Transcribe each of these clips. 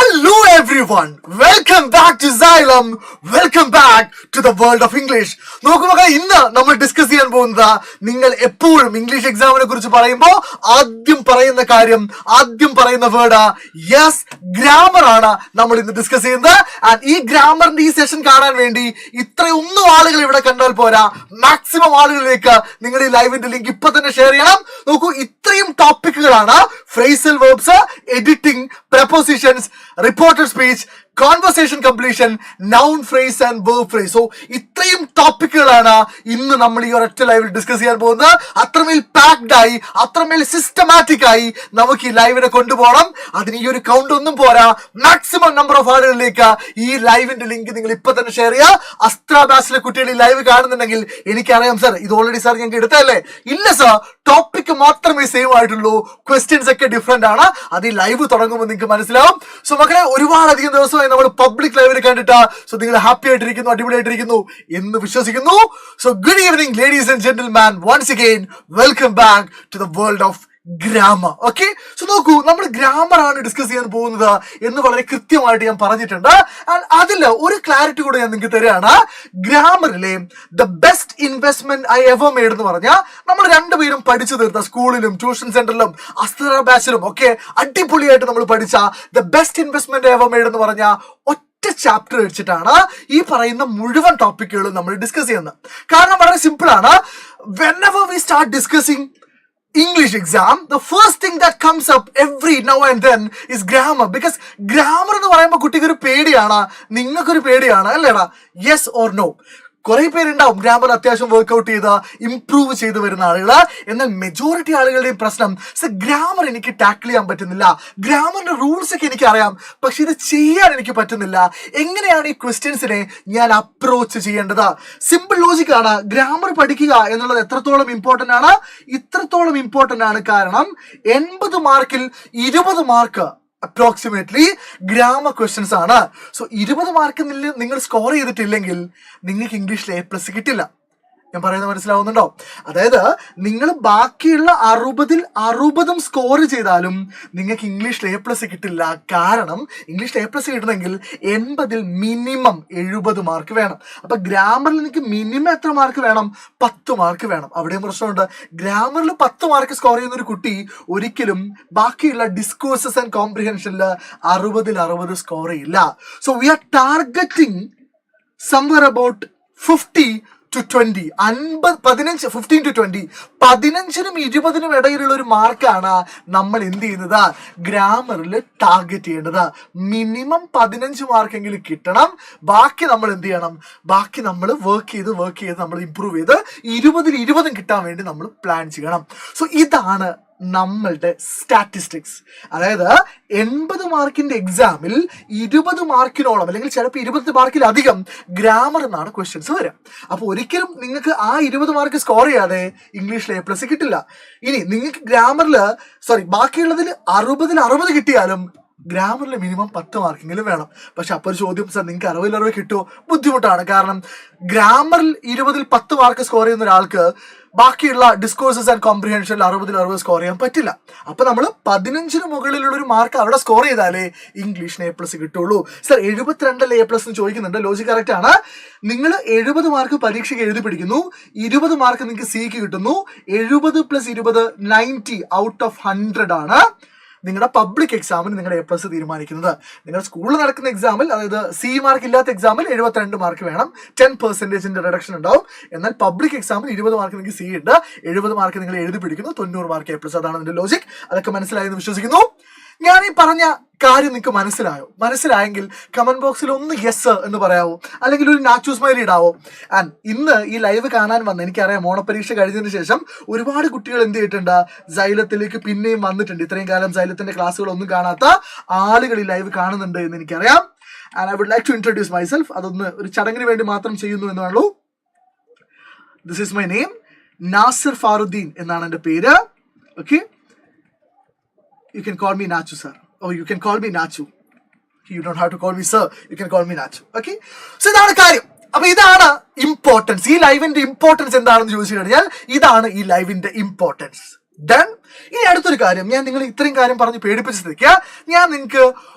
Hello everyone, welcome back to Xylem, welcome back to the world of English. നോക്കുമ്പോൾ ഇന്ന് നമ്മൾ discuss ചെയ്യാൻ പോകുന്നത് നിങ്ങൾ എപ്പോഴും ഇംഗ്ലീഷ് എക്സാമിനെ കുറിച്ച് പറയുമ്പോൾ ആദ്യം പറയുന്ന വേർഡ് യെസ് ഗ്രാമർ ആണ് നമ്മൾ ഇന്ന് ഡിസ്കസ് ചെയ്യുന്നത്. ആൻഡ് ഈ ഗ്രാമറിന്റെ ഈ സെഷൻ കാണാൻ വേണ്ടി ഇത്രയൊന്നും ആളുകൾ ഇവിടെ കണ്ടാൽ പോരാ, മാക്സിമം ആളുകളിലേക്ക് നിങ്ങൾ ഈ ലൈവിന്റെ ലിങ്ക് ഇപ്പൊ തന്നെ ഷെയർ ചെയ്യണം. നോക്കൂ, ഇത്രയും ടോപ്പിക്കുകളാണ്: phrasal verbs, editing, prepositions, reported speech, conversation completion, noun phrase and verb phrase. So ഇത്രയും ടോപ്പിക്കുകളാണ് ഇന്ന് നമ്മൾ ഈ ഒരൊറ്റ ലൈവിൽ ഡിസ്കസ് ചെയ്യാൻ പോകുന്നത്. അത്രമേൽ പാക്ഡ് ആയി, അത്രമേൽ സിസ്റ്റമാറ്റിക് ആയി നമുക്ക് ഈ ലൈവിനെ കൊണ്ടുപോകണം. അതിന് ഈ ഒരു കൗണ്ട് ഒന്നും പോരാ, മാക്സിമം നമ്പർ ഓഫ് ആളുകളിലേക്ക് ഈ ലൈവിന്റെ ലിങ്ക് നിങ്ങൾ ഇപ്പൊ തന്നെ ഷെയർ ചെയ്യുക. അസ്ത്ര ബാച്ചിലെ കുട്ടികൾ ഈ ലൈവ് കാണുന്നുണ്ടെങ്കിൽ എനിക്കറിയാം സർ, ഇത് ഓൾറെഡി സാർ ഞങ്ങൾക്ക് എടുത്തല്ലേ? ഇല്ല സർ, ടോപ്പിക് മാത്രമേ സെയിം ആയിട്ടുള്ളൂ, ക്വസ്റ്റ്യൻസ് ഒക്കെ ഡിഫറെന്റ് ആണ്. അത് ഈ ലൈവ് തുടങ്ങുമ്പോൾ നിങ്ങൾക്ക് മനസ്സിലാവും. സോ മക്കളെ, ഒരുപാടധികം ദിവസമായി നമ്മൾ പബ്ലിക് ലൈവിൽ കണ്ടിട്ടാ. സോ നിങ്ങൾ ഹാപ്പി ആയിട്ടിരിക്കുന്നു, അടിപൊളിയായിട്ടിരിക്കുന്നു എന്ന് വിശ്വസിക്കുന്നു. So good evening ladies and gentleman, once again welcome back to the world of grammar. Okay, so നോക്കൂ, നമ്മൾ ഗ്രാമർ ആണ് ഡിസ്കസ് ചെയ്യാൻ പോകുന്നത് എന്ന് വളരെ കൃത്യമായിട്ട് ഞാൻ പറഞ്ഞിട്ടുണ്ട്. ആൻഡ് അതിൽ ഒരു ക്ലാരിറ്റി കൂടെ ഞാൻ നിങ്ങൾക്ക് തരികയാണ്. ഗ്രാമറിലെ the best investment I ever made എന്ന് പറഞ്ഞാൽ നമ്മൾ രണ്ടുപേരും പഠിച്ചു തീർത്ത, സ്കൂളിലും ട്യൂഷൻ സെന്ററിലും അസ്ത്ര ബാച്ചിലും ഒക്കെ അടിപൊളിയായിട്ട് നമ്മൾ പഠിച്ച the best investment I ever made എന്ന് പറഞ്ഞാൽ ചാപ്റ്റർ വെച്ചിട്ടാണ് ഈ പറയുന്ന മുഴുവൻ ടോപ്പിക്കുകളും നമ്മൾ ഡിസ്കസ് ചെയ്യുന്നത്. കാരണം വളരെ സിമ്പിൾ ആണ്. whenever we start discussing English exam, the first thing that comes up every now and then is grammar. Because grammar എന്ന് പറയുമ്പോൾ കുട്ടിക്ക് ഒരു പേടിയാണ്, നിങ്ങൾക്കൊരു പേടിയാണ് അല്ലേടാ? Yes or no? കുറെ പേരുണ്ടാവും ഗ്രാമർ അത്യാവശ്യം വർക്ക്ഔട്ട് ചെയ്ത് ഇംപ്രൂവ് ചെയ്ത് വരുന്ന ആളുകള്. എന്നാൽ മെജോറിറ്റി ആളുകളുടെയും പ്രശ്നം, ഗ്രാമർ എനിക്ക് ടാക്കിൾ ചെയ്യാൻ പറ്റുന്നില്ല, ഗ്രാമറിന്റെ റൂൾസ് ഒക്കെ എനിക്ക് അറിയാം, പക്ഷെ ഇത് ചെയ്യാൻ എനിക്ക് പറ്റുന്നില്ല. എങ്ങനെയാണ് ഈ ക്വസ്റ്റ്യൻസിനെ ഞാൻ അപ്രോച്ച് ചെയ്യേണ്ടത്? സിമ്പിൾ ലോജിക് ആണ്. ഗ്രാമർ പഠിക്കുക എന്നുള്ളത് എത്രത്തോളം ഇമ്പോർട്ടന്റ് ആണ്? ഇത്രത്തോളം ഇമ്പോർട്ടന്റ് ആണ്. കാരണം 80 മാർക്കിൽ 20 മാർക്ക് അപ്രോക്സിമേറ്റ്ലി ഗ്രാമർ ക്വസ്റ്റ്യൻസ് ആണ്. സോ 20 മാർക്ക് നിങ്ങൾ സ്കോർ ചെയ്തിട്ടില്ലെങ്കിൽ നിങ്ങൾക്ക് ഇംഗ്ലീഷിൽ A+ കിട്ടില്ല. ഞാൻ പറയുന്നത് മനസ്സിലാവുന്നുണ്ടോ? അതായത് നിങ്ങൾ ബാക്കിയുള്ള 60 സ്കോർ ചെയ്താലും നിങ്ങൾക്ക് ഇംഗ്ലീഷിൽ A+ കിട്ടില്ല. കാരണം ഇംഗ്ലീഷിൽ A+ കിട്ടണമെങ്കിൽ 80 മിനിമം 70 മാർക്ക് വേണം. അപ്പൊ ഗ്രാമറിൽ എനിക്ക് മിനിമം എത്ര മാർക്ക് വേണം? 10 മാർക്ക് വേണം. അവിടെയും പ്രശ്നമുണ്ട്. ഗ്രാമറിൽ 10 മാർക്ക് സ്കോർ ചെയ്യുന്ന ഒരു കുട്ടി ഒരിക്കലും ബാക്കിയുള്ള ഡിസ്കോഴ്സസ് ആൻഡ് കോംപ്രിഹെൻഷനിൽ 60 സ്കോർ ചെയ്യില്ല. So we are targeting somewhere about 50 to 20, 15 to 20, 15നും 20നും ഇടയിലുള്ള ഒരു മാർക്കാണ് നമ്മൾ എന്ത് ചെയ്യുന്നത്? ഗ്രാമറിൽ ടാർഗറ്റ് ചെയ്യേണ്ടത്. മിനിമം 15 മാർക്കെങ്കിലും കിട്ടണം. ബാക്കി നമ്മൾ എന്ത് ചെയ്യണം? ബാക്കി നമ്മൾ വർക്ക് ചെയ്ത് നമ്മൾ ഇംപ്രൂവ് ചെയ്ത് 20ൽ 20 കിട്ടാൻ വേണ്ടി നമ്മൾ പ്ലാൻ ചെയ്യണം. സോ ഇതാണ് നമ്മളുടെ സ്റ്റാറ്റിസ്റ്റിക്സ്. അതായത് 80 മാർക്കിന്റെ എക്സാമിൽ 20 മാർക്കിനോളം അല്ലെങ്കിൽ ചിലപ്പോൾ 20 മാർക്കിലധികം ഗ്രാമർ എന്നാണ് ക്വസ്റ്റ്യൻസ് വരിക. അപ്പൊ ഒരിക്കലും നിങ്ങൾക്ക് ആ 20 മാർക്ക് സ്കോർ ചെയ്യാതെ ഇംഗ്ലീഷിൽ A+ കിട്ടില്ല. ഇനി നിങ്ങൾക്ക് ബാക്കിയുള്ളതിൽ 60ൽ 60 കിട്ടിയാലും ഗ്രാമറിൽ മിനിമം 10 മാർക്കെങ്കിലും വേണം. പക്ഷെ അപ്പോൾ ഒരു ചോദ്യം, സാർ നിങ്ങൾക്ക് 60ൽ 60 കിട്ടുമോ? ബുദ്ധിമുട്ടാണ്. കാരണം ഗ്രാമറിൽ 20ൽ 10 മാർക്ക് സ്കോർ ചെയ്യുന്ന ഒരാൾക്ക് ബാക്കിയുള്ള ഡിസ്കോഴ്സസ് ആൻഡ് കോംപ്രിഹെൻഷനിൽ 60ൽ 60 സ്കോർ ചെയ്യാൻ പറ്റില്ല. അപ്പൊ നമ്മൾ 15ന് മുകളിലുള്ള ഒരു മാർക്ക് അവിടെ സ്കോർ ചെയ്താലേ ഇംഗ്ലീഷിന് A+ കിട്ടുള്ളൂ. സർ 72 A+ എന്ന് ചോദിക്കുന്നുണ്ട്. ലോജിക് കറക്റ്റ് ആണ്. നിങ്ങൾ 70 മാർക്ക് പരീക്ഷയ്ക്ക് എഴുതി പിടിക്കുന്നു, 20 മാർക്ക് നിങ്ങൾക്ക് സിക്ക് കിട്ടുന്നു. 70 + 20 90 ഔട്ട് ഓഫ് 100 ആണ് നിങ്ങളുടെ പബ്ലിക് എക്സാമിന് നിങ്ങളുടെ A+ തീരുമാനിക്കുന്നത്. നിങ്ങളുടെ സ്കൂളിൽ നടക്കുന്ന എക്സാമിൽ, അതായത് സി മാർക്ക് ഇല്ലാത്ത എക്സാമിൽ 72 മാർക്ക് വേണം, 10% റിഡക്ഷൻ ഉണ്ടാവും. എന്നാൽ പബ്ലിക് എക്സാമിൽ 20 മാർക്ക് നിങ്ങൾക്ക് സി ഉണ്ട്, 70 മാർക്ക് നിങ്ങൾ എഴുതി പിടിക്കുന്നു, 90 മാർക്ക് A+. അതാണ് അതിന്റെ ലോജിക്. അതൊക്കെ മനസ്സിലായെന്ന് വിശ്വസിക്കുന്നു. ഞാൻ ഈ പറഞ്ഞ കാര്യം നിങ്ങൾക്ക് മനസ്സിലായെങ്കിൽ കമന്റ് ബോക്സിൽ ഒന്ന് യെസ് എന്ന് പറയാവോ, അല്ലെങ്കിൽ ഒരു നാച്ചു സ്മൈലി ഇടാവോ. ആൻഡ് ഇന്ന് ഈ ലൈവ് കാണാൻ വന്ന, എനിക്കറിയാം ഓണപരീക്ഷ കഴിഞ്ഞതിന് ശേഷം ഒരുപാട് കുട്ടികൾ എന്ത് ചെയ്തിട്ടുണ്ട്? സൈലത്തിലേക്ക് പിന്നെയും വന്നിട്ടുണ്ട്. ഇത്രയും കാലം സൈലത്തിന്റെ ക്ലാസ്സുകളൊന്നും കാണാത്ത ആളുകൾ ഈ ലൈവ് കാണുന്നുണ്ട് എന്ന് എനിക്കറിയാം. And I would like to introduce myself. അതൊന്ന് ഒരു ചടങ്ങിന് വേണ്ടി മാത്രം ചെയ്യുന്നു എന്നുള്ളൂ. This is my name, Nasir Faruddin എന്നാണ് എൻ്റെ പേര്. Okay, you can call me Nachu sir, or you can call me Nachu. You don't have to call me sir, you can call me Nachu. Okay, so ഇതാണ് കാര്യം. അപ്പൊ ഇതാണ് importance. ഈ ലൈവിന്റെ importance എന്താണെന്ന് ചോദിച്ചു കഴിഞ്ഞാൽ ഇതാണ് ഈ ലൈവിന്റെ ഇമ്പോർട്ടൻസ്. ദെൻ ഇനി അടുത്തൊരു കാര്യം, ഞാൻ നിങ്ങൾ ഇത്രയും കാര്യം പറഞ്ഞ് പേടിപ്പിച്ചിരിക്കുക, ഞാൻ നിങ്ങൾക്ക്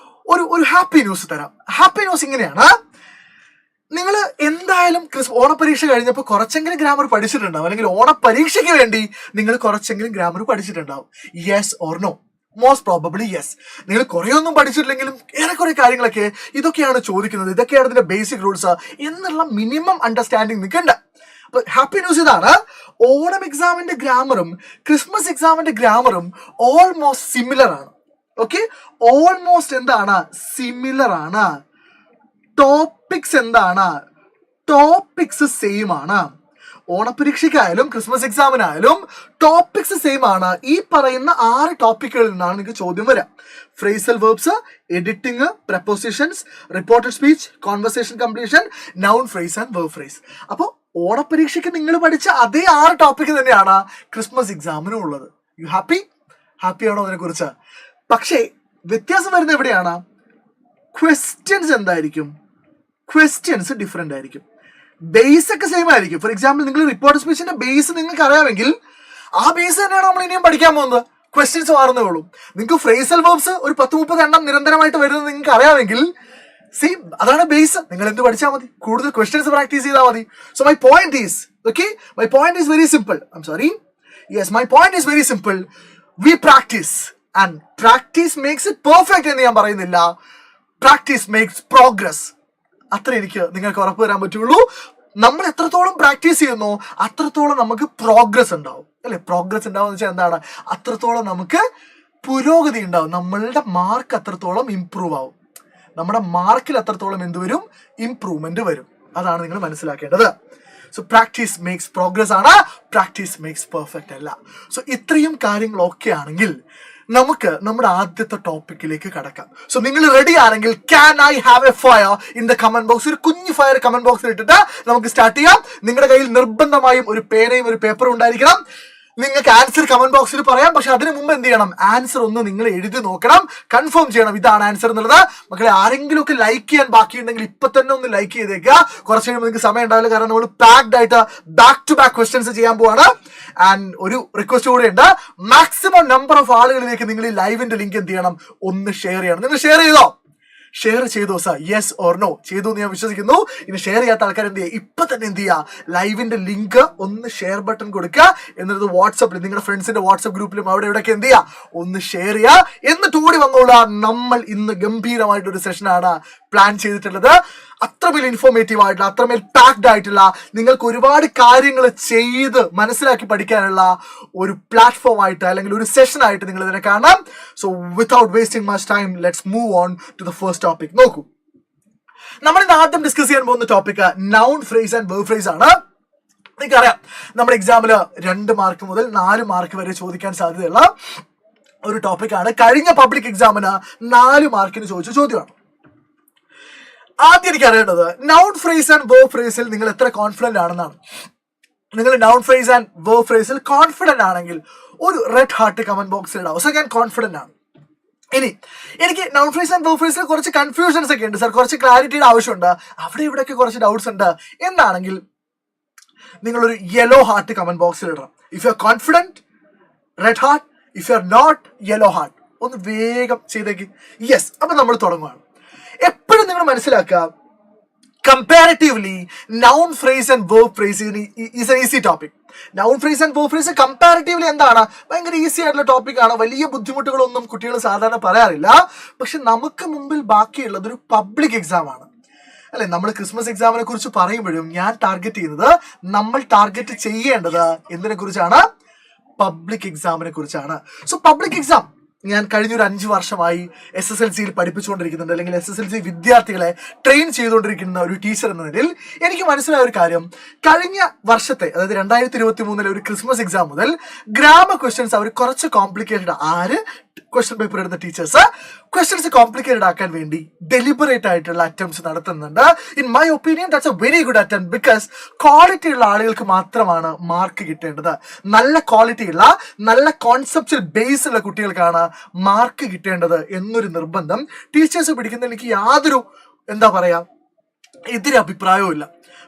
ഒരു ഹാപ്പി ന്യൂസ് തരാം. ഹാപ്പി ന്യൂസ് ഇങ്ങനെയാണ്, നിങ്ങൾ എന്തായാലും ഓണപരീക്ഷ കഴിഞ്ഞപ്പോൾ കുറച്ചെങ്കിലും ഗ്രാമർ പഠിച്ചിട്ടുണ്ടാവും, അല്ലെങ്കിൽ ഓണപരീക്ഷയ്ക്ക് വേണ്ടി നിങ്ങൾ കുറച്ചെങ്കിലും ഗ്രാമർ പഠിച്ചിട്ടുണ്ടാവും. Yes or no? Most probably yes. നിങ്ങൾ കുറേയൊന്നും പഠിച്ചിട്ടില്ലെങ്കിലും ഏറെക്കുറെ കാര്യങ്ങളൊക്കെ ഇതൊക്കെയാണ് ചോദിക്കുന്നത്, ഇതൊക്കെയാണ് ഇതിന്റെ ബേസിക് റൂൾസ് എന്നുള്ള മിനിമം അണ്ടർസ്റ്റാൻഡിങ് നിൽക്കണ്ട. അപ്പൊ ഹാപ്പി ന്യൂസ് ഇതാണ്, ഓണം എക്സാമിന്റെ ഗ്രാമറും ക്രിസ്മസ് എക്സാമിന്റെ ഗ്രാമറും ഓൾമോസ്റ്റ് സിമിലർ ആണ്. ഓക്കെ, ഓൾമോസ്റ്റ് എന്താണ്? സിമിലർ ആണ്. ടോപ്പിക്സ് എന്താണ്? ടോപ്പിക്സ് സെയിം ആണ്. ഓണപരീക്ഷയ്ക്കായാലും ക്രിസ്മസ് എക്സാമിനായാലും ടോപ്പിക്സ് സെയിം ആണ്. ഈ പറയുന്ന 6 ടോപ്പിക്കുകളിൽ നിന്നാണ് നിങ്ങൾക്ക് ചോദ്യം വരിക. Phrasal verbs, editing, prepositions, reported speech, conversation completion, noun phrase and verb phrase. അപ്പോൾ ഓണപരീക്ഷയ്ക്ക് നിങ്ങൾ പഠിച്ച അതേ 6 ടോപ്പിക് തന്നെയാണ് ക്രിസ്മസ് എക്സാമിനും ഉള്ളത്. You happy? ഹാപ്പിയാണോ അതിനെ കുറിച്ച്? പക്ഷേ വ്യത്യാസം വരുന്നത് എവിടെയാണ്? ക്വസ്റ്റ്യൻസ് എന്തായിരിക്കും? ക്വസ്റ്റ്യൻസ് ഡിഫറെന്റ് ആയിരിക്കും. ബേസ് ഒക്കെ സെയിം ആയിരിക്കും. ഫോർ എക്സാമ്പിൾ, നിങ്ങൾ റിപ്പോർട്ട് സ്പീച്ചിന്റെ ബേസ് നിങ്ങൾക്ക് അറിയാമെങ്കിൽ ആ ബേസ് തന്നെയാണ് നമ്മൾ ഇനിയും പഠിക്കാൻ പോകുന്നത്. ക്വസ്റ്റ്യൻസ് മാറുന്നേ ഉള്ളൂ. നിങ്ങൾക്ക് ഫ്രേസൽ വെർബ്സ് ഒരു 10-30 എണ്ണം നിരന്തരമായിട്ട് വരുന്നത് നിങ്ങൾക്ക് അറിയാമെങ്കിൽ സെയിം, അതാണ് ബേസ്. നിങ്ങൾ എന്ത് പഠിച്ചാൽ മതി? കൂടുതൽ ക്വസ്റ്റ്യൻസ് പ്രാക്ടീസ് ചെയ്താൽ മതി. So my point is, okay, my point is very simple. I'm sorry, yes, my point is very simple. We practice and practice makes it perfect എന്ന് ഞാൻ പറയുന്നില്ല. Practice makes progress. അത്ര എനിക്ക് നിങ്ങൾക്ക് ഉറപ്പ് തരാൻ പറ്റുള്ളൂ. നമ്മൾ എത്രത്തോളം പ്രാക്ടീസ് ചെയ്യുന്നു അത്രത്തോളം നമുക്ക് പ്രോഗ്രസ് ഉണ്ടാവും, അല്ലെ? പ്രോഗ്രസ് ഉണ്ടാവും എന്ന് വെച്ചാൽ എന്താണ്? അത്രത്തോളം നമുക്ക് പുരോഗതി ഉണ്ടാവും. നമ്മളുടെ മാർക്ക് അത്രത്തോളം ഇംപ്രൂവ് ആവും. നമ്മുടെ മാർക്കിൽ അത്രത്തോളം എന്ത് വരും? ഇംപ്രൂവ്മെന്റ് വരും. അതാണ് നിങ്ങൾ മനസ്സിലാക്കേണ്ടത്. സോ പ്രാക്ടീസ് മേക്സ് പ്രോഗ്രസ് ആണ്, പ്രാക്ടീസ് മേക്സ് പെർഫെക്റ്റ് അല്ല. സോ ഇത്രയും കാര്യങ്ങളൊക്കെ ആണെങ്കിൽ നമുക്ക് നമ്മുടെ ആദ്യത്തെ ടോപ്പിക്കിലേക്ക് കടക്കാം. സോ നിങ്ങൾ റെഡി ആണെങ്കിൽ can I have A fire in the comment box? ഒരു കുഞ്ഞു ഫയർ കമന്റ് ബോക്സിൽ ഇട്ടിട്ട് നമുക്ക് സ്റ്റാർട്ട് ചെയ്യാം. നിങ്ങളുടെ കയ്യിൽ നിർബന്ധമായും ഒരു പേനയും ഒരു പേപ്പറും ഉണ്ടായിരിക്കണം. നിങ്ങൾക്ക് ആൻസർ കമന്റ് ബോക്സിൽ പറയാം, പക്ഷെ അതിനു മുമ്പ് എന്ത് ചെയ്യണം? ആൻസർ ഒന്ന് നിങ്ങൾ എഴുതി നോക്കണം, കൺഫേം ചെയ്യണം ഇതാണ് ആൻസർ എന്നുള്ളത്. മക്കളെ, ആരെങ്കിലും ഒക്കെ ലൈക്ക് ചെയ്യാൻ ബാക്കിയുണ്ടെങ്കിൽ ഇപ്പൊ തന്നെ ഒന്ന് ലൈക്ക് ചെയ്തേക്കുക. കുറച്ച് കഴിയുമ്പോൾ നിങ്ങൾക്ക് സമയം ഉണ്ടാവില്ല, കാരണം നമ്മൾ പാക്ഡ് ആയിട്ട് ബാക്ക് ടു ബാക്ക് ക്വസ്റ്റ്യൻസ് ചെയ്യാൻ പോവാണ്. ആൻഡ് ഒരു റിക്വസ്റ്റ് കൂടെ ഉണ്ട്, മാക്സിമം നമ്പർ ഓഫ് ആളുകളിലേക്ക് നിങ്ങൾ ഈ ലൈവിന്റെ ലിങ്ക് എന്ത് ചെയ്യണം? ഒന്ന് ഷെയർ ചെയ്യണം. നിങ്ങൾ ഷെയർ ചെയ്തോ? ഷെയർ ചെയ്തോ സാർ? Yes or no? ചെയ്തു എന്ന് ഞാൻ വിശ്വസിക്കുന്നു. ഇനി ഷെയർ ചെയ്യാത്ത ആൾക്കാർ എന്ത് ചെയ്യുക? ഇപ്പൊ തന്നെ എന്ത് ചെയ്യുക? ലൈവിന്റെ ലിങ്ക് ഒന്ന് ഷെയർ ബട്ടൺ കൊടുക്കുക. എന്നിട്ട് വാട്സപ്പിൽ നിങ്ങളുടെ ഫ്രണ്ട്സിന്റെ വാട്സപ്പ് ഗ്രൂപ്പിലും അവിടെ ഇവിടെയൊക്കെ എന്ത് ചെയ്യുക? ഒന്ന് ഷെയർ ചെയ്യുക. എന്നിട്ട് ഓടി വന്നോളാം. നമ്മൾ ഇന്ന് ഗംഭീരമായിട്ടൊരു സെഷനാണ് പ്ലാൻ ചെയ്തിട്ടുള്ളത്. അത്രമേൽ ഇൻഫോർമേറ്റീവ് ആയിട്ടുള്ള, അത്രമേൽ പാക്ഡ് ആയിട്ടുള്ള, നിങ്ങൾക്ക് ഒരുപാട് കാര്യങ്ങൾ ചെയ്ത് മനസ്സിലാക്കി പഠിക്കാനുള്ള ഒരു പ്ലാറ്റ്ഫോം ആയിട്ട്, അല്ലെങ്കിൽ ഒരു സെഷൻ ആയിട്ട് നിങ്ങൾ ഇതിനെ കാണാം. So without wasting much time, let's move on to the first topic. നോക്കൂ, നമ്മൾ ഇന്ന് ആദ്യം ഡിസ്കസ് ചെയ്യാൻ പോകുന്ന topic noun phrase and verb phrase ആണ്. നിങ്ങൾക്കറിയാം, നമ്മുടെ എക്സാമിൽ 2 മാർക്ക് മുതൽ 4 മാർക്ക് വരെ ചോദിക്കാൻ സാധ്യതയുള്ള ഒരു ടോപ്പിക്കാണ്. കഴിഞ്ഞ പബ്ലിക് എക്സാമിന് 4 മാർക്കിന് ചോദിച്ച ചോദ്യമാണ്. ആദ്യം എനിക്ക് അറിയേണ്ടത് നൗൺ ഫ്രേസ് ആൻഡ് വെർബ് ഫ്രേസിൽ നിങ്ങൾ എത്ര കോൺഫിഡന്റ് ആണെന്നാണ്. നിങ്ങൾ നൗൺ ഫ്രേസ് ആൻഡ് വെർബ് ഫ്രേസിൽ കോൺഫിഡന്റ് ആണെങ്കിൽ ഒരു റെഡ് ഹാർട്ട് കമന്റ് ബോക്സിൽ ഇടാം. സോ ഞാൻ കോൺഫിഡന്റ് ആണ്. ഇനി എനിക്ക് നൗൺ ഫ്രേസ് ആൻഡ് വെർബ് ഫ്രേസിൽ കുറച്ച് കൺഫ്യൂഷൻസ് ഒക്കെ ഉണ്ട് സാർ, കുറച്ച് ക്ലാരിറ്റിയുടെ ആവശ്യമുണ്ട്, അവിടെ ഇവിടെയൊക്കെ കുറച്ച് ഡൗട്ട്സ് ഉണ്ട് എന്നാണെങ്കിൽ നിങ്ങളൊരു യെല്ലോ ഹാർട്ട് കമന്റ് ബോക്സിൽ ഇടണം. If you are confident, red heart. If you are not, yellow heart. ഒന്ന് വേഗം ചെയ്തേക്ക്. യെസ്. അപ്പൊ നമ്മൾ തുടങ്ങുകയാണ്. എപ്പോഴും നിങ്ങൾ മനസ്സിലാക്കുക, comparatively noun phrase and verb phrase is N easy topic. Noun phrase and verb phrase comparatively എന്താണ്? ഭയങ്കര ഈസി ആയിട്ടുള്ള ടോപ്പിക്കാണ്. വലിയ ബുദ്ധിമുട്ടുകളൊന്നും കുട്ടികൾ സാധാരണ പറയാറില്ല. പക്ഷെ നമുക്ക് മുമ്പിൽ ബാക്കിയുള്ളത് ഒരു പബ്ലിക് എക്സാം ആണ്, അല്ലെ? നമ്മൾ ക്രിസ്മസ് എക്സാമിനെ കുറിച്ച് പറയുമ്പോഴും ഞാൻ ടാർഗറ്റ് ചെയ്യുന്നത്, നമ്മൾ ടാർഗറ്റ് ചെയ്യേണ്ടത് എന്തിനെ കുറിച്ചാണ്? പബ്ലിക് എക്സാമിനെ കുറിച്ചാണ്. സോ പബ്ലിക് എക്സാം ഞാൻ കഴിഞ്ഞൊരു 5 വർഷമായി SSLCയിൽ പഠിപ്പിച്ചുകൊണ്ടിരിക്കുന്നുണ്ട്, അല്ലെങ്കിൽ SSLC വിദ്യാർത്ഥികളെ ട്രെയിൻ ചെയ്തുകൊണ്ടിരിക്കുന്ന ഒരു ടീച്ചർ എന്ന നിലയിൽ എനിക്ക് മനസ്സിലായ ഒരു കാര്യം, കഴിഞ്ഞ വർഷത്തെ, അതായത് 2023 ഒരു ക്രിസ്മസ് എക്സാം മുതൽ ഗ്രാമർ ക്വസ്റ്റ്യൻസ് അവർ കുറച്ച് കോംപ്ലിക്കേറ്റഡ്, ക്വസ്റ്റ്യൻ പേപ്പർ ഇടുന്ന ടീച്ചേഴ്സ് ക്വസ്റ്റ്യൻസ് കോംപ്ലിക്കേറ്റഡ് ആക്കാൻ വേണ്ടി ഡെലിബറേറ്റ് ആയിട്ടുള്ള അറ്റംപ്റ്റ്സ് നടത്തുന്നുണ്ട്. In my opinion that's A very good attempt, because quality ഉള്ള ആളുകൾക്ക് മാത്രമാണ് മാർക്ക് കിട്ടേണ്ടത്. നല്ല ക്വാളിറ്റി ഉള്ള, നല്ല കോൺസെപ്ച്വൽ ബേസ് ഉള്ള കുട്ടികൾക്കാണ് മാർക്ക് കിട്ടേണ്ടത് എന്നൊരു നിർബന്ധം ടീച്ചേഴ്സ് പിടിക്കുന്നതിൽ എനിക്ക് യാതൊരു എതിരഭിപ്രായവും ഇല്ല.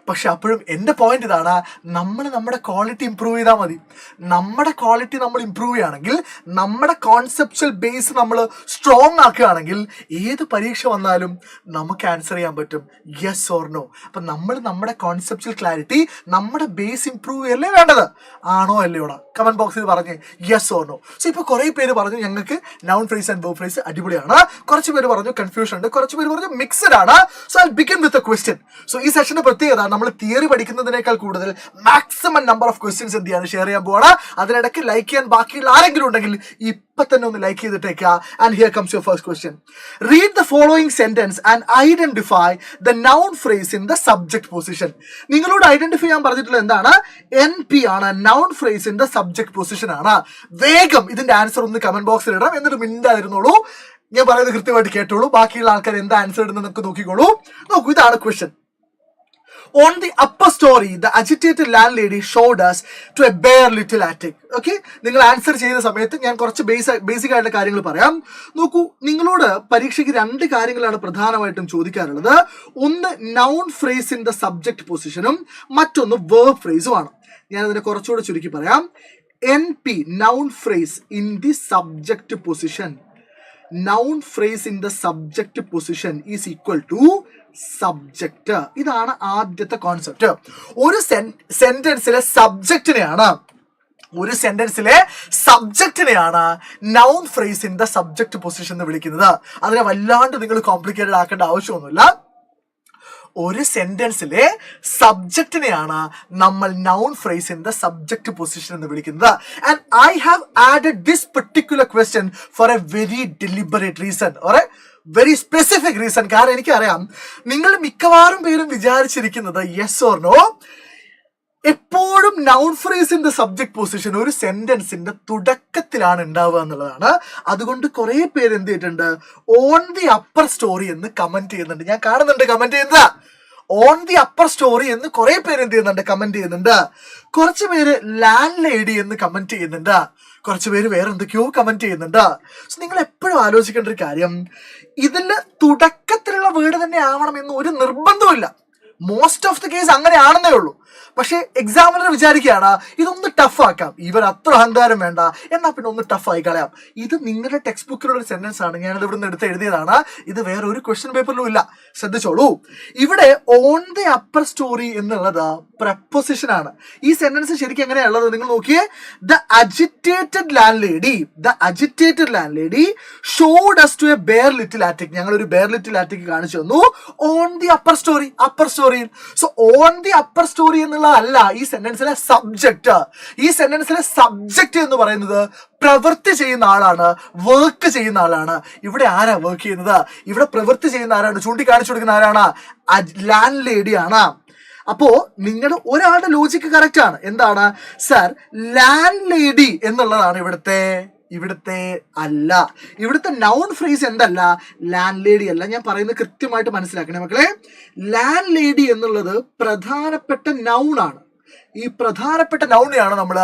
പക്ഷെ അപ്പോഴും എൻ്റെ പോയിന്റ് ഇതാണ്, നമ്മുടെ ക്വാളിറ്റി ഇമ്പ്രൂവ് ചെയ്താൽ മതി. നമ്മുടെ ക്വാളിറ്റി നമ്മൾ ഇമ്പ്രൂവ് ചെയ്യുകയാണെങ്കിൽ, നമ്മുടെ കോൺസെപ്ച്വൽ ബേസ് നമ്മൾ സ്ട്രോങ് ആക്കുകയാണെങ്കിൽ ഏത് പരീക്ഷ വന്നാലും നമുക്ക് ആൻസർ ചെയ്യാൻ പറ്റും യെസ് ഓർ നോ. അപ്പം നമ്മുടെ കോൺസെപ്ച്വൽ ക്ലാരിറ്റി, നമ്മുടെ ബേസ് ഇമ്പ്രൂവ് ചെയ്യല്ലേ വേണ്ടത്. ആണോ അല്ലയോടാ? കമന്റ് ബോക്സിൽ പറഞ്ഞ് യെസ് ഓർ നോ. സോ ഇപ്പോൾ കുറേ പേര് പറഞ്ഞു ഞങ്ങൾക്ക് noun phrase and verb phrase അടിപൊളിയാണ്, കുറച്ച് പേര് പറഞ്ഞു കൺഫ്യൂഷൻ ഉണ്ട്, കുറച്ച് പേര് പറഞ്ഞു മിക്സഡ് ആണ്. So I begin with a question. So ഈ സെഷന്റെ പ്രത്യേകത, നമ്മൾ തിയറി പഠിക്കുന്നതിനേക്കാൾ കൂടുതൽ മാക്സിമം നമ്പർ ഓഫ് ക്വസ്റ്റ്യൻസ് എന്ത് ചെയ്യാൻ ഷെയർ ചെയ്യാൻ പോവാണ്. അതിനിടയ്ക്ക് ലൈക്ക് ചെയ്യാൻ ബാക്കിയുള്ള ആരെങ്കിലും ഉണ്ടെങ്കിൽ ഇപ്പൊ തന്നെ ഒന്ന് ലൈക്ക് ചെയ്തിട്ടേക്കുക. And here comes your first question. Read the following sentence and identify the noun phrase in the subject position. നിങ്ങളോട് ഐഡന്റിഫൈ ചെയ്യാൻ പറഞ്ഞിട്ടുള്ളത് എന്താണ്? NP ആണ്, noun phrase in the subject position ആണ്. വേഗം ഇതിന്റെ ആൻസർ ഒന്ന് കമന്റ് ബോക്സിൽ ഇടാം, എന്നിട്ട് മിണ്ടായിരുന്നോളൂ. ഞാൻ പറയുന്നത് കൃത്യമായിട്ട് കേട്ടോളൂ. ബാക്കിയുള്ള ആൾക്കാർ എന്താ ആൻസർ ഇടുന്നത് നമുക്ക് നോക്കിക്കോളൂ. നോക്കൂ, ഇതാണ് question. On the upper story, the agitated landlady showed us to a bare little attic. Okay, നിങ്ങൾ ആൻസർ ചെയ്യുന്ന സമയത്ത് ഞാൻ കുറച്ച് ബേസിക് ആയിട്ടുള്ള കാര്യങ്ങൾ പറയാം. നോക്കൂ, നിങ്ങളോട് പരീക്ഷയ്ക്ക് 2 കാര്യങ്ങളാണ് പ്രധാനമായിട്ടും ചോദിക്കാറുള്ളത്. ഒന്ന് noun phrase in the subject പൊസിഷനും മറ്റൊന്ന് വേർബ് ഫ്രേസുമാണ്. ഞാൻ അതിനെ കുറച്ചുകൂടെ ചുരുക്കി പറയാം. NP, noun phrase in the subject position. Noun phrase in the subject position is equal to subject. ഇതാണ് ആദ്യത്തെ കോൺസെപ്റ്റ്. ഒരു സെന്റൻസിലെ സബ്ജക്റ്റിനെയാണ് noun phrase in the subject position എന്ന് വിളിക്കുന്നത്. അതിനെ വല്ലാണ്ട് നിങ്ങൾ കോംപ്ലിക്കേറ്റഡ് ആക്കേണ്ട ആവശ്യമൊന്നുമില്ല. ഒരു സെന്റൻസിലെ സബ്ജക്റ്റിനെയാണ് നമ്മൾ noun phrase in the subject position എന്ന് വിളിക്കുന്നത്. And I have added this particular question for a very deliberate reason or a very specific reason. കാരണം എനിക്കറിയാം നിങ്ങൾ മിക്കവാറും പേരും വിചാരിച്ചിരിക്കുന്നത് യെസ് ഓർ നോ, എപ്പോഴും noun phrase in the subject position ഒരു സെന്റൻസിന്റെ തുടക്കത്തിലാണ് ഉണ്ടാവുക എന്നുള്ളതാണ്. അതുകൊണ്ട് കുറെ പേര് എന്ത് ചെയ്തിട്ടുണ്ട്, ഓൺ ദി അപ്പർ സ്റ്റോറി എന്ന് കമന്റ് ചെയ്യുന്നുണ്ട്. ഞാൻ കാണുന്നുണ്ട് കമന്റ് ചെയ്യുന്നത്. ഓൺ ദി അപ്പർ സ്റ്റോറി എന്ന് കുറെ പേര് എന്ത് ചെയ്യുന്നുണ്ട്, കമന്റ് ചെയ്യുന്നുണ്ട്. കുറച്ച് പേര് ലാൻഡ് ലേഡി എന്ന് കമന്റ് ചെയ്യുന്നുണ്ട്, കുറച്ച് പേര് വേറെ എന്തൊക്കെയോ കമന്റ് ചെയ്യുന്നുണ്ട്. സോ നിങ്ങൾ എപ്പോഴും ആലോചിക്കേണ്ട ഒരു കാര്യം, ഇതില് തുടക്കത്തിലുള്ള വേർഡ് തന്നെ ആവണം എന്ന് ഒരു നിർബന്ധമില്ല. മോസ്റ്റ് ഓഫ് ദി കേസ് അങ്ങനെയാണെന്നേ ഉള്ളൂ. പക്ഷെ എക്സാമിനർ വിചാരിക്കുകയാണ് ഇതൊന്ന് ടഫ് ആക്കാം, ഇവർ അത്ര അഹങ്കാരം വേണ്ട, എന്നാ പിന്നെ ഒന്ന് ടഫ് ആയി കളയാം. ഇത് നിങ്ങളുടെ ടെക്സ്റ്റ് ബുക്കിലുള്ള ഒരു സെന്റൻസ് ആണ്, ഞാനത് ഇവിടെ നിന്ന് എടുത്ത് എഴുതിയതാണ്. ഇത് വേറെ ഒരു ക്വസ്റ്റ്യൻ പേപ്പറിലും ഇല്ല. ശ്രദ്ധിച്ചോളൂ, ഇവിടെ ഓൺ ദി അപ്പർ സ്റ്റോറി എന്നുള്ളത് പ്രപ്പോസിഷൻ ആണ്. ഈ സെന്റൻസ് ശരിക്കും എങ്ങനെയുള്ളത് നിങ്ങൾ നോക്കിയേ. The agitated landlady showed us to a bare little attic. ഞങ്ങൾ ഒരു bare little attic കാണിച്ചു തന്നു ഓൺ ദി അപ്പർ സ്റ്റോറിയിൽ. So on the upper storey എന്നുള്ളതല്ല ഈ സെന്റൻസിലെ സബ്ജക്റ്റ്. ഈ സെന്റൻസിലെ സബ്ജക്റ്റ് എന്ന് പറയുന്നത് പ്രവൃത്തി ചെയ്യുന്ന ആളാണ്, വർക്ക് ചെയ്യുന്ന ആളാണ്. ഇവിടെ ആരാ വർക്ക് ചെയ്യുന്നത്? ഇവിടെ പ്രവൃത്തി ചെയ്യുന്ന ആരാണ്? ചൂണ്ടിക്കാണിച്ചു കൊടുക്കുന്ന ആരാണ്? ലാൻഡ് ലേഡി ആണ്. അപ്പോ നിങ്ങളുടെ ഒരാളുടെ ലോജിക്ക് കറക്റ്റ് ആണ്. എന്താണ് സർ, ലാൻഡ് ലേഡി എന്നുള്ളതാണ് ഇവിടുത്തെ അല്ല. ഇവിടുത്തെ നൗൺ ഫ്രേസ് എന്തല്ല, ലാൻഡ് ലേഡി അല്ല. ഞാൻ പറയുന്നത് കൃത്യമായിട്ട് മനസ്സിലാക്കണേ മക്കളെ. ലാൻഡ് ലേഡി എന്നുള്ളത് പ്രധാനപ്പെട്ട നൗൺ ആണ്. ഈ പ്രധാനപ്പെട്ട നൗണിനെയാണ് നമ്മൾ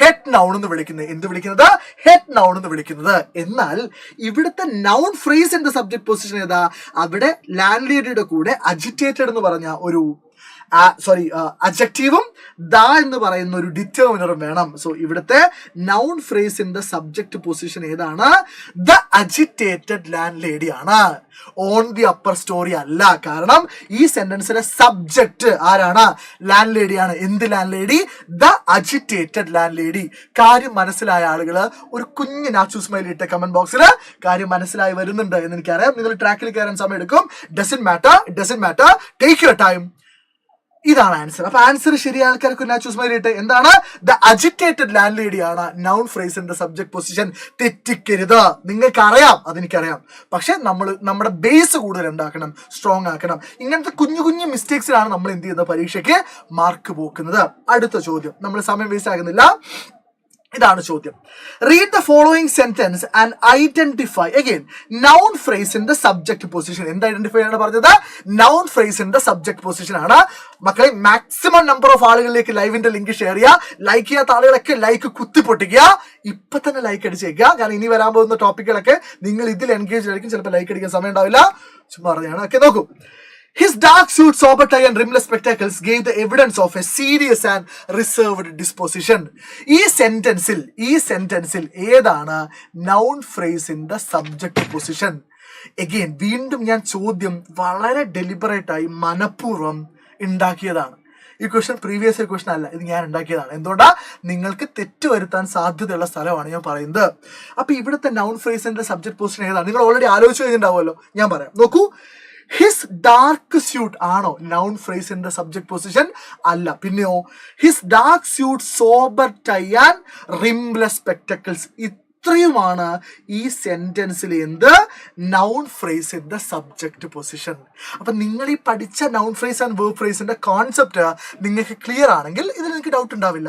ഹെഡ് നൗൺ എന്ന് വിളിക്കുന്നത്. ഹെഡ് നൗൺ എന്ന് വിളിക്കുന്നത്. എന്നാൽ ഇവിടുത്തെ noun phrase in the subject position ഏതാ? അവിടെ ലാൻഡ് ലേഡിയുടെ കൂടെ അജിറ്റേറ്റഡ് എന്ന് പറഞ്ഞ ഒരു അഡ്ജക്റ്റീവും ദ എന്ന് പറയുന്ന ഒരു ഡിറ്റർമിനറും വേണം. സോ ഇവിടുത്തെ noun phrase in the subject position ഏതാണ്? ദ അജിറ്റേറ്റഡ് ലാൻഡ് ലേഡി ആണ്, ഓൺ ദി അപ്പർ സ്റ്റോറി അല്ല. കാരണം ഈ സെന്റൻസിലെ സബ്ജക്ട് ആരാണ്? ലാൻഡ് ലേഡി ആണ്. എന്ത് land lady? The agitated land lady. കാര്യം മനസ്സിലായ ആളുകൾ ഒരു കുഞ്ഞ് നാച്ചു സ്മൈൽ ഇട്ട കമന്റ് ബോക്സിൽ കാര്യം മനസ്സിലായി വരുന്നുണ്ട് എന്ന് എനിക്കറിയാം. നിങ്ങൾ ട്രാക്കിൽ കയറാൻ സമയം എടുക്കും. Doesn't matter, take your time. ഇതാണ് ആൻസർ. അപ്പൊ ആൻസർ ശരിയായ ആൾക്കാർക്ക് നാച്ചു സ്മൈൽ ഇട്ട്. എന്താണ്? ദ അജിറ്റേറ്റഡ് ലാൻഡ് ലേഡി ആണ് noun phrase in the subject position. തെറ്റിക്കരുത്. നിങ്ങൾക്ക് അറിയാം, അതെനിക്കറിയാം. പക്ഷെ നമ്മുടെ ബേസ് കൂടുതൽ ഉണ്ടാക്കണം, സ്ട്രോങ് ആക്കണം. ഇങ്ങനത്തെ കുഞ്ഞു മിസ്റ്റേക്സിലാണ് നമ്മൾ എന്ത് ചെയ്യുന്നത്, പരീക്ഷയ്ക്ക് മാർക്ക് പോക്കുന്നത്. അടുത്ത ചോദ്യം, നമ്മൾ സമയം വേസ്റ്റ് ആകുന്നില്ല. ഇതാണ് ചോദ്യം. Read the following sentence and identify again noun phrase in the subject position. എന്ത് ഐഡന്റിഫൈ ആണ് പറഞ്ഞത്? Noun phrase in the subject position ആണ്. മക്കളെ, മാക്സിമം നമ്പർ ഓഫ് ആളുകളിലേക്ക് ലൈവിന്റെ ലിങ്ക് ഷെയർ ചെയ്യുക. ലൈക്ക് ചെയ്യാത്ത ആളുകളൊക്കെ ലൈക്ക് കുത്തിപ്പൊട്ടിക്കുക. ഇപ്പൊ തന്നെ ലൈക്ക് അടിച്ചേക്കുക. കാരണം ഇനി വരാൻ പോകുന്ന ടോപ്പിക്കുകളൊക്കെ നിങ്ങൾ ഇതിൽ എൻഗേജ് ആയിരിക്കും. ചിലപ്പോൾ ലൈക്ക് അടിക്കാൻ സമയം ഉണ്ടാവില്ല, ചുമ്മാ പറഞ്ഞാണ്. ഓക്കെ, നോക്കൂ. His dark suit, sober tie and rimless spectacles gave the evidence of a serious and reserved disposition. ഈ സെന്റൻസിൽ ഏതാണ് noun phrase in the subject position? Again, വീണ്ടും ഞാൻ ചോദ്യം വളരെ ഡെലിബറേറ്റ് ആയി മനഃപൂർവ്വം ഉണ്ടാക്കിയതാണ്. ഈ ക്വസ്റ്റ്യൻ പ്രീവിയസ് ഇയർ ക്വസ്റ്റ്യൻ അല്ല, ഇത് ഞാൻ ഉണ്ടാക്കിയതാണ്. എന്തുകൊണ്ടാ? നിങ്ങൾക്ക് തെറ്റ് വരുത്താൻ സാധ്യതയുള്ള സ്ഥലമാണ് ഞാൻ പറയുന്നത്. അപ്പൊ ഇവിടുത്തെ noun phrase in the subject position ഏതാണ്? നിങ്ങൾ ഓൾറെഡി ആലോചിച്ച് കഴിഞ്ഞിട്ടുണ്ടാവുമല്ലോ. ഞാൻ പറയാം, നോക്കൂ. ഹിസ് ഡാർക്ക് സ്യൂട്ട് ആണോ noun phrase in the subject position? അല്ല. പിന്നെയോ? His dark suit, sober tie and rimless spectacles, ഇത്രയുമാണ് ഈ സെന്റൻസിൽ എന്ത് noun phrase in the subject position. അപ്പൊ നിങ്ങൾ ഈ പഠിച്ച noun phrase and verb phrase-ന്റെ കോൺസെപ്റ്റ് നിങ്ങൾക്ക് ക്ലിയർ ആണെങ്കിൽ ഇതിൽ നിങ്ങൾക്ക് ഡൗട്ട് ഉണ്ടാവില്ല.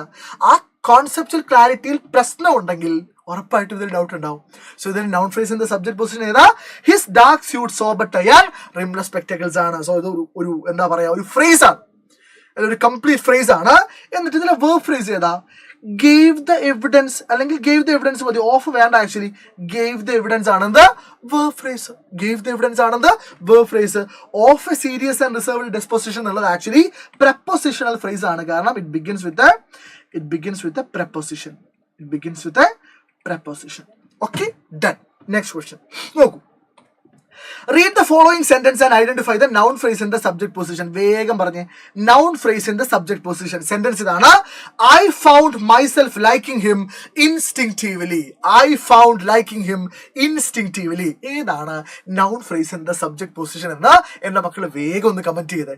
ആ കോൺസെപ്റ്റുവൽ ക്ലാരിറ്റിയിൽ പ്രശ്നം ഉണ്ടെങ്കിൽ ഉറപ്പായിട്ടും ഇതിൽ ഡൗട്ട് ഉണ്ടാവും. സോ ഇതിൽ noun phrase in the subject position ഏതാ? His dark suit, sober tie and rimless spectacles ആണ്. സോ ഇത് ഒരു എന്താ പറയാ, ഒരു ഫ്രേസ് ആണ്, ഒരു കംപ്ലീറ്റ് ഫ്രേസ് ആണ്. എന്നിട്ട് ഇതിലെ verb phrase ഏതാ? ഗേവ് ദ എവിഡൻസ്, അല്ലെങ്കിൽ ഗേവ് ദ എവിഡൻസ് മതി, ഓഫ് വേണ്ട. ആക്ച്വലി ഗേവ് ദ എവിഡൻസ് ആണെന്ത് verb phrase. Gave the evidence ആണെന്ത് verb phrase. Of a serious and reserved disposition എന്നുള്ളത് ആക്ച്വലി പ്രപ്പോസിഷണൽ ഫ്രേസ് ആണ്. കാരണം it begins with a preposition. Okay, done. Next question. നോക്കൂ. Read the following sentence and identify the noun phrase in the subject position. വേഗം പറഞ്ഞേ. noun phrase in the subject position. Sentence ഇതാണ്. I found myself liking him instinctively. ഏതാണ് noun phrase in the subject position എന്ന് എന്റെ മക്കൾ വേഗം ഒന്ന് comment ചെയ്തേ.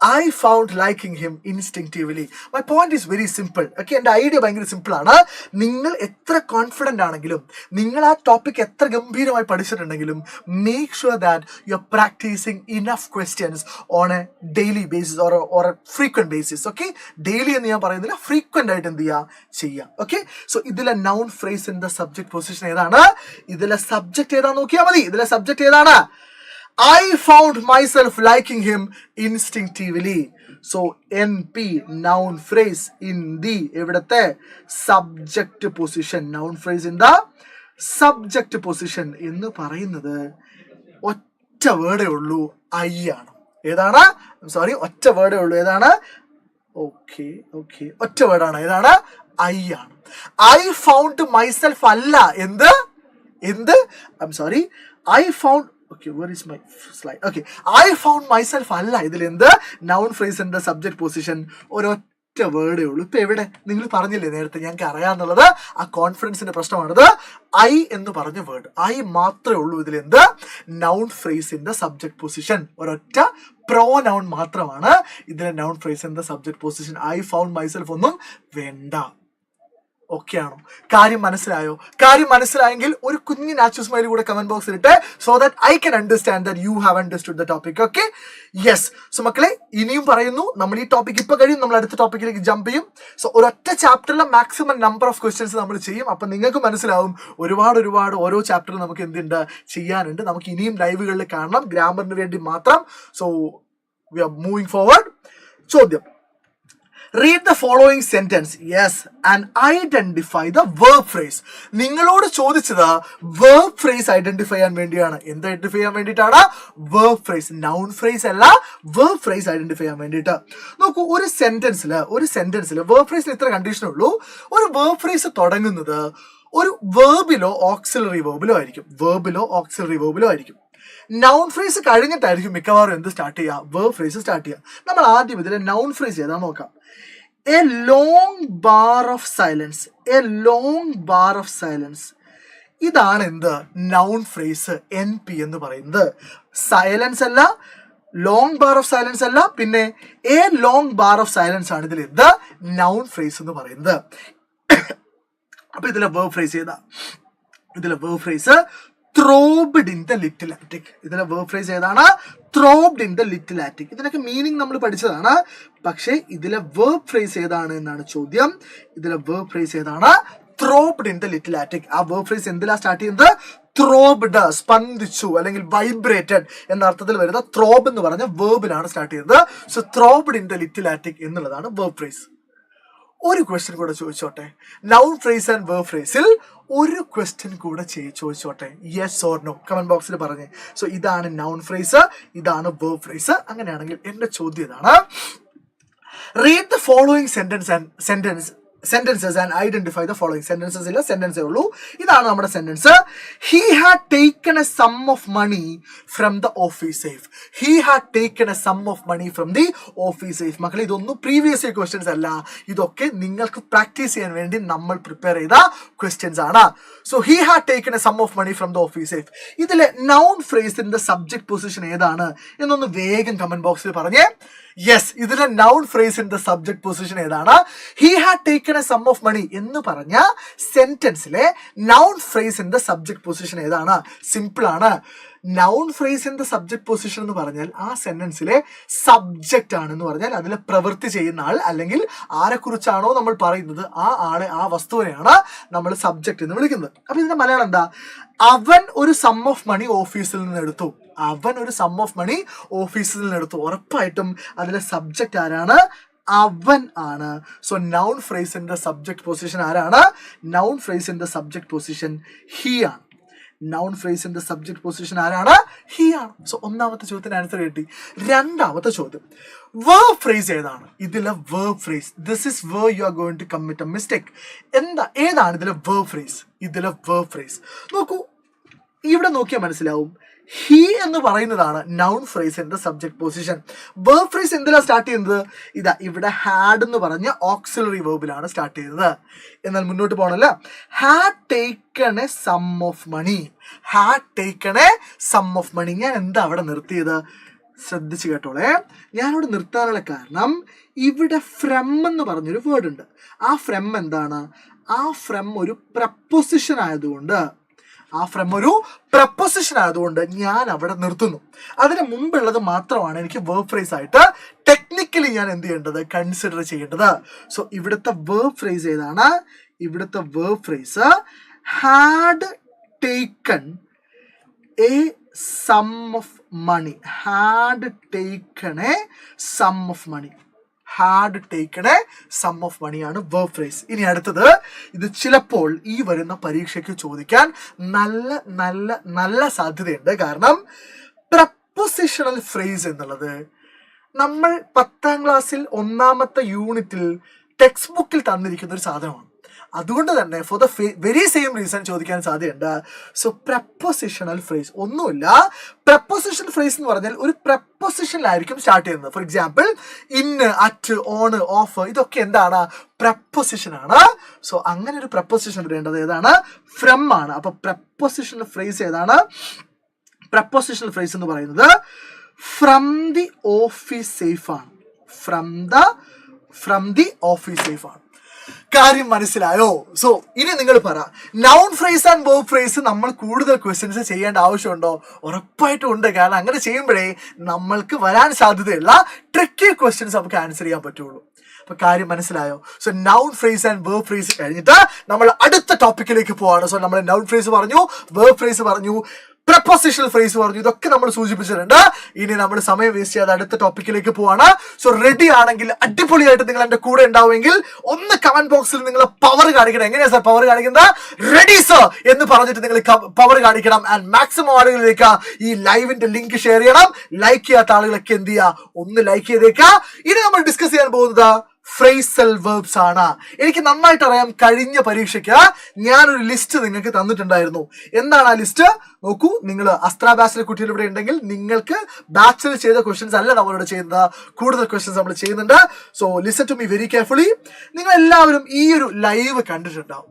I found liking him instinctively. My point is very simple. Okay, എൻ്റെ idea ഭയങ്കര സിമ്പിൾ ആണ്. നിങ്ങൾ എത്ര കോൺഫിഡൻ്റ് ആണെങ്കിലും, നിങ്ങൾ ആ ടോപ്പിക് എത്ര ഗംഭീരമായി പഠിച്ചിട്ടുണ്ടെങ്കിലും, make sure that you are practising enough questions on a daily basis or a frequent basis. Okay, daily എന്ന് ഞാൻ പറയുന്നില്ല, ഫ്രീക്വന്റ് ആയിട്ട് എന്ത് ചെയ്യാം. ഓക്കെ, സോ ഇതിലെ noun phrase in the subject position ഏതാണ്? ഇതിലെ സബ്ജക്ട് ഏതാന്ന് നോക്കിയാൽ മതി. ഇതിലെ സബ്ജക്ട് ഏതാണ്? I found myself liking him instinctively. So NP, noun phrase in the എവിടത്തെ subject position. noun phrase in the subject position എന്ന് പറയുന്നത് ഒറ്റ വേർഡേ ഉള്ളൂ, I ആണ്. ഏതാണ്? ഒറ്റ വേർഡേ ഉള്ളൂ. ഏതാണ്? ഓക്കെ, ഒറ്റ വേർഡാണ്. ഏതാണ്? I ആണ്. I found myself അല്ല. I found, okay, where is my slide? Okay, I found myself അല്ല. ഇതിൽ എന്ത് noun phrase in the subject position ഒരൊറ്റ വേർഡേ ഉള്ളൂ. ഇപ്പൊ എവിടെ? നിങ്ങൾ പറഞ്ഞില്ലേ നേരത്തെ, ഞങ്ങൾക്ക് അറിയാന്നുള്ളത്. ആ കോൺഫിഡൻസിന്റെ പ്രശ്നമാണത്. I എന്ന് പറഞ്ഞ വേർഡ്, I മാത്രമേ ഉള്ളൂ ഇതിൽ എന്ത് noun phrase in the subject position. ഒരൊറ്റ pronoun മാത്രമാണ് ഇതിലെ noun phrase in the subject position. I found myself ഒന്നും വേണ്ട. ഓക്കെ ആണോ? കാര്യം മനസ്സിലായോ? കാര്യം മനസ്സിലായെങ്കിൽ ഒരു കുഞ്ഞു നാച്ചുറൽ സ്മൈൽ കൂടെ കമന്റ് ബോക്സിൽ ഇട്ട്, so that I can understand that you have understood the topic. Okay, yes. So മക്കളെ, ഇനിയും പറയുന്നു, നമ്മൾ ഈ ടോപ്പിക് ഇപ്പൊ കഴിയും, നമ്മൾ അടുത്ത ടോപ്പിക്കിലേക്ക് ജമ്പ് ചെയ്യും. സോ ഒരൊറ്റ ചാപ്റ്ററിലെ മാക്സിമം നമ്പർ ഓഫ് ക്വസ്റ്റ്യൻസ് നമ്മൾ ചെയ്യും. അപ്പൊ നിങ്ങൾക്ക് മനസ്സിലാവും ഒരുപാട് ഓരോ ചാപ്റ്ററിൽ നമുക്ക് എന്തുണ്ട് ചെയ്യാനുണ്ട്. നമുക്ക് ഇനിയും ലൈവുകളിൽ കാണണം, ഗ്രാമറിന് വേണ്ടി മാത്രം. So we are moving forward. ചോദ്യം. Read the following sentence, yes, and identify the verb phrase. നിങ്ങളോട് ചോദിച്ചത് verb phrase ഐഡന്റിഫൈ ചെയ്യാൻ വേണ്ടിയാണ്. എന്ത് ഐഡന്റിഫൈ ചെയ്യാൻ വേണ്ടിയിട്ടാണ്? verb phrase. noun phrase അല്ല, verb phrase ഐഡന്റിഫൈ ചെയ്യാൻ വേണ്ടിയിട്ട്. നോക്കൂ, ഒരു സെന്റൻസിൽ verb phrase ഇത്ര കണ്ടീഷൻ ഉള്ളൂ. ഒരു verb phrase തുടങ്ങുന്നത് ഒരു വേർബിലോ ഓക്സിലറി വേർബിലോ ആയിരിക്കും. noun phrase കഴിഞ്ഞിട്ടായിരിക്കും മിക്കവാറും എന്ത് സ്റ്റാർട്ട് ചെയ്യുക? verb phrase സ്റ്റാർട്ട് ചെയ്യുക. നമ്മൾ ആദ്യം ഇതിലെ noun phrase ഏതാണെന്ന് നോക്കാം. A long bar of silence. ഇതാണ് എന്ത് noun phrase NP എന്ന് പറയുന്നത്. സൈലൻസ് അല്ല, ലോങ് ബാർ ഓഫ് സൈലൻസ് അല്ല, പിന്നെ A long bar of silence ആണ് ഇതിൽ എന്ത് noun phrase എന്ന് പറയുന്നത്. അപ്പൊ ഇതിലെ verb phrase ഏതാ? ഇതിലെ verb phrase throbbed in the little attic. ഇതിലെ verb phrase ഏതാണ്? throbbed in the little attic. ഇതിനൊക്കെ മീനിങ് നമ്മൾ പഠിച്ചതാണ്. പക്ഷേ ഇതിലെ verb phrase ഏതാണ് എന്നാണ് ചോദ്യം. ഇതിലെ verb phrase ഏതാണ്? throbbed in the little attic. ആ verb phrase എന്തിലാ സ്റ്റാർട്ട് ചെയ്യുന്നത്? throbbed, സ്പന്ദിച്ചു അല്ലെങ്കിൽ വൈബ്രേറ്റഡ് എന്ന അർത്ഥത്തിൽ വരുന്ന throb എന്ന് പറഞ്ഞ വേർബിലാണ് സ്റ്റാർട്ട് ചെയ്യുന്നത്. So throbbed in the little attic എന്നുള്ളതാണ് verb phrase. ഒരു ക്വസ്റ്റ്യൻ കൂടെ ചോദിച്ചോട്ടെ, നൗൺ ഫ്രേസ് ആൻഡ് വേർബ് ഫ്രേസിൽ ഒരു ക്വസ്റ്റ്യൻ കൂടെ ചോദിച്ചോട്ടെ, യെസ് ഓർ നോ, കമന്റ് ബോക്സിൽ പറഞ്ഞേ. സോ ഇതാണ് നൗൺ ഫ്രേസ്, ഇതാണ് വേർബ് ഫ്രേസ്. അങ്ങനെയാണെങ്കിൽ എന്റെ ചോദ്യം ഇതാണ്, read the following sentences and identify the following sentences. ഇല്ല, സെന്റൻസേ ഉള്ളൂ. ഇതാണ് നമ്മുടെ sentence. He had taken a sum of money from the office safe. He had taken a sum of money from the office safe. മക്കളെ, ഇതൊന്നും previous year questions അല്ല, ഇതൊക്കെ നിങ്ങൾക്ക് practice ചെയ്യാൻ വേണ്ടി നമ്മൾ പ്രിപ്പയർ ചെയ്ത ക്വസ്റ്റ്യൻസ് ആണ്. So he had taken a sum of money from the office safe. ഇതിലെ നൗൺ ഫ്രേസിന്റെ സബ്ജക്ട് പൊസിഷൻ ഏതാണ് എന്നൊന്ന് വേഗം കമന്റ് ബോക്സിൽ പറഞ്ഞേ. യെസ്, ഇതിലെ നൗൺ ഫ്രേസിന്റെ സബ്ജക്ട് പൊസിഷൻ ഏതാണ്? He had taken a sum of money എന്ന് പറഞ്ഞ സെന്റൻസിലെ നൗൺ ഫ്രേസിന്റെ സബ്ജക്ട് പൊസിഷൻ ഏതാണ്? സിമ്പിൾ ആണ്. നൗൺ ഫ്രേസിന്റെ സബ്ജക്ട് പൊസിഷൻ എന്ന് പറഞ്ഞാൽ ആ സെന്റൻസിലെ സബ്ജക്റ്റ് ആണെന്ന് പറഞ്ഞാൽ അതിലെ പ്രവൃത്തി ചെയ്യുന്ന ആൾ, അല്ലെങ്കിൽ ആരെക്കുറിച്ചാണോ നമ്മൾ പറയുന്നത് ആ ആളെ, ആ വസ്തുവിനെയാണ് നമ്മൾ സബ്ജക്റ്റ് എന്ന് വിളിക്കുന്നത്. അപ്പൊ ഇതിന്റെ മലയാളം എന്താ? അവൻ ഒരു സം ഓഫ് മണി ഓഫീസിൽ നിന്ന് എടുത്തു. അവൻ ഒരു സം ഓഫ് മണി ഓഫീസിൽ നിന്ന് എടുത്തു. ഉറപ്പായിട്ടും അതിലെ സബ്ജക്റ്റ് ആരാണ്? അവൻ ആണ്. സോ നൗൺ ഫ്രേസിന്റെ സബ്ജക്ട് പൊസിഷൻ ആരാണ്? നൗൺ ഫ്രേസിന്റെ സബ്ജക്ട് പൊസിഷൻ ഹി ആണ്. നൗൺ ഫ്രേസിന്റെ സബ്ജക്ട് പൊസിഷൻ ആരാണ്? ഹി ആണ്. സോ ഒന്നാമത്തെ ചോദ്യത്തിന് ആൻസർ കിട്ടി. രണ്ടാമത്തെ ചോദ്യം, വേർബ് ഫ്രേസ് ഏതാണ്? ഇതിലെ verb phrase, this is where you are going to commit a mistake. ഏതാണ് ഇതിലെ വേർബ് ഫ്രേസ്? ഇതിലെ വേർബ് ഫ്രേസ് നോക്കൂ, ഇവിടെ നോക്കിയാൽ മനസ്സിലാവും. ഹി എന്ന് പറയുന്നതാണ് നൗൺ ഫ്രേസിന്റെ സബ്ജക്ട് പൊസിഷൻ. വേർബ് ഫ്രേസ് എന്തിലാണ് സ്റ്റാർട്ട് ചെയ്യുന്നത്? ഇതാ ഇവിടെ ഹാഡ് എന്ന് പറഞ്ഞ ഓക്സിലറി വേർബിലാണ് സ്റ്റാർട്ട് ചെയ്യുന്നത്. എന്നാൽ മുന്നോട്ട് പോകണല്ലോ. Had taken a sum of money. Had taken a sum of money. ഞാൻ എന്താ അവിടെ നിർത്തിയത്? ശ്രദ്ധിച്ചു കേട്ടോളെ. ഞാനിവിടെ നിർത്താനുള്ള കാരണം ഇവിടെ ഫ്രം എന്ന് പറഞ്ഞൊരു വേർഡ് ഉണ്ട്. ആ ഫ്രം എന്താണ്? ആ ഫ്രം ഒരു പ്രപ്പോസിഷൻ ആയതുകൊണ്ട് ഞാൻ അവിടെ നിർത്തുന്നു. അതിന് മുമ്പുള്ളത് മാത്രമാണ് എനിക്ക് വേർബ് ഫ്രേസ് ആയിട്ട് ടെക്നിക്കലി ഞാൻ എന്ത് ചെയ്യേണ്ടത്? കൺസിഡർ ചെയ്യേണ്ടത്. സോ ഇവിടുത്തെ വേർബ് ഫ്രേസ് ഏതാണ്? ഇവിടുത്തെ verb phrase had taken a sum of money. Had taken a sum of money. Had taken a sum of മണിയാണ് വേർബ് ഫ്രേസ്. ഇനി അടുത്തത്, ഇത് ചിലപ്പോൾ ഈ വരുന്ന പരീക്ഷയ്ക്ക് ചോദിക്കാൻ നല്ല സാധ്യതയുണ്ട്. കാരണം പ്രപ്പോസിഷണൽ ഫ്രേസ് എന്നുള്ളത് നമ്മൾ 10ാം ക്ലാസ്സിൽ 1ാമത്തെ യൂണിറ്റിൽ ടെക്സ്റ്റ് ബുക്കിൽ തന്നിരിക്കുന്ന ഒരു സാധനമാണ്. അതുകൊണ്ട് തന്നെ for the very same reason ചോദിക്കാൻ സാധ്യതയുണ്ട്. സോ പ്രപ്പോസിഷണൽ ഫ്രേസ് ഒന്നുമില്ല. പ്രപ്പോസിഷണൽ ഫ്രേസ് എന്ന് പറഞ്ഞാൽ ഒരു പ്രപ്പോസിഷനിലായിരിക്കും സ്റ്റാർട്ട് ചെയ്യുന്നത്. ഫോർ എക്സാമ്പിൾ, ഇന്ന്, അറ്റ്, ഓൺ, ഓഫ്, ഇതൊക്കെ എന്താണ്? പ്രപ്പോസിഷൻ ആണ്. സോ അങ്ങനെ ഒരു പ്രപ്പോസിഷൻ വരേണ്ടത് ഏതാണ്? ഫ്രം ആണ്. അപ്പൊ പ്രപ്പോസിഷണൽ ഫ്രേസ് ഏതാണ്? പ്രപ്പോസിഷണൽ ഫ്രേസ് എന്ന് പറയുന്നത് ഫ്രം ദി ഓഫീസ് സേഫ് ആണ്. ഫ്രം ദി ഓഫീസ് സേഫ് ആണ്. കാര്യം മനസ്സിലായോ? സോ ഇനി നിങ്ങൾ പറ, noun phrase and verb phrase നമ്മൾ കൂടുതൽ ക്വസ്റ്റ്യൻസ് ചെയ്യേണ്ട ആവശ്യമുണ്ടോ? ഉറപ്പായിട്ടും ഉണ്ട്. കാരണം അങ്ങനെ ചെയ്യുമ്പോഴേ നമ്മൾക്ക് വരാൻ സാധ്യതയുള്ള ട്രിക്കി ക്വസ്റ്റ്യൻസ് നമുക്ക് ആൻസർ ചെയ്യാൻ പറ്റുള്ളൂ. അപ്പൊ കാര്യം മനസ്സിലായോ? So noun phrase and verb phrase കഴിഞ്ഞിട്ട് നമ്മൾ അടുത്ത ടോപ്പിക്കിലേക്ക് പോവാണ്. സോ നമ്മൾ നൗൺ ഫ്രേസ് പറഞ്ഞു, വേർബ് ഫ്രേസ് പറഞ്ഞു, പ്രപ്പോസിഷണൽ ഫ്രേസ് പറഞ്ഞു, ഇതൊക്കെ നമ്മൾ സൂചിപ്പിച്ചിട്ടുണ്ട്. ഇനി നമ്മൾ സമയം വേസ്റ്റ് ചെയ്യാതെ അടുത്ത ടോപ്പിക്കിലേക്ക് പോവാണ്. സോ റെഡി ആണെങ്കിൽ, അടിപൊളിയായിട്ട് നിങ്ങൾ എന്റെ കൂടെ ഉണ്ടാവുമെങ്കിൽ ഒന്ന് കമന്റ് ബോക്സിൽ നിങ്ങൾ പവർ കാണിക്കണം. എങ്ങനെയാ സാർ പവർ കാണിക്കുന്നത്? റെഡി സർ എന്ന് പറഞ്ഞിട്ട് നിങ്ങൾ പവർ കാണിക്കണം. ആൻഡ് മാക്സിമം ആളുകളിലേക്ക് ഈ ലൈവിന്റെ ലിങ്ക് ഷെയർ ചെയ്യണം. ലൈക്ക് ചെയ്യാത്ത ആളുകളൊക്കെ എന്ത് ചെയ്യുക? ഒന്ന് ലൈക്ക് ചെയ്തേക്കുക. ഇനി നമ്മൾ ഡിസ്കസ് ചെയ്യാൻ പോകുന്നത് ഫ്രേസൽ വെർബ്സ് ആണ്. എനിക്ക് നന്നായിട്ട് അറിയാം, കഴിഞ്ഞ പരീക്ഷയ്ക്ക് ഞാനൊരു ലിസ്റ്റ് നിങ്ങൾക്ക് തന്നിട്ടുണ്ടായിരുന്നു. എന്താണ് ആ ലിസ്റ്റ്? നോക്കൂ, നിങ്ങൾ അസ്ത്ര ബാച്ചിലെ കുട്ടികൾ ഇവിടെ ഉണ്ടെങ്കിൽ നിങ്ങൾക്ക് ബാച്ചിൽ ചെയ്ത ക്വസ്റ്റ്യൻസ് അല്ല നമ്മളിവിടെ ചെയ്യുന്നത്, കൂടുതൽ ക്വസ്റ്റ്യൻസ് നമ്മൾ ചെയ്യുന്നുണ്ട്. So listen to me very carefully. നിങ്ങൾ എല്ലാവരും ഈ ഒരു ലൈവ് കണ്ടിട്ടുണ്ടാവും.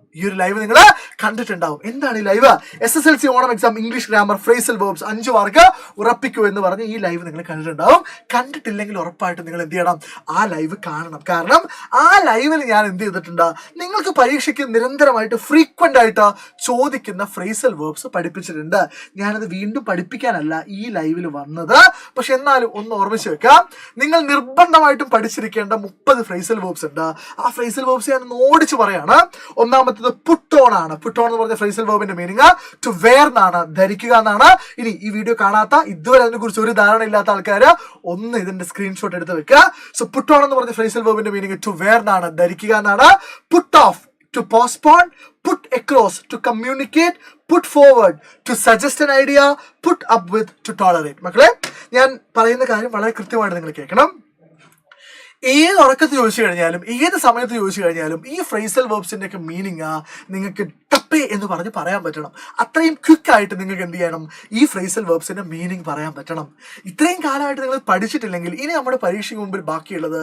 നിങ്ങൾ കണ്ടിട്ടുണ്ടാവും. എന്താണ് ഈ live? SSLC Onam exam English grammar phrasal verbs 5 mark ഉറപ്പിക്കൂ എന്ന് പറഞ്ഞ് ഈ ലൈവ് നിങ്ങൾ കണ്ടിട്ടുണ്ടാവും. കണ്ടിട്ടില്ലെങ്കിൽ ഉറപ്പായിട്ടും നിങ്ങൾ എന്ത് ചെയ്യണം? ആ ലൈവ് കാണണം. കാരണം ആ ലൈവിൽ ഞാൻ എന്ത് ചെയ്തിട്ടുണ്ട്? നിങ്ങൾക്ക് പരീക്ഷയ്ക്ക് നിരന്തരമായിട്ട് ഫ്രീക്വന്റ് ആയിട്ട് ചോദിക്കുന്ന ഫ്രേസൽ വെർബ്സ് പഠിപ്പിച്ചിട്ടുണ്ട്. ഞാനത് വീണ്ടും പഠിപ്പിക്കാനല്ല ഈ ലൈവിൽ വന്നത്. പക്ഷെ എന്നാലും ഒന്ന് ഓർമ്മിച്ച് വെക്കാം, നിങ്ങൾ നിർബന്ധമായിട്ടും പഠിച്ചിരിക്കേണ്ട 30 ഫ്രേസൽ വെർബ്സ് ഉണ്ട്. ആ ഫ്രേസൽ വെർബ്സ് ഞാൻ ഓടിച്ച് പറയാണ്. ഒന്നാമത്തെ അടുത്തത് പുട്ട് ഓൺ ആണ്. പുട്ട് ഓൺ എന്ന് പറഞ്ഞ ഫ്രേസൽ വെർബിന്റെ മീനിങ് ടു വെയർ എന്നാണ്, ധരിക്കുക എന്നാണ്. ഇനി ഈ വീഡിയോ കാണാത്ത, ഇതുവരെ അതിനെ കുറിച്ച് ഒരു ധാരണ ഇല്ലാത്ത ആൾക്കാർ ഒന്ന് ഇതിന്റെ സ്ക്രീൻഷോട്ട് എടുത്ത് വെക്കുക. സോ പുട്ട് ഓൺ എന്ന് പറഞ്ഞ ഫ്രേസൽ വെർബിന്റെ മീനിങ് ടു വെയർ എന്നാണ്, ധരിക്കുക എന്നാണ്. Put off to postpone, put across to communicate, put forward to suggest an idea, put up with to tolerate. മക്കളെ, ഞാൻ പറയുന്ന കാര്യം വളരെ കൃത്യമായിട്ട് നിങ്ങൾ കേൾക്കണം. ഏത് ഉറക്കത്തിൽ ചോദിച്ചു കഴിഞ്ഞാലും ഏത് സമയത്ത് ചോദിച്ചു കഴിഞ്ഞാലും ഈ ഫ്രേസൽ വെർബ്സിന്റെ ഒക്കെ മീനിങ് നിങ്ങൾക്ക് ടപ്പേ എന്ന് പറഞ്ഞ് പറയാൻ പറ്റണം. അത്രയും ക്വിക്ക് ആയിട്ട് നിങ്ങൾക്ക് എന്ത് ചെയ്യണം, ഈ ഫ്രേസൽ വെർബ്സിന്റെ മീനിങ് പറയാൻ പറ്റണം. ഇത്രയും കാലമായിട്ട് നിങ്ങൾ പഠിച്ചിട്ടില്ലെങ്കിൽ ഇനി നമ്മുടെ പരീക്ഷയ്ക്ക് മുമ്പിൽ ബാക്കിയുള്ളത്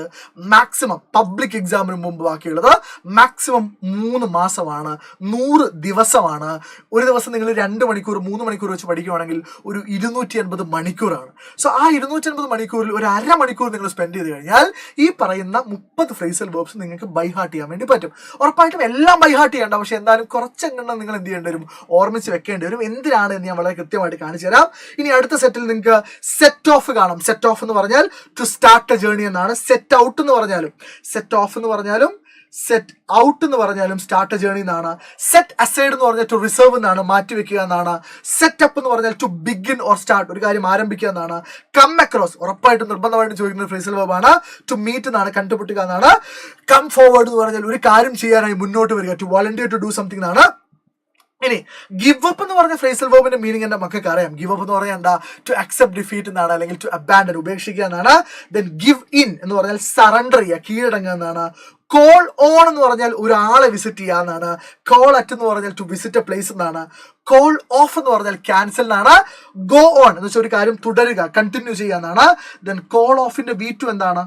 മാക്സിമം, പബ്ലിക് എക്സാമിന് മുമ്പ് ബാക്കിയുള്ളത് മാക്സിമം 3 മാസമാണ്, 100 ദിവസമാണ്. ഒരു ദിവസം നിങ്ങൾ 2 മണിക്കൂർ 3 മണിക്കൂർ വെച്ച് പഠിക്കുകയാണെങ്കിൽ ഒരു 280 മണിക്കൂറാണ്. സോ ആ 280 മണിക്കൂറിൽ ഒരു അരമണിക്കൂർ നിങ്ങൾ സ്പെൻഡ് ചെയ്ത് കഴിഞ്ഞാൽ ഈ പറയുന്ന 30 ഫ്രേസൽ വെർബ്സ് നിങ്ങൾക്ക് ബൈഹാർട്ട് ചെയ്യാൻ വേണ്ടി പറ്റും. ഉറപ്പായിട്ടും എല്ലാം ബൈഹാർട്ട് ചെയ്യേണ്ട, പക്ഷെ എന്തായാലും കുറച്ചെണ്ണം നിങ്ങൾ എന്ത് ചെയ്യേണ്ടി വരും, ഓർമ്മിച്ച് വെക്കേണ്ടി വരും. എന്തിനാണ് എന്ന് ഞാൻ വളരെ കൃത്യമായിട്ട് കാണിച്ചു തരാം. ഇനി അടുത്ത സെറ്റിൽ നിങ്ങൾക്ക് സെറ്റ് ഓഫ് കാണാം. സെറ്റ് ഓഫ് എന്ന് പറഞ്ഞാൽ ടു സ്റ്റാർട്ട് എ ജേർണി എന്നാണ്. സെറ്റ് ഔട്ട് എന്ന് പറഞ്ഞാലും, സെറ്റ് ഓഫ് എന്ന് പറഞ്ഞാലും സെറ്റ് ഔട്ട് എന്ന് പറഞ്ഞാലും സ്റ്റാർട്ട് എ ജേർണി എന്നാണ്. സെറ്റ് അസൈഡ് എന്ന് പറഞ്ഞാൽ ടു റിസർവ് എന്നാണ്, മാറ്റിവെക്കുക എന്നാണ്. സെറ്റ് അപ്പ് എന്ന് പറഞ്ഞാൽ ടു ബിഗിൻ ഓർ സ്റ്റാർട്ട്, ഒരു കാര്യം ആരംഭിക്കുക എന്നാണ്. കം അക്രോസ് ഉറപ്പായിട്ടും നിർബന്ധമായിട്ടും ചോദിക്കുന്ന ഫ്രേസൽ വെർബാണ്. ടു മീറ്റ് എന്നാണ്, കണ്ടുപിടിക്കുക എന്നാണ്. കം ഫോർവേഡ് എന്ന് പറഞ്ഞാൽ ഒരു കാര്യം ചെയ്യാനായി മുന്നോട്ട് വരിക, to volunteer to do something എന്നാണ്. ഇനി ഗിവ് അപ്പ് എന്ന് പറഞ്ഞ ഫ്രേസൽ വെർബിന്റെ മീനിങ് എന്റെ മക്കൾക്ക് അറിയാം. ഗിവ് അപ്പ് എന്ന് പറഞ്ഞാൽ എന്താ, ടു അക്സെപ്റ്റ് ഡിഫീറ്റ് എന്നാണ്, അല്ലെങ്കിൽ ടു അബാൻഡൻ, ഉപേക്ഷിക്കുക എന്നാണ്. ദെൻ ഗിവ് ഇൻ എന്ന് പറഞ്ഞാൽ സറണ്ടർ ചെയ്യുക, കീഴടങ്ങുക എന്നാണ്. കോൾ ഓൺ എന്ന് പറഞ്ഞാൽ ഒരാളെ വിസിറ്റ് ചെയ്യുക എന്നാണ്. കോൾ അറ്റ് എന്ന് പറഞ്ഞാൽ ടു വിസിറ്റ് എ പ്ലേസ് എന്നാണ്. കോൾ ഓഫ് എന്ന് പറഞ്ഞാൽ ക്യാൻസൽ എന്നാണ്. ഗോ ഓൺ എന്ന് വെച്ചാൽ ഒരു കാര്യം തുടരുക, കണ്ടിന്യൂ ചെയ്യുക എന്നാണ്. ദെൻ കോൾ ഓഫിന്റെ V2 എന്താണ്,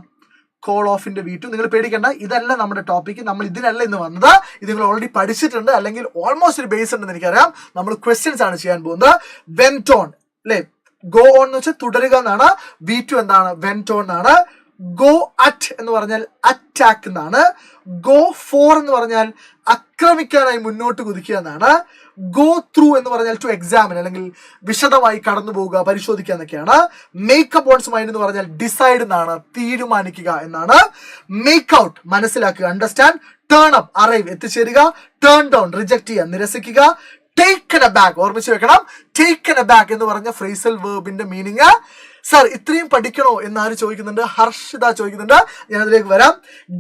കോൾ ഓഫിന്റെ V2 നിങ്ങൾ പേടിക്കേണ്ട, ഇതല്ല നമ്മുടെ ടോപ്പിക്, നമ്മൾ ഇതിനല്ല ഇന്ന് വന്നത്. ഇത് നിങ്ങൾ ഓൾറെഡി പഠിച്ചിട്ടുണ്ട്, അല്ലെങ്കിൽ ഓൾമോസ്റ്റ് ഒരു ബേസ് ഉണ്ടെന്ന് എനിക്കറിയാം. നമ്മൾ ക്വസ്റ്റ്യൻസ് ആണ് ചെയ്യാൻ പോകുന്നത്. വെന്റ് ഓൺ അല്ലെ, ഗോ ഓൺ എന്ന് വെച്ചാൽ തുടരുക എന്നാണ്. V2 എന്താണ്, വെന്റ് ഓൺ എന്നാണ്. ഗോ അറ്റ് എന്ന് പറഞ്ഞാൽ അറ്റാക്ക് എന്നാണ്. ഗോ ഫോർ എന്ന് പറഞ്ഞാൽ ആക്രമിക്കാനായി മുന്നോട്ട് കുതിക്കുക എന്നാണ്. ഗോ ത്രൂ എന്ന് പറഞ്ഞാൽ ടു എക്സാമിൻ, അല്ലെങ്കിൽ വിശദമായി കടന്നു പോവുക, പരിശോധിക്കുക എന്നൊക്കെയാണ്. മേക്ക് അപ്പ് ഓൺസ് മൈൻഡ് എന്ന് പറഞ്ഞാൽ ഡിസൈഡ് എന്നാണ്, തീരുമാനിക്കുക എന്നാണ്. മേക്ക് ഔട്ട് മനസ്സിലാക്കുക, അണ്ടർസ്റ്റാൻഡ്. ടേൺ അപ്പ് അറൈവ്, എത്തിച്ചേരുക. ടേൺ ഡൗൺ റിജക്ട് ചെയ്യുക, നിരസിക്കുക. ടേക്കൻ എ ബാക്ക്, ഓർമ്മിച്ച് വെക്കണം. ടേക്കൻ എ ബാക്ക് എന്ന് പറഞ്ഞ ഫ്രേസൽ വെർബിന്റെ മീനിങ് സർ ഇത്രയും പഠിക്കണോ എന്നാര് ചോദിക്കുന്നുണ്ട്, ഹർഷിത ചോദിക്കുന്നുണ്ട്. ഞാൻ അതിലേക്ക് വരാം.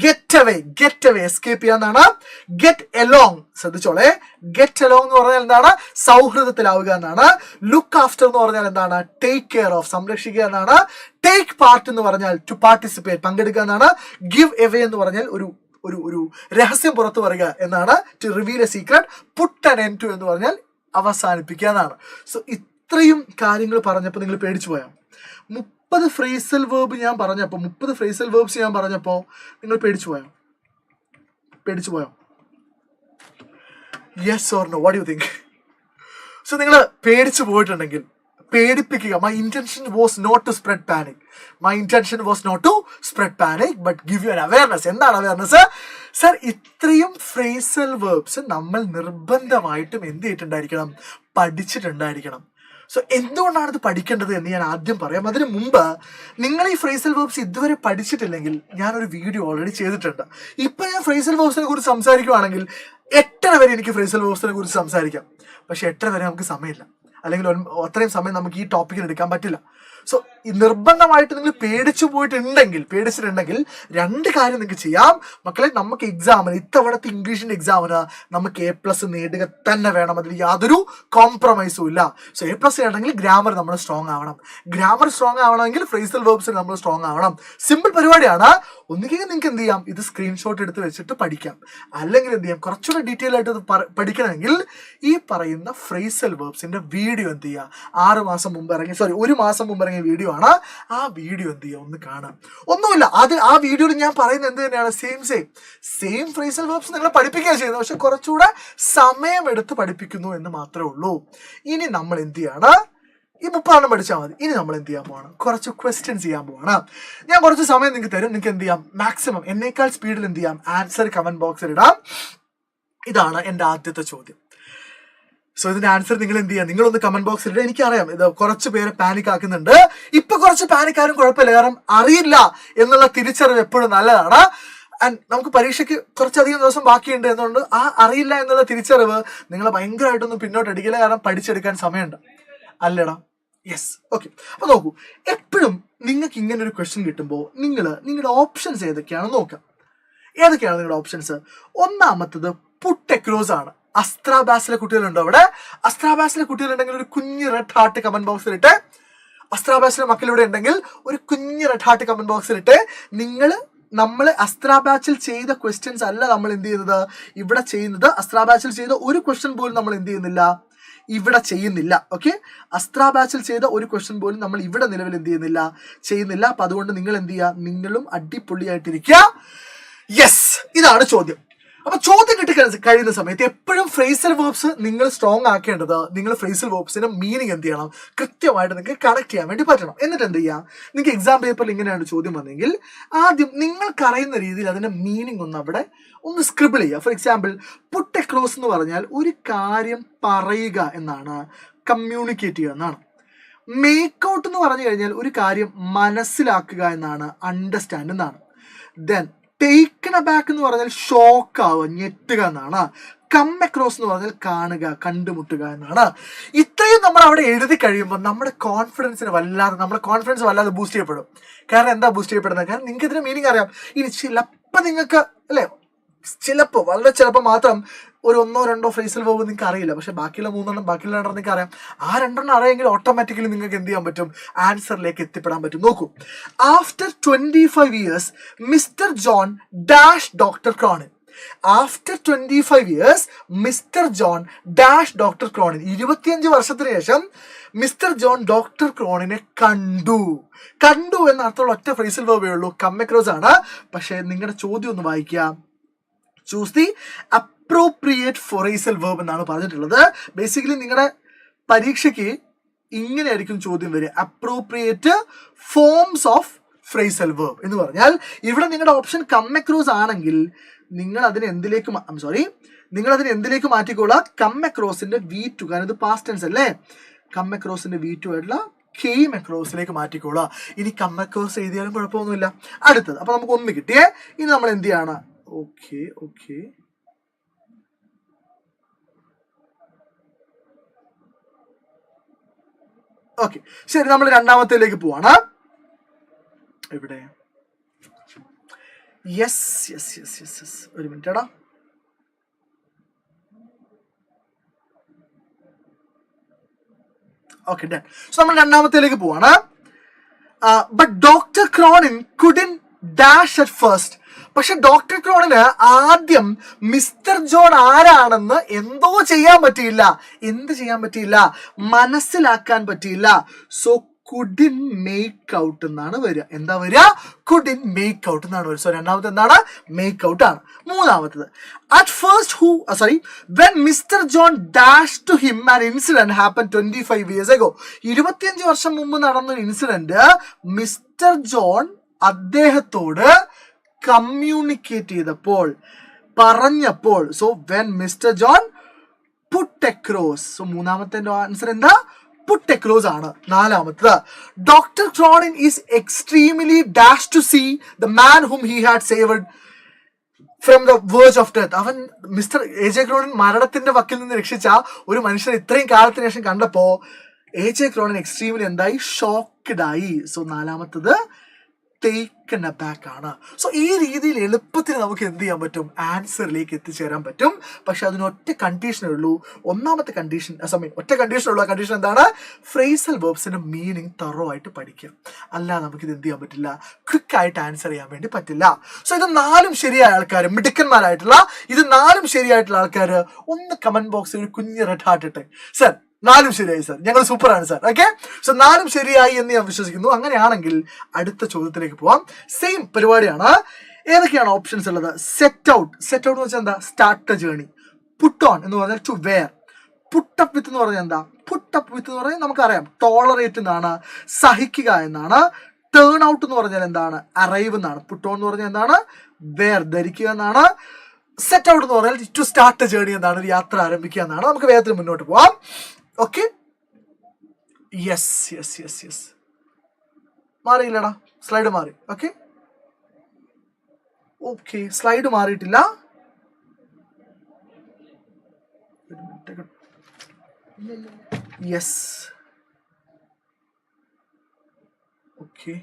Get away, get away escape ചെയ്യാന്നാണ്. ഗെറ്റ് എലോങ്, ശ്രദ്ധിച്ചോളെ, ഗെറ്റ് എലോങ് എന്ന് പറഞ്ഞാൽ എന്താണ്, സൗഹൃദത്തിലാവുക എന്നാണ്. ലുക്ക് ആഫ്റ്റർ എന്ന് പറഞ്ഞാൽ എന്താണ്, ടേക്ക് കെയർ ഓഫ്, സംരക്ഷിക്കുക എന്നാണ്. ടേക്ക് പാർട്ട് എന്ന് പറഞ്ഞാൽ ടു പാർട്ടിസിപ്പേറ്റ്, പങ്കെടുക്കുക എന്നാണ്. ഗിവ് എവേ എന്ന് പറഞ്ഞാൽ ഒരു ഒരു ഒരു രഹസ്യം പുറത്തു പറയുക എന്നാണ്. To reveal a secret. Put an end to എന്ന് പറഞ്ഞാൽ അവസാനിപ്പിക്കുക എന്നാണ്. സോ ഇത്രയും കാര്യങ്ങൾ പറഞ്ഞപ്പോൾ നിങ്ങൾ പേടിച്ചു പോയോ? 30 ഫ്രേസൽ വേർബ് ഞാൻ പറഞ്ഞപ്പോൾ, 30 ഫ്രേസൽ വേർബ്സ് ഞാൻ പറഞ്ഞപ്പോൾ നിങ്ങൾ പേടിച്ചു പോയോ? Yes or no, what you think? So നിങ്ങൾ പേടിച്ചു പോയിട്ടുണ്ടെങ്കിൽ പേടിപ്പിക്കുക. My intention was not to spread panic. But give you an awareness. എന്താണ് അവയർനെസ്? സർ ഇത്രയും ഫ്രേസൽ വേർബ്സ് നമ്മൾ നിർബന്ധമായിട്ടും എന്ത് ചെയ്തിട്ടുണ്ടായിരിക്കണം, പഠിച്ചിട്ടുണ്ടായിരിക്കണം. സോ എന്തുകൊണ്ടാണ് ഇത് പഠിക്കേണ്ടത് എന്ന് ഞാൻ ആദ്യം പറയാം. അതിനു മുമ്പ് നിങ്ങൾ ഈ ഫ്രേസൽ വേർബ്സ് ഇതുവരെ പഠിച്ചിട്ടില്ലെങ്കിൽ ഞാനൊരു വീഡിയോ ഓൾറെഡി ചെയ്തിട്ടുണ്ട്. ഇപ്പൊ ഞാൻ ഫ്രേസൽ വേർബ്സിനെ കുറിച്ച് സംസാരിക്കുകയാണെങ്കിൽ 8:30 വരെ എനിക്ക് ഫ്രേസൽ വേർബ്സിനെ കുറിച്ച് സംസാരിക്കാം. പക്ഷെ 8:30 വരെ നമുക്ക് സമയമില്ല, അല്ലെങ്കിൽ അത്രയും സമയം നമുക്ക് ഈ ടോപ്പിക്കിൽ എടുക്കാൻ പറ്റില്ല. സോ നിർബന്ധമായിട്ട് നിങ്ങൾ പേടിച്ചിട്ടുണ്ടെങ്കിൽ 2 കാര്യം നിങ്ങൾക്ക് ചെയ്യാം മക്കളെ. നമുക്ക് എക്സാമിന്, ഇത്തവണത്തെ ഇംഗ്ലീഷിന്റെ എക്സാമിന് നമുക്ക് A+ നേടുക തന്നെ വേണം. അതിൽ യാതൊരു കോംപ്രമൈസും ഇല്ല. സോ A+ ആണെങ്കിൽ ഗ്രാമർ നമ്മൾ സ്ട്രോങ് ആവണം. ഗ്രാമർ സ്ട്രോങ് ആവണമെങ്കിൽ ഫ്രേസൽ വേർബ്സിൽ നമ്മൾ സ്ട്രോങ് ആവണം. സിമ്പിൾ പരിപാടിയാണ്. ഒന്നുകിൽ നിങ്ങൾക്ക് എന്ത് ചെയ്യാം, ഇത് സ്ക്രീൻഷോട്ട് എടുത്ത് വെച്ചിട്ട് പഠിക്കാം. അല്ലെങ്കിൽ എന്ത് ചെയ്യാം, കുറച്ചുകൂടെ ഡീറ്റെയിൽ ആയിട്ട് ഇത് പഠിക്കണമെങ്കിൽ ഈ പറയുന്ന ഫ്രേസൽ വേർബ്സിന്റെ വീഡിയോ എന്ത് ചെയ്യുക, 1 മാസം മുമ്പ് ഇറങ്ങിയ വീഡിയോ ആണ്. ആ വീഡിയോ എന്ത് ചെയ്യുക, ഒന്ന് കാണാം. ഒന്നുമില്ല, ആ വീഡിയോയിൽ ഞാൻ പറയുന്നത് എന്ത് തന്നെയാണ്, സെയിം ഫ്രേസൽ വേർബ്സ് നിങ്ങളെ പഠിപ്പിക്കുക ചെയ്യുന്നത്, പക്ഷെ കുറച്ചുകൂടെ സമയമെടുത്ത് പഠിപ്പിക്കുന്നു എന്ന് മാത്രമേ ഉള്ളൂ. ഇനി നമ്മൾ എന്ത് ചെയ്യാണ്, ഈ 30 പഠിച്ചാൽ മതി. ഇനി നമ്മൾ എന്ത് ചെയ്യാൻ പോവാണ്, കുറച്ച് ക്വസ്റ്റ്യൻസ് ചെയ്യാൻ പോവാണ്. ഞാൻ കുറച്ച് സമയം നിങ്ങൾക്ക് തരും. നിങ്ങൾക്ക് എന്ത് ചെയ്യാം, മാക്സിമം എന്നേക്കാൾ സ്പീഡിൽ എന്ത് ചെയ്യാം, ആൻസർ കമന്റ് ബോക്സിൽ ഇടാം. ഇതാണ് എൻ്റെ ആദ്യത്തെ ചോദ്യം. സോ ഇതിന്റെ ആൻസർ നിങ്ങൾ എന്ത് ചെയ്യാം, നിങ്ങളൊന്ന് കമന്റ് ബോക്സിൽ ഇടുക. എനിക്കറിയാം ഇത് കുറച്ച് പേര് പാനിക് ആക്കുന്നുണ്ട്. ഇപ്പൊ കുറച്ച് പാനിക് ആരും കുഴപ്പമില്ല, കാരണം അറിയില്ല എന്നുള്ള തിരിച്ചറിവ് എപ്പോഴും നല്ലതാണ്. ആൻഡ് നമുക്ക് പരീക്ഷയ്ക്ക് കുറച്ചധികം ദിവസം ബാക്കിയുണ്ട് എന്നുകൊണ്ട് ആ അറിയില്ല എന്നുള്ള തിരിച്ചറിവ് നിങ്ങളെ ഭയങ്കരമായിട്ടൊന്നും പിന്നോട്ടടിക്കില്ല, കാരണം പഠിച്ചെടുക്കാൻ സമയമുണ്ട്. അല്ലടാ? യെസ്. ഓക്കെ. അപ്പൊ നോക്കൂ, എപ്പോഴും നിങ്ങൾക്ക് ഇങ്ങനെ ഒരു ക്വസ്റ്റ്യൻ കിട്ടുമ്പോൾ നിങ്ങളുടെ ഓപ്ഷൻസ് ഏതൊക്കെയാണെന്ന് നോക്കാം. ഏതൊക്കെയാണ് നിങ്ങളുടെ ഓപ്ഷൻസ്? ഒന്നാമത്തത് പുട്ട് എക്രോസ് ആണ്. അസ്ത്രാബാസിലെ കുട്ടികളുണ്ടോ അവിടെ? അസ്ത്രാബാസിലെ കുട്ടികളുണ്ടെങ്കിൽ ഒരു കുഞ്ഞ് റെഡ് ഹാർട്ട് കമന്റ് ബോക്സിൽ ഇട്ട്, അസ്ത്രാബാസിലെ മക്കളിവിടെ ഉണ്ടെങ്കിൽ ഒരു കുഞ്ഞ് റെഡ് ഹാർട്ട് കമന്റ് ബോക്സിൽ ഇട്ട്, നമ്മൾ അസ്ത്രാബാച്ചിൽ ചെയ്ത ക്വസ്റ്റ്യൻസ് അല്ല നമ്മൾ എന്ത് ചെയ്യുന്നത്, ഇവിടെ ചെയ്യുന്നത്. അസ്ത്രാബാച്ചിൽ ചെയ്ത ഒരു ക്വസ്റ്റ്യൻ പോലും നമ്മൾ എന്ത് ചെയ്യുന്നില്ല, ഇവിടെ ചെയ്യുന്നില്ല. ഓക്കെ, അസ്ത്രാബാച്ചിൽ ചെയ്ത ഒരു ക്വസ്റ്റ്യൻ പോലും നമ്മൾ ഇവിടെ നിലവിൽ എന്ത് ചെയ്യുന്നില്ല. അപ്പൊ അതുകൊണ്ട് നിങ്ങൾ എന്ത് ചെയ്യുക, നിങ്ങളും അടിപൊളിയായിട്ടിരിക്കുക. യെസ്, ഇതാണ് ചോദ്യം. അപ്പൊ ചോദ്യം കിട്ടി കഴിയുന്ന സമയത്ത് എപ്പോഴും ഫ്രേസൽ വേർബ്സ് നിങ്ങൾ സ്ട്രോങ് ആക്കേണ്ടത്, നിങ്ങൾ ഫ്രേസൽ വേർബ്സിന്റെ മീനിങ് എന്ത് ചെയ്യണം, കൃത്യമായിട്ട് നിങ്ങൾക്ക് കണക്ട് ചെയ്യാൻ വേണ്ടി പറ്റണം. എന്നിട്ട് എന്ത് ചെയ്യാം, നിങ്ങൾക്ക് എക്സാം പേപ്പറിൽ ഇങ്ങനെയാണ് ചോദ്യം വന്നെങ്കിൽ ആദ്യം നിങ്ങൾക്കറിയുന്ന രീതിയിൽ അതിന്റെ മീനിങ് ഒന്ന് സ്ക്രിബിൾ ചെയ്യുക. ഫോർ എക്സാമ്പിൾ, പുട്ട് എക്രോസ് എന്ന് പറഞ്ഞാൽ ഒരു കാര്യം പറയുക എന്നാണ്, കമ്മ്യൂണിക്കേറ്റ് ചെയ്യുക എന്നാണ്. മേക്ക് ഔട്ട് എന്ന് പറഞ്ഞു കഴിഞ്ഞാൽ ഒരു കാര്യം മനസ്സിലാക്കുക എന്നാണ്, അണ്ടർസ്റ്റാൻഡ് എന്നാണ്. ദെൻ ടേക്കൺ അബാക്ക് എന്ന് പറഞ്ഞാൽ ഷോക്ക് ആവുക, ഞെട്ടുക എന്നാണ്. കം അക്രോസ് എന്ന് പറഞ്ഞാൽ കാണുക, കണ്ടുമുട്ടുക എന്നാണ്. ഇത്രയും നമ്മൾ അവിടെ എഴുതി കഴിയുമ്പോൾ നമ്മുടെ കോൺഫിഡൻസ് വല്ലാതെ ബൂസ്റ്റ് ചെയ്യപ്പെടും. കാരണം എന്താ ബൂസ്റ്റ് ചെയ്യപ്പെടുന്നത്? കാരണം നിങ്ങൾക്ക് ഇതിന്റെ മീനിങ് അറിയാം. ഇനി ചിലപ്പോൾ നിങ്ങൾക്ക് വളരെ ചിലപ്പോൾ മാത്രം ഒരു 1-2 ഫ്രേസൽ വേർബ് നിങ്ങൾക്ക് അറിയില്ല, പക്ഷെ ബാക്കിയുള്ള 3 ബാക്കിയുള്ള 2 നിങ്ങൾക്ക് അറിയാം. ആ 2 അറിയെങ്കിൽ ഓട്ടോമാറ്റിക്കലി നിങ്ങൾക്ക് എന്ത് ചെയ്യാൻ പറ്റും, ആൻസറിലേക്ക് എത്തിപ്പെടാൻ പറ്റും. നോക്കൂ, after 25 years mister John dash doctor Cronin. After 25 years mister John dash doctor Cronin. 25 വർഷത്തിന് ശേഷം മിസ്റ്റർ ജോൺ ഡോക്ടർ ക്രോണിനെ കണ്ടു എന്ന അർത്ഥമുള്ള ഒറ്റ ഫ്രേസൽ വേർബേ ഉള്ളൂ, കം അക്രോസ് ആണ്. പക്ഷെ നിങ്ങളുടെ ചോദ്യം ഒന്ന് വായിക്കുക. Choose the appropriate phrasal verb എന്നാണ് പറഞ്ഞിട്ടുള്ളത്. ബേസിക്കലി നിങ്ങളുടെ പരീക്ഷയ്ക്ക് ഇങ്ങനെയായിരിക്കും ചോദ്യം വരിക, appropriate forms of phrasal verb എന്ന് പറഞ്ഞാൽ ഇവിടെ നിങ്ങളുടെ ഓപ്ഷൻ കം അക്രോസ് ആണെങ്കിൽ നിങ്ങൾ അതിനെ എന്തിലേക്ക് മാറ്റിക്കോളാം, കം അക്രോസിന്റെ V2, കാരണം ഇത് പാസ്റ്റ് ടെൻസ് അല്ലേ, കം അക്രോസിന്റെ V2 ആയിട്ടുള്ള കെയിം അക്രോസിലേക്ക് മാറ്റിക്കോളാം. ഇനി കം അക്രോസ് എഴുതിയാലും കുഴപ്പമൊന്നുമില്ല. അടുത്തത്, അപ്പൊ നമുക്ക് 1 കിട്ടിയേ. ഇനി നമ്മൾ എന്ത് ചെയ്യാണ്, ഓക്കെ ശരി, നമ്മൾ രണ്ടാമത്തേലേക്ക് പോവാണ്. എവിടെ? യെസ് ഒരു മിനിറ്റ് എടാ. Okay done. സോ നമ്മൾ രണ്ടാമത്തേലേക്ക് പോവാണ്. But doctor Cronin കുഡിൻ dash at first. പക്ഷെ ഡോക്ടർ ക്രോണിന് ആദ്യം മിസ്റ്റർ ജോൺ ആരാണെന്ന് എന്ത് ചെയ്യാൻ പറ്റിയില്ല, മനസ്സിലാക്കാൻ പറ്റിയില്ല. സോ കുഡിൻ മേക്ക് ഔട്ട് എന്നാണ് വരിക. എന്താ വരിക? കുഡിൻ മേക്ക് ഔട്ട് എന്നാണ് വരിക. സോ രണ്ടാമത്തെ എന്താണ്? മേക്ക് ഔട്ട് ആണ്. മൂന്നാമത്തത്, at first when mister John dash to him an incident happened 25 years ago. 25 വർഷം മുമ്പ് നടന്നൊരു ഇൻസിഡന്റ് മിസ്റ്റർ ജോൺ അദ്ദേഹത്തോട് കമ്മ്യൂണിക്കേറ്റ് ചെയ്തപ്പോൾ, പറഞ്ഞപ്പോൾ. So when mister John put across. So മൂന്നാമത്തെ ആൻസർ എന്താ? പുട്ട് അക്രോസ് ആണ്. നാലാമത്തത്, doctor Cronin is extremely dash to see the man whom he had saved from the verge of death. അവൻ mister AJ Cronin മരണത്തിന്റെ വക്കിൽ നിന്ന് രക്ഷിച്ച ഒരു മനുഷ്യനെ ഇത്രയും കാലത്തിന് ശേഷം കണ്ടപ്പോ AJ ക്രോണിൻ എക്സ്ട്രീംലി എന്തായി? ഷോക്ക്ഡ് ആയി. സോ നാലാമത്തത് ടേക്കൺ അബാക്ക് ആണ്. സോ ഈ രീതിയിൽ എളുപ്പത്തിൽ നമുക്ക് എന്ത് ചെയ്യാൻ പറ്റും? ആൻസറിലേക്ക് എത്തിച്ചേരാൻ പറ്റും. പക്ഷെ അതിന് ഒറ്റ കണ്ടീഷനേ ഉള്ളൂ. ഒന്നാമത്തെ കണ്ടീഷൻ കണ്ടീഷൻ എന്താണ്? ഫ്രേസൽ വേർബ്സിന്റെ മീനിങ് തറോ ആയിട്ട് പഠിക്കുക. അല്ലാതെ നമുക്ക് ഇത് എന്ത് ചെയ്യാൻ പറ്റില്ല, ക്വിക്ക് ആയിട്ട് ആൻസർ ചെയ്യാൻ വേണ്ടി പറ്റില്ല. സോ ഇത് 4 ശരിയായ ആൾക്കാർ, മിടുക്കന്മാരായിട്ടുള്ള ആൾക്കാർ ഒന്ന് കമന്റ് ബോക്സിൽ ഒരു കുഞ്ഞ് റെഡ് ഹാർട്ട് ഇട്ടെ. സർ 4 ശരിയായി സർ, ഞങ്ങൾ സൂപ്പറാണ് സർ. ഓക്കെ, സോ 4 ശരിയായി എന്ന് ഞാൻ വിശ്വസിക്കുന്നു. അങ്ങനെയാണെങ്കിൽ അടുത്ത ചോദ്യത്തിലേക്ക് പോവാം. സെയിം പരിപാടിയാണ്. ഏതൊക്കെയാണ് ഓപ്ഷൻസ് ഉള്ളത്? സെറ്റ് ഔട്ട് എന്ന് വെച്ചാൽ എന്താ? Start A journey. Put on എന്ന് പറഞ്ഞാൽ ടു വെയർ. പുട്ടപ്പ് വിത്ത് എന്ന് പറഞ്ഞാൽ എന്താ? എന്ന് പറഞ്ഞാൽ നമുക്കറിയാം ടോളറേറ്റ് എന്നാണ്, സഹിക്കുക എന്നാണ്. ടേൺ ഔട്ട് എന്ന് പറഞ്ഞാൽ എന്താണ്? അറൈവ് എന്നാണ്. പുട്ട് ഓൺ എന്ന് പറഞ്ഞാൽ എന്താണ്? വെയർ, ധരിക്കുക എന്നാണ്. സെറ്റ് ഔട്ട് എന്ന് പറഞ്ഞാൽ ടു സ്റ്റാർട്ട് എ ജേർണി എന്നാണ്, ഒരു യാത്ര ആരംഭിക്കുക എന്നാണ്. നമുക്ക് വേഗത്തിൽ മുന്നോട്ട് പോവാം. ഓക്കെ, യെസ് മാറിയില്ലടാ, സ്ലൈഡ് മാറി. ഓക്കെ, ഓക്കെ, സ്ലൈഡ് മാറിയിട്ടില്ല. Yes, okay,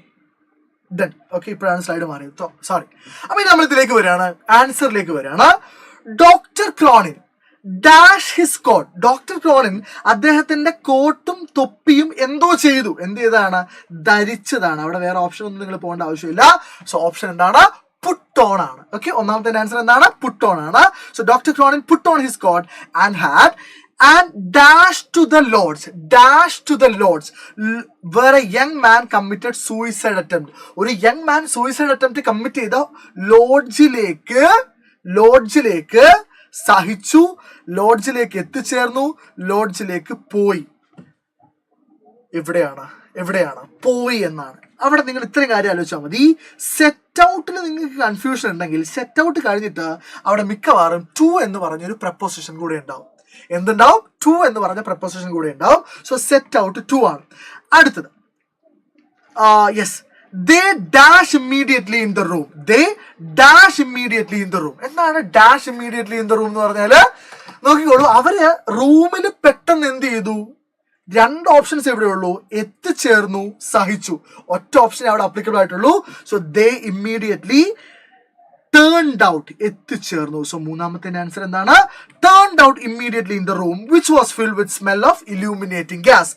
done. ഓക്കെ, ഇപ്പോഴാണ് സ്ലൈഡ് മാറിയത്, സോറി. അപ്പൊ നമ്മൾ ഇതിലേക്ക് വരികയാണ്, ആൻസറിലേക്ക് വരികയാണ്. Doctor Cronin dash his coat. Doctor Cronin അദ്ദേഹത്തിന്റെ കോട്ടും തൊപ്പിയും എന്തോ ചെയ്തു. എന്ത് ചെയ്താണ്? ധരിച്ചതാണ്. അവിടെ വേറെ ഓപ്ഷൻ ഒന്നും നിങ്ങൾ പോകേണ്ട ആവശ്യമില്ല. സോ ഓപ്ഷൻ എന്താണ്? പുട്ട് ഓൺ ആണ്. ഓക്കെ, ഒന്നാമത്തെ ആൻസർ എന്താണ്? പുട്ട് ഓൺ ആണ്. So doctor Cronin put on his coat and had and dash to the lords where a young man committed suicide attempt. ഒരു young man suicide attempt commit ചെയ്ത ലോഡ്ജിലേക്ക് സഹിച്ചു, ലോഡ്ജിലേക്ക് എത്തിച്ചേർന്നു, ലോഡ്ജിലേക്ക് പോയി. എവിടെയാണ് പോയി എന്നാണ്. അവിടെ നിങ്ങൾ ഇത്രയും കാര്യം ആലോചിച്ചാൽ മതി. സെറ്റ് ഔട്ടിൽ നിങ്ങൾക്ക് കൺഫ്യൂഷൻ ഉണ്ടെങ്കിൽ സെറ്റ് ഔട്ട് കഴിഞ്ഞിട്ട് അവിടെ മിക്കവാറും ടു എന്ന് പറഞ്ഞൊരു പ്രപ്പോസിഷൻ കൂടെ ഉണ്ടാവും. എന്തുണ്ടാവും? ടു എന്ന് പറഞ്ഞ പ്രപ്പോസിഷൻ കൂടെ ഉണ്ടാവും. സോ സെറ്റ് ഔട്ട് ടു ആണ്. അടുത്തത് yes, they dash immediately in the room. എന്താണ് dash immediately in the room എന്ന് പറഞ്ഞാല്? നോക്കിക്കോളൂ, അവര് റൂമിൽ പെട്ടെന്ന് എന്ത് ചെയ്തു? രണ്ട് ഓപ്ഷൻസ് എവിടെ ഉള്ളൂ? എത്തിച്ചേർന്നു, സഹിച്ചു. ഒറ്റ ഓപ്ഷൻ അവിടെ അപ്ലിക്കബിൾ ആയിട്ടുള്ളൂ. So they immediately turned out, എത്തിച്ചേർന്നു. സോ മൂന്നാമത്തെ ആൻസർ എന്താണ്? turned out immediately in the room which was filled with smell of illuminating gas.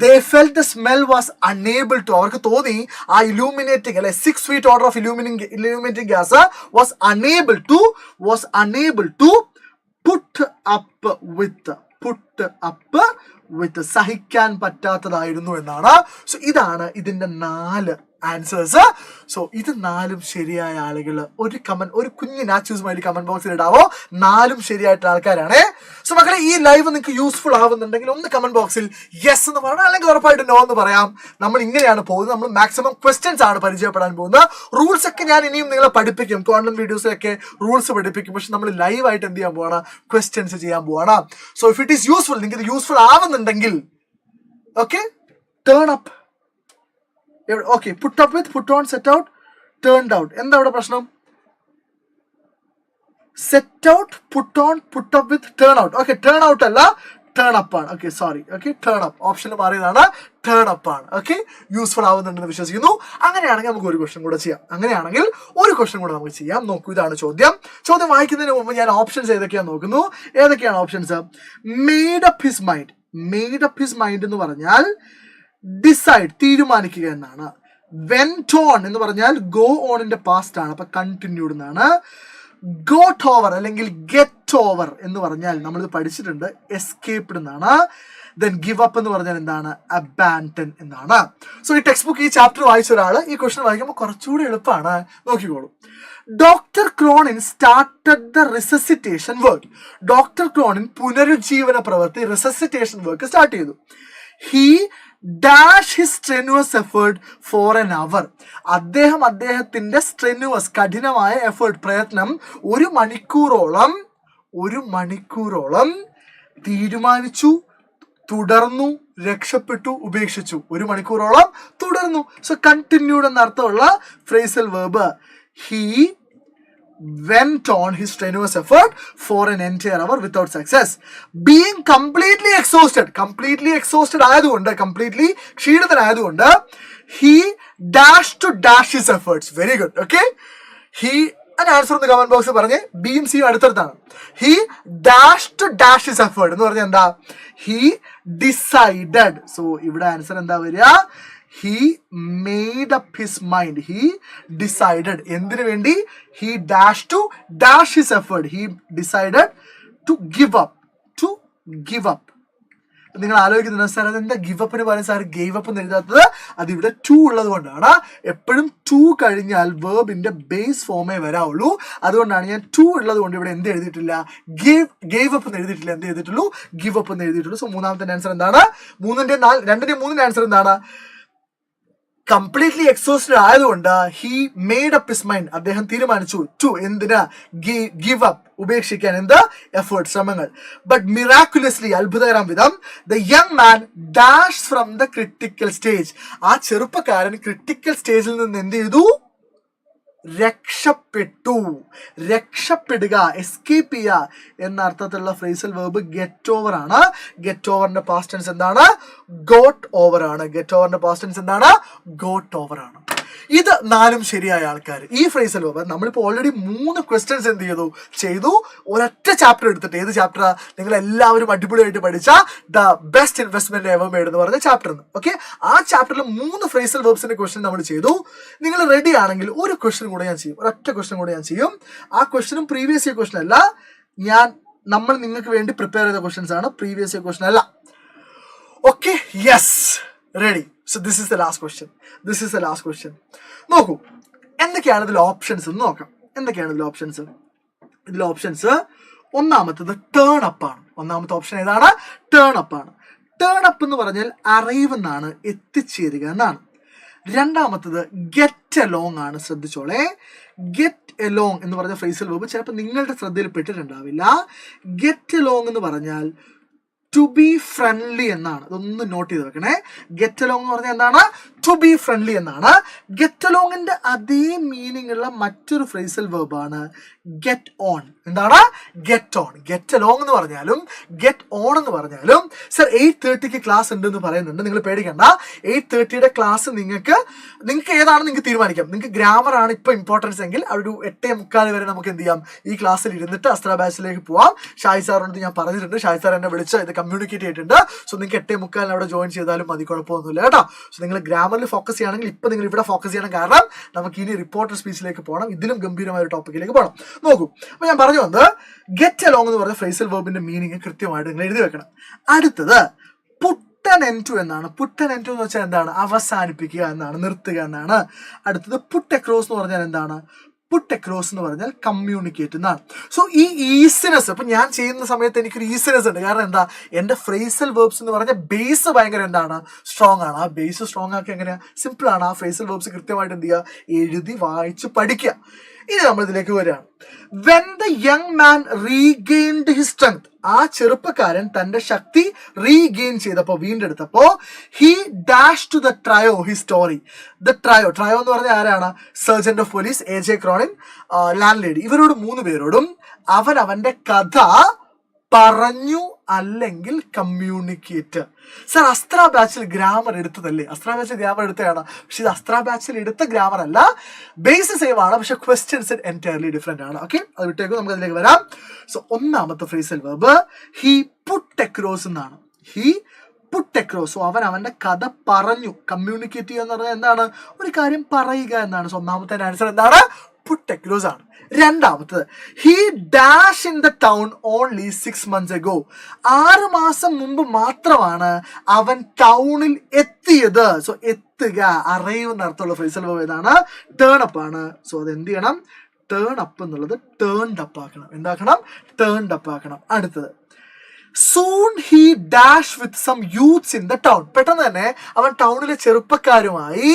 They felt the smell was unable to, അവർക്ക് തോന്നി ആ illuminating അല്ലെ 6 feet order of illuminating gas was unable to put up with സഹിക്കാൻ പറ്റാത്തതായിരുന്നു എന്നാണ്. So ഇതാണ് ഇതിന്റെ 4 answers. So ഇത് 4 ശരിയായ ആളുകൾ ഒരു കുഞ്ഞ് നാച്ചൂസുമായിട്ട് കമന്റ് ബോക്സിൽ ഇടാവോ. 4 ശരിയായിട്ടുള്ള ആൾക്കാരാണ്. സോ മക്കളെ, ഈ ലൈവ് നിങ്ങൾക്ക് യൂസ്ഫുൾ ആവുന്നുണ്ടെങ്കിൽ ഒന്ന് കമന്റ് ബോക്സിൽ യെസ് എന്ന് പറയണം, അല്ലെങ്കിൽ ഉറപ്പായിട്ട് നോ എന്ന് പറയാം. നമ്മൾ ഇങ്ങനെയാണ് പോകുന്നത്. നമ്മൾ മാക്സിമം ക്വസ്റ്റ്യൻസ് ആണ് പരിചയപ്പെടാൻ പോകുന്നത്. റൂൾസ് ഒക്കെ ഞാൻ ഇനിയും നിങ്ങളെ പഠിപ്പിക്കും, കോണ്ടന്റ് വീഡിയോസിലൊക്കെ റൂൾസ് പഠിപ്പിക്കും. പക്ഷെ നമ്മൾ ലൈവായിട്ട് എന്ത് ചെയ്യാൻ പോവാണ്? ക്വസ്റ്റ്യൻസ് ചെയ്യാൻ പോവാണ്. So if it is useful, നിങ്ങൾക്ക് ഇത് യൂസ്ഫുൾ ആവുന്നുണ്ടെങ്കിൽ okay, turn up. Okay, put up with, put on, set out, turned out. എന്താ ഇവിടെ പ്രശ്നം? Set out, put on, put up with, turn out. Okay, turn out അല്ല, turn up ആണ്. Okay, sorry. Okay, turn up ഓപ്ഷനിൽ മാറിയതാണ്, turn up ആണ്. Okay, useful ആവുന്നുണ്ടെന്ന് വിശ്വസിക്കുന്നു. അങ്ങനെയാണെങ്കിൽ നമുക്ക് ഒരു ക്വസ്റ്റ്യൻ കൂടെ ചെയ്യാം. നോക്കൂ, ഇതാണ് ചോദ്യം വായിക്കുന്നതിന് മുമ്പ് ഞാൻ ഓപ്ഷൻസ് ഏതൊക്കെയാണെന്ന് നോക്കുന്നു. ഏതൊക്കെയാണ് options? Made up his mind എന്ന് പറഞ്ഞാൽ ഡിസൈഡ്, തീരുമാനിക്കുക എന്നാണ്. വെന്റ് ഓൺ എന്ന് പറഞ്ഞാൽ ഗോ ഓണിന്റെ പാസ്റ്റ് ആണ്, അപ്പൊ കണ്ടിന്യൂഡ് എന്നാണ്. ഗോട്ട് ഓവർ അല്ലെങ്കിൽ ഗെറ്റ് ഓവർ എന്ന് പറഞ്ഞാൽ നമ്മളിത് പഠിച്ചിട്ടുണ്ട്, എസ്കേപ്ഡ് എന്നാണ്. ദെൻ ഗിവ് അപ്പ് എന്ന് പറഞ്ഞാൽ എന്താണ്? അബാൻഡൻ എന്നാണ്. സോ ഈ ടെക്സ്റ്റ് ബുക്ക്, ഈ ചാപ്റ്റർ വായിച്ച ഒരാള് ഈ ക്വസ്റ്റൻ വായിക്കുമ്പോൾ കുറച്ചുകൂടി എളുപ്പമാണ്. നോക്കിക്കോളൂ. Doctor Cronin started the resuscitation work. Doctor Cronin പുനരുജ്ജീവന പ്രവൃത്തി, റിസസിറ്റേഷൻ വർക്ക് സ്റ്റാർട്ട് ചെയ്തു. He dash his strenuous effort for an hour. അദ്ദേഹത്തിന്റെ സ്ട്രെനുവസ്, കഠിനമായ എഫേർട്ട്, പ്രയത്നം ഒരു മണിക്കൂറോളം തീരുമാനിച്ചു, തുടർന്നു, രക്ഷപ്പെട്ടു, ഉപേക്ഷിച്ചു. 1 മണിക്കൂറോളം തുടർന്നു. സോ കണ്ടിന്യൂഡ് എന്നർത്ഥമുള്ള phrasal verb. He went on his strenuous effort for an entire hour without success. Being completely exhausted ആയതുകൊണ്ട്, completely ക്ഷീണിതനായതുകൊണ്ട് he dashed to dash his efforts. Very good. Okay, he answer ഒന്ന് comment ബോക്സിൽ പറഞ്ഞ്. ബിയും സിയും അടുത്തടുത്താണ്. he dashed to dash his effort എന്ന് പറഞ്ഞാൽ എന്താ? he decided. So ഇവിടെ ആൻസർ എന്താ വരിക? he made up his mind. He decided. എന്തിനു വേണ്ടി? he dashed to dash his effort. He decided to give up. നിങ്ങൾ ആലോചിക്കുന്നത് സാർ അതെന്താ ഗിവ് അപ്പിന് പറയാൻ സാർ ഗേവ് അപ്പ് എന്ന് എഴുതാത്തത്? അത് ഇവിടെ ടു ഉള്ളത് കൊണ്ടാണ്. എപ്പോഴും ടു കഴിഞ്ഞാൽ വേർബിന്റെ ബേസ് ഫോമേ വരാവുള്ളൂ. അതുകൊണ്ടാണ് ഞാൻ ടു ഉള്ളത് കൊണ്ട് ഇവിടെ എന്ത് എഴുതിയിട്ടില്ല? ഗേവ് അപ്പ് എന്ന് എഴുതിയിട്ടില്ല. എന്ത് എഴുതിയിട്ടുള്ളൂ? ഗിവ് അപ്പ് എന്ന് എഴുതിയിട്ടുള്ളൂ. സോ മൂന്നാമത്തെ ആൻസർ എന്താണ്? 2-3 ആൻസർ എന്താണ്? കംപ്ലീറ്റ്ലി എക്സോസ്റ്റഡ് ആയതുകൊണ്ട് he made up his mind. അദ്ദേഹം തീരുമാനിച്ചു ടു എന്തിനാ? ഗിവ് അപ്പ്, ഉപേക്ഷിക്കാൻ. എന്ത്? എഫേർട്ട്, ശ്രമങ്ങൾ. ബട്ട് മിറാക്കുലസ്ലി, അത്ഭുതകരം വിധം, the young man dash from the critical stage. ആ ചെറുപ്പക്കാരൻ ക്രിട്ടിക്കൽ സ്റ്റേജിൽ നിന്ന് എന്ത് ചെയ്തു? രക്ഷപ്പെട്ടു, രക്ഷപ്പെടുക, എസ്കേപ്പ് ചെയ്യുക എന്ന അർത്ഥത്തിലുള്ള ഫ്രേസൽ വെർബ് ഗെറ്റ് ഓവർ ആണ്. ഗെറ്റ് ഓവറിന്റെ പാസ്റ്റ് ടെൻസ് എന്താണ്? ഗോട്ട് ഓവർ ആണ്. ഗെറ്റ് ഓവറിന്റെ പാസ്റ്റ് ടെൻസ് എന്താണ്? ഗോട്ട് ഓവർ ആണ്. ഇത് 4 ശരിയായ ആൾക്കാർ ഈ ഫ്രേസൽ വെർബ് നമ്മളിപ്പോൾ ഓൾറെഡി 3 ക്വസ്റ്റ്യൻസ് എന്ത് ചെയ്തു ഒരൊറ്റ ചാപ്റ്റർ എടുത്തിട്ട്. ഏത് ചാപ്റ്റർ? നിങ്ങൾ എല്ലാവരും അടിപൊളിയായിട്ട് പഠിച്ച the best investment ever made എന്ന് പറഞ്ഞ ചാപ്റ്റർ. ഓക്കെ, ആ ചാപ്റ്ററിൽ 3 ഫ്രേസൽ വെർബ്സിന്റെ ക്വസ്റ്റ്യൻ നമ്മൾ ചെയ്തു. നിങ്ങൾ റെഡി ആണെങ്കിൽ ഒരു ക്വസ്റ്റ്യൻ കൂടെ ഞാൻ ചെയ്യും, ഒരൊറ്റ ക്വസ്റ്റ്യൻ കൂടെ ഞാൻ ചെയ്യും. ആ ക്വസ്റ്റ്യനും പ്രീവിയസ് ഇയർ ക്വസ്റ്റ്യൻ അല്ല, നമ്മൾ നിങ്ങൾക്ക് വേണ്ടി പ്രിപ്പയർ ചെയ്ത ക്വസ്റ്റ്യൻസ് ആണ്, പ്രീവിയസ് ഇയർ ക്വസ്റ്റ്യൻ അല്ല. Okay, yes, ready. So this is the last question. നോക്കൂ, എന്തൊക്കെയാണ് ഇതിൽ ഓപ്ഷൻസ് എന്ന് നോക്കാം. എന്തൊക്കെയാണ് ഇതിൽ ഓപ്ഷൻസ്? ഇതിൽ ഓപ്ഷൻസ് ഒന്നാമത്തത് ടേൺ അപ്പ് ആണ്. ഒന്നാമത്തെ ഓപ്ഷൻ ഏതാണ്? ടേൺ അപ്പ് ആണ്. ടേൺ അപ്പ് എന്ന് പറഞ്ഞാൽ അറൈവ് എന്നാണ്, എത്തിച്ചേരുക എന്നാണ്. രണ്ടാമത്തത് ഗെറ്റ് എലോങ് ആണ്. ശ്രദ്ധിച്ചോളെ, ഗെറ്റ് എലോങ് എന്ന് പറഞ്ഞ ഫ്രേസൽ വെർബ് ചിലപ്പോൾ നിങ്ങളുടെ ശ്രദ്ധയിൽ പെട്ടിട്ടുണ്ടാവില്ല. ഗെറ്റ് എലോങ് എന്ന് പറഞ്ഞാൽ ടു ബി ഫ്രണ്ട്ലി എന്നാണ്. അതൊന്ന് നോട്ട് ചെയ്ത് വെക്കണേ. ഗെറ്റ് അലോങ് എന്ന് പറഞ്ഞാൽ എന്താണ്? ടു ബി ഫ്രണ്ട്ലി എന്നാണ്. ഗെറ്റ് അലോങ്ങിന്റെ അതേ മീനിങ് ഉള്ള മറ്റൊരു ഫ്രേസൽ വെർബാണ് ഗെറ്റ് ഓൺ. എന്താണ്? Get on. ഗെറ്റ് അലോങ് എന്ന് പറഞ്ഞാലും ഗെറ്റ് ഓൺ എന്ന് പറഞ്ഞാലും സർ 8:30 ക്ലാസ് ഉണ്ട് എന്ന് പറയുന്നുണ്ട്. നിങ്ങൾ പേടിക്കണ്ട. 8:30 ക്ലാസ് നിങ്ങൾക്ക് ഏതാണ് നിങ്ങൾക്ക് തീരുമാനിക്കാം. നിങ്ങൾക്ക് ഗ്രാമർ ആണ് ഇപ്പൊ ഇമ്പോർട്ടൻസ് എങ്കിൽ ഒരു 8:45 വരെ നമുക്ക് എന്ത് ചെയ്യാം, ഈ ക്ലാസ്സിൽ ഇരുന്നിട്ട് അസ്ത്ര ബാച്ചിലേക്ക് പോവാം. ഷായ് സാറിനോട് ഞാൻ പറഞ്ഞിട്ടുണ്ട്, ഷായ് സാർ എന്നെ വിളിച്ച് ഇത് കമ്മ്യൂണിക്കേറ്റ് ചെയ്തിട്ടുണ്ട്. സോ നിങ്ങൾക്ക് 8:45 അവിടെ ജോയിൻ ചെയ്താലും മതി, കുഴപ്പമൊന്നുമില്ല കേട്ടോ. സോ നിങ്ങൾ ഗ്രാമറിൽ ഫോക്കസ് ചെയ്യുകയാണെങ്കിൽ ഇപ്പൊ നിങ്ങൾ ഇവിടെ ഫോക്കസ് ചെയ്യണം. കാരണം നമുക്ക് ഇനി റിപ്പോർട്ടർ സ്പീച്ചിലേക്ക് പോകണം, ഇതിലും ഗംഭീരമായ ഒരു ടോപ്പിക്കിലേക്ക് പോകണം. നോക്കൂ, അപ്പൊ ഞാൻ പറഞ്ഞു വന്നത് ഗെറ്റ് അലോങ് എന്ന് പറഞ്ഞ ഫ്രേസൽ വെർബിന്റെ മീനിങ് കൃത്യമായിട്ട് നിങ്ങൾ എഴുതി വെക്കണം. അടുത്തത് പുട്ട് ആൻ എൻഡ് ടു എന്നാണ്. പുട്ട് ആൻ എൻഡ് ടു എന്ന് വെച്ചാൽ എന്താണ്? അവസാനിപ്പിക്കുക എന്നാണ്, നിർത്തുക എന്നാണ്. അടുത്തത് പുട്ട് അക്രോസ് എന്ന് പറഞ്ഞാൽ എന്താണ്? പുട്ട് അക്രോസ് എന്ന് പറഞ്ഞാൽ കമ്മ്യൂണിക്കേറ്റ് എന്നാണ്. സോ ഈ ഈസിനെസ് ഇപ്പൊ ഞാൻ ചെയ്യുന്ന സമയത്ത് എനിക്കൊരു ഈസിനെസ് ഉണ്ട്. കാരണം എന്താ? എന്റെ ഫ്രേസൽ വെർബ്സ് എന്ന് പറഞ്ഞ ബേസ് ഭയങ്കര എന്താണ്? സ്ട്രോങ് ആണ്. ആ ബേസ് സ്ട്രോങ് ആക്കി എങ്ങനെയാ? സിമ്പിൾ ആണ്. ആ ഫ്രേസൽ വെർബ്സ് കൃത്യമായിട്ട് എന്ത് ചെയ്യുക? എഴുതി വായിച്ച് പഠിക്കുക. ഇനി നമ്മൾ ഇതിലേക്ക് വരികയാണ്. When the young man regained his strength, ആ ചെറുപ്പക്കാരൻ തന്റെ ശക്തി റീഗെയിൻ ചെയ്തപ്പോ, വീണ്ടെടുത്തപ്പോ, he dash to the trio his story. The trio എന്ന് പറഞ്ഞാൽ ആരാണ്? Sergeant of police, AJ Cronin, landlady. ഇവരോട് 3 പേരോടും അവന്റെ കഥ പറഞ്ഞു, അല്ലെങ്കിൽ കമ്മ്യൂണിക്കേറ്റ്. സർ അസ്ത്ര ബാച്ചിൽ ഗ്രാമർ എടുത്തതല്ലേ? അസ്ത്ര ബാച്ചിൽ ഗ്രാമർ എടുത്തതാണ്, പക്ഷെ ഇത് അസ്ത്ര ബാച്ചിൽ എടുത്ത ഗ്രാമർ അല്ല. ബേസ് സെയിം ആണ്, പക്ഷെ ക്വസ്റ്റ്യൻസ് എൻറ്റയർലി ഡിഫറെന്റ് ആണ്. ഓക്കെ, അത് വിട്ടേക്കും, നമുക്ക് അതിലേക്ക് വരാം. സോ ഒന്നാമത്തെ phrasal verb he put across എന്നാണ്. He put across. സോ അവന്റെ കഥ പറഞ്ഞു. കമ്മ്യൂണിക്കേറ്റ് ചെയ്യുക എന്ന് പറഞ്ഞാൽ എന്താണ്? ഒരു കാര്യം പറയുക എന്നാണ്. സോ ഒന്നാമത്തെ ആൻസർ എന്താണ്? പുട്ട് അക്രോസ് ആണ്. രണ്ടാമത്തത് he dash in the town only 6 months ago. 6 മാസം മുമ്പ് മാത്രമാണ് അവൻ ടൗണിൽ എത്തിയത്. സോ എത്തുക, അറൈവ് എന്നർത്ഥമുള്ള ഫ്രേസൽ വെർബ് ഏതാണ്? ടേൺ അപ്പ് ആണ്. സോ അത് എന്ത് ചെയ്യണം? ടേൺ അപ്പ് എന്നുള്ളത് ടേൺഡ് അപ്പ് ആക്കണം. എന്താക്കണം? ടേൺഡ് അപ്പ് ആക്കണം. അടുത്തത് soon he dash with some youths in the town. പെട്ടെന്ന് തന്നെ അവൻ ടൗണിലെ ചെറുപ്പക്കാരുമായി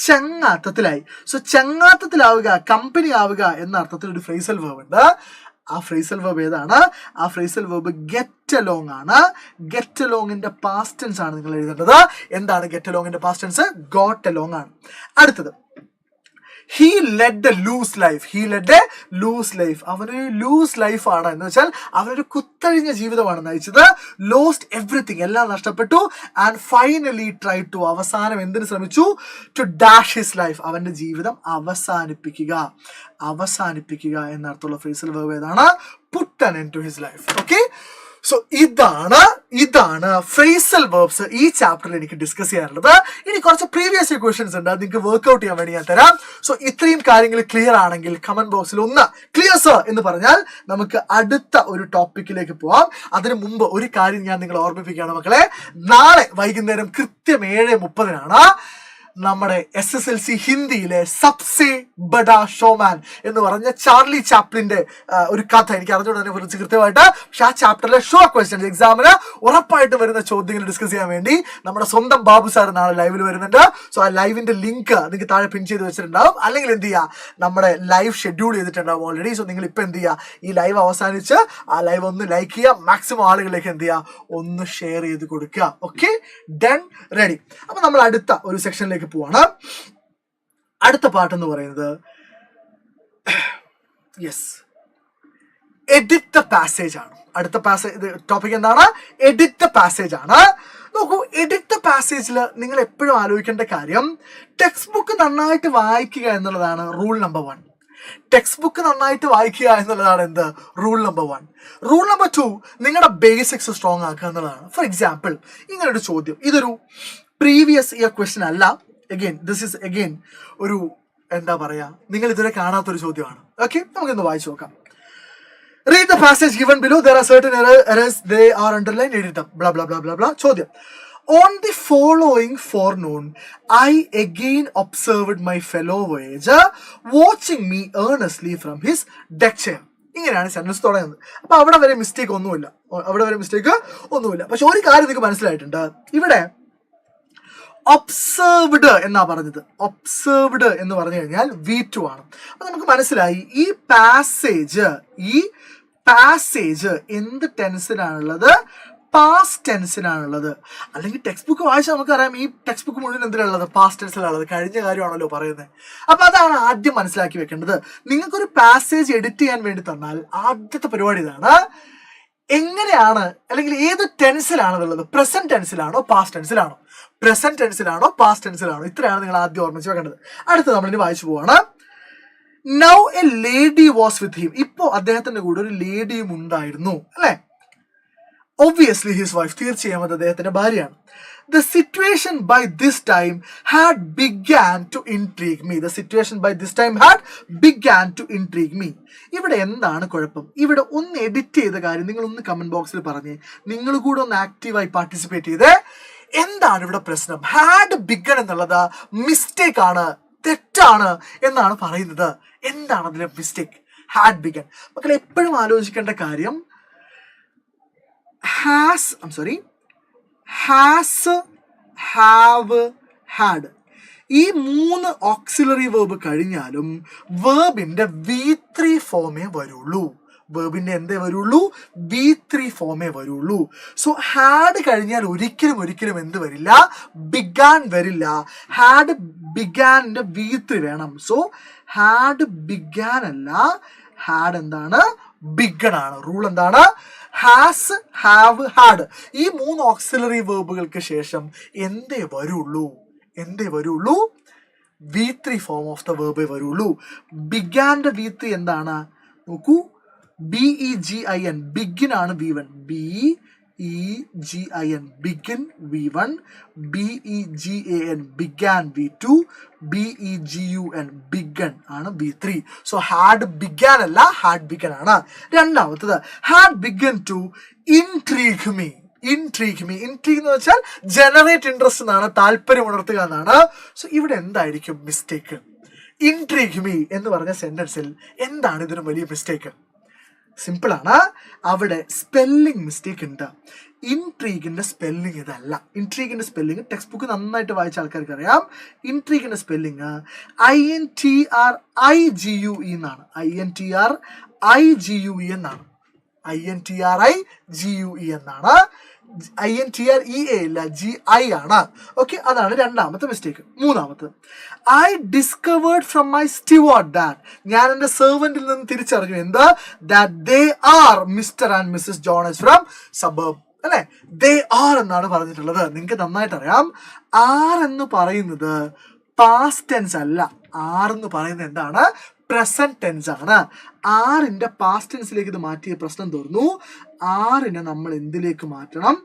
ചങ്ങാത്തത്തിലായി. സോ ചങ്ങാത്തത്തിലാവുക, കമ്പനി ആവുക എന്ന അർത്ഥത്തിൽ ഒരു ഫ്രേസൽ വെർബ് ഉണ്ട്. ആ ഫ്രേസൽ വെർബ് ഏതാണ്? ആ ഫ്രേസൽ വെർബ് ഗെറ്റ് അലോങ് ആണ്. ഗെറ്റ് അലോങ്ങിന്റെ പാസ്റ്റ് ടെൻസ് ആണ് നിങ്ങൾ എഴുതേണ്ടത്. എന്താണ് ഗെറ്റ് അലോങ്ങിന്റെ പാസ്റ്റ് ടെൻസ്? ഗോട്ട് അലോങ് ആണ്. അടുത്തത് he led a loose life. അവനൊരു ലൂസ് ലൈഫ് ആണ് എന്ന് വെച്ചാൽ അവനൊരു കുത്തഴിഞ്ഞ ജീവിതമാണ് നയിച്ചത്. ലോസ്റ്റ് എവറിത്തിങ്, എല്ലാം നഷ്ടപ്പെട്ടു. ആൻഡ് ഫൈനലി ട്രൈ ടു, അവസാനം എന്തിനു ശ്രമിച്ചു? ടു ഡാഷ് ഹിസ് ലൈഫ്, അവന്റെ ജീവിതം അവസാനിപ്പിക്കുക എന്നർത്ഥമുള്ള ഫ്രേസൽ വെർബ് ഏതാണ്? Put an end to his life. Okay, so ഇതാണ് ഫ്രേസൽ വെർബ്സ് ഈ ചാപ്റ്ററിൽ എനിക്ക് ഡിസ്കസ് ചെയ്യാനുള്ളത്. ഇനി കുറച്ച് പ്രീവിയസ് ക്വസ്റ്റ്യൻസ് ഉണ്ട്, നിങ്ങൾക്ക് വർക്ക്ഔട്ട് ചെയ്യാൻ വേണ്ടി ഞാൻ തരാം. സോ ഇത്രയും കാര്യങ്ങൾ ക്ലിയർ ആണെങ്കിൽ കമന്റ് ബോക്സിൽ ഒന്ന് ക്ലിയർ സർ എന്ന് പറഞ്ഞാൽ നമുക്ക് അടുത്ത ഒരു ടോപ്പിക്കിലേക്ക് പോവാം. അതിനു മുമ്പ് ഒരു കാര്യം ഞാൻ നിങ്ങളെ ഓർമ്മിപ്പിക്കുകയാണ് മക്കളെ. നാളെ വൈകുന്നേരം കൃത്യം 7:30 നമ്മുടെ SSLC ഹിന്ദിയിലെ സബ്സെ ബഡാ ഷോമാൻ എന്ന് പറഞ്ഞ ചാർലി ചാപ്ലിന്റെ ഒരു കഥ, എനിക്ക് അറിഞ്ഞുകൊണ്ട് തന്നെ കുറിച്ച് കൃത്യമായിട്ട്, പക്ഷെ ആ ചാപ്റ്ററിലെ ഷോ ക്വസ്റ്റ്യൻസ് എക്സാമിന് ഉറപ്പായിട്ട് വരുന്ന ചോദ്യങ്ങൾ ഡിസ്കസ് ചെയ്യാൻ വേണ്ടി നമ്മുടെ സ്വന്തം ബാബു സാർ നാളെ ലൈവിൽ വരുന്നുണ്ട്. സോ ആ ലൈവിന്റെ ലിങ്ക് നിങ്ങൾക്ക് താഴെ പിൻ ചെയ്ത് വെച്ചിട്ടുണ്ടാവും, അല്ലെങ്കിൽ എന്ത് ചെയ്യുക, നമ്മുടെ ലൈവ് ഷെഡ്യൂൾ ചെയ്തിട്ടുണ്ടാവും ഓൾറെഡി. സോ നിങ്ങൾ ഇപ്പൊ എന്ത് ചെയ്യുക, ഈ ലൈവ് അവസാനിച്ച് ആ ലൈവ് ഒന്ന് ലൈക്ക് ചെയ്യുക, മാക്സിമം ആളുകളിലേക്ക് എന്ത് ചെയ്യുക, ഒന്ന് ഷെയർ ചെയ്ത് കൊടുക്കുക. Okay, done, ready. അപ്പൊ നമ്മൾ അടുത്ത ഒരു സെക്ഷനിലേക്ക് പോവാണ്. അടുത്ത പാട്ടെന്ന് പറയുന്നത് യെസ് എഡിറ്റ് ദ പാസേജ് ആണ്. അടുത്ത പാസേജ് ടോപ്പിക് എന്താണ്? എഡിറ്റ് ദ പാസേജ് ആണ്. നോക്കൂ, എഡിറ്റ് ദ പാസേജിൽ നിങ്ങൾ എപ്പോഴും ആലോചിക്കേണ്ട കാര്യം ടെക്സ്റ്റ് ബുക്ക് നന്നായിട്ട് വായിക്കുക എന്നുള്ളതാണ് റൂൾ നമ്പർ 1. ടെക്സ്റ്റ് ബുക്ക് നന്നായിട്ട് വായിക്കുക എന്നുള്ളതാണ് എന്ത്? Rule number 1. റൂൾ നമ്പർ 2 നിങ്ങളുടെ ബേസിക്സ് സ്ട്രോങ് ആക്കുക എന്നുള്ളതാണ്. ഫോർ എക്സാമ്പിൾ, ഇങ്ങനൊരു ചോദ്യം, ഇതൊരു പ്രീവിയസ് ഇയർ ക്വസ്റ്റ്യൻ അല്ല. ദിസ് ഈസ് ഒരു എന്താ പറയാ, നിങ്ങൾ ഇതുവരെ കാണാത്തൊരു ചോദ്യമാണ്. ഓക്കെ, നമുക്കിന്ന് വായിച്ചു നോക്കാം. Read the passage given below. There are certain errors. They are underlined. Edit them. Blah blah blah blah blah. ചോദ്യം, on the following forenoon, I again observed my fellow voyager watching me earnestly from his deck chair. ഇങ്ങനെയാണ് sentence തുടങ്ങുന്നത്. അപ്പൊ അവിടെ വരെ mistake ഒന്നുമില്ല. പക്ഷെ ഒരു കാര്യം നിങ്ങൾക്ക് മനസ്സിലായിട്ടുണ്ട്, ഇവിടെ ഒബ്സർവ്ഡ് എന്നാ പറഞ്ഞത്. ഒബ്സർവ്ഡ് എന്ന് പറഞ്ഞു കഴിഞ്ഞാൽ V2 ആണ്. അപ്പൊ നമുക്ക് മനസ്സിലായി ഈ പാസേജ് എന്ത് ടെൻസിലാണുള്ളത്? പാസ്റ്റ് ടെൻസിലാണുള്ളത്. അല്ലെങ്കിൽ ടെക്സ്റ്റ് ബുക്ക് വായിച്ചാൽ നമുക്കറിയാം ഈ ടെക്സ്റ്റ് ബുക്ക് മുഴുവൻ എന്തിനുള്ളത്? പാസ്റ്റ് ടെൻസിലാണുള്ളത്. കഴിഞ്ഞ കാര്യമാണല്ലോ പറയുന്നത്. അപ്പൊ അതാണ് ആദ്യം മനസ്സിലാക്കി വെക്കേണ്ടത്. നിങ്ങൾക്കൊരു പാസേജ് എഡിറ്റ് ചെയ്യാൻ വേണ്ടി തന്നാൽ ആദ്യത്തെ പരിപാടി ഇതാണ്, എങ്ങനെയാണ് അല്ലെങ്കിൽ ഏത് ടെൻസിലാണുള്ളത്? പ്രസന്റ് ടെൻസിലാണോ പാസ്റ്റ് ടെൻസിലാണോ? പ്രസന്റ് ടെൻസിലാണോ പാസ്റ്റ് ടെൻസിലാണോ? ഇത്രയാണ് നിങ്ങൾ ആദ്യം ഓർമ്മിച്ച് വെക്കേണ്ടത്. അടുത്ത് നമ്മളിനി വായിച്ചു പോവാണ്. Now a lady was with him. ഇപ്പോ അദ്ദേഹത്തിന്റെ കൂടെ ഒരു ലേഡിയും ഉണ്ടായിരുന്നു, അല്ലെ? ഒബ്വിയസ്ലി ഹിസ് വൈഫ്, തീർച്ചയായും അത് അദ്ദേഹത്തിന്റെ ഭാര്യയാണ്. The situation by this time had began to intrigue me. ഇവിടെ എന്താണ് കുഴപ്പം? ഇവിടെ ഒന്ന് എഡിറ്റ് ചെയ്ത കാര്യം നിങ്ങൾ ഒന്ന് കമന്റ് ബോക്സിൽ പറഞ്ഞേ. നിങ്ങൾ കൂടെ ഒന്ന് ആക്റ്റീവായി പാർട്ടിസിപ്പേറ്റ് ചെയ്തേ. എന്താണ് ഇവിടെ പ്രശ്നം? ഹാഡ് ബിഗൺ എന്നുള്ളത് മിസ്റ്റേക്ക് ആണ്, തെറ്റാണ് എന്നാണ് പറയുന്നത്. എന്താണ് അതിലെ മിസ്റ്റേക്ക്? Had begun. മക്കളെ എപ്പോഴും ആലോചിക്കേണ്ട കാര്യം ഹാസ്, ഹാവ്, ഹാഡ്, ഈ 3 ഓക്സിലറി വേർബ് കഴിഞ്ഞാലും വേർബിന്റെ V3 ഫോമേ വരുള്ളൂ. വേർബിന്റെ എന്തേ വരുള്ളൂ? V3 ഫോമേ വരുള്ളൂ. സോ ഹാഡ് കഴിഞ്ഞാൽ ഒരിക്കലും എന്ത് വരില്ല? ബിഗാൻ വരില്ല. ഹാഡ് ബിഗാനിന്റെ V3 വേണം. സോ ഹാഡ് ബിഗാൻ അല്ല, ഹാഡ് എന്താണ്? ബിഗൺ ആണ്. റൂൾ എന്താണ്? ഹാസ്, ഹാവ്, ഹാഡ്, ഈ 3 ഓക്സിലറി വേർബുകൾക്ക് ശേഷം എന്തേ വരുള്ളൂ? V3 ഫോം ഓഫ് ദ വേർബേ വരുള്ളൂ. ബിഗാന്റെ V3 എന്താണ്? നോക്കൂ, BEGIN, ബിഗിൻ ആണ് V1. BEGIN, begin V1. BEGAN, began V2. BEGUN, begun ആണ് V3. സോ ഹാഡ് ബിഗാൻ അല്ല, ഹാഡ് ബിഗൻ ആണ്. രണ്ടാമത്തത്, ഹാഡ് ബിഗൻ ടു ഇൻട്രീഗ് മീ. ഇൻട്രീഗ് എന്ന് വെച്ചാൽ ജനറേറ്റ് ഇൻട്രസ്റ്റ് എന്നാണ്, താല്പര്യം ഉണർത്തുക എന്നാണ്. സോ ഇവിടെ എന്തായിരിക്കും മിസ്റ്റേക്ക്? ഇൻട്രീഗ് മീ എന്ന് പറഞ്ഞ സെന്റൻസിൽ എന്താണ് ഇതിന് വലിയ മിസ്റ്റേക്ക്? സിമ്പിൾ ആണ്, അവിടെ സ്പെല്ലിംഗ് മിസ്റ്റേക്ക് ഉണ്ട്. ഇൻട്രീഗിന്റെ സ്പെല്ലിംഗ് ഇതല്ല. ഇൻട്രീഗിന്റെ സ്പെല്ലിംഗ് ടെക്സ്റ്റ് ബുക്ക് നന്നായിട്ട് വായിച്ച ആൾക്കാർക്ക് അറിയാം. ഇൻട്രീഗിന്റെ സ്പെല്ലിംഗ് INTRIGUE എന്നാണ്. INTRIGUE എന്നാണ്. INTREA ഇല്ല, GI ആണ്. ഓക്കെ, അതാണ് രണ്ടാമത്തെ മിസ്റ്റേക്ക്. മൂന്നാമത്തെ, I discovered from my steward that, ഞാൻ എന്റെ സെർവന്റിൽ നിന്ന് തിരിച്ചറിഞ്ഞു എന്താ? That they are Mr and Mrs Jones from suburb, അല്ലെ? ദേ ആർ എന്നാണ് പറഞ്ഞിട്ടുള്ളത്. നിങ്ങൾക്ക് നന്നായിട്ട് അറിയാം, ആർ എന്ന് പറയുന്നത് പാസ്റ്റ് ടെൻസ് അല്ല. ആർ എന്ന് പറയുന്നത് എന്താണ്? പ്രസന്റ് ടെൻസ് ആണ്. ആറിന്റെ പാസ്റ്റ് ടെൻസിലേക്ക് ഇത് മാറ്റിയ പ്രശ്നം തീർന്നു. ആറിനെ നമ്മൾ എന്തിലേക്ക് മാറ്റണം?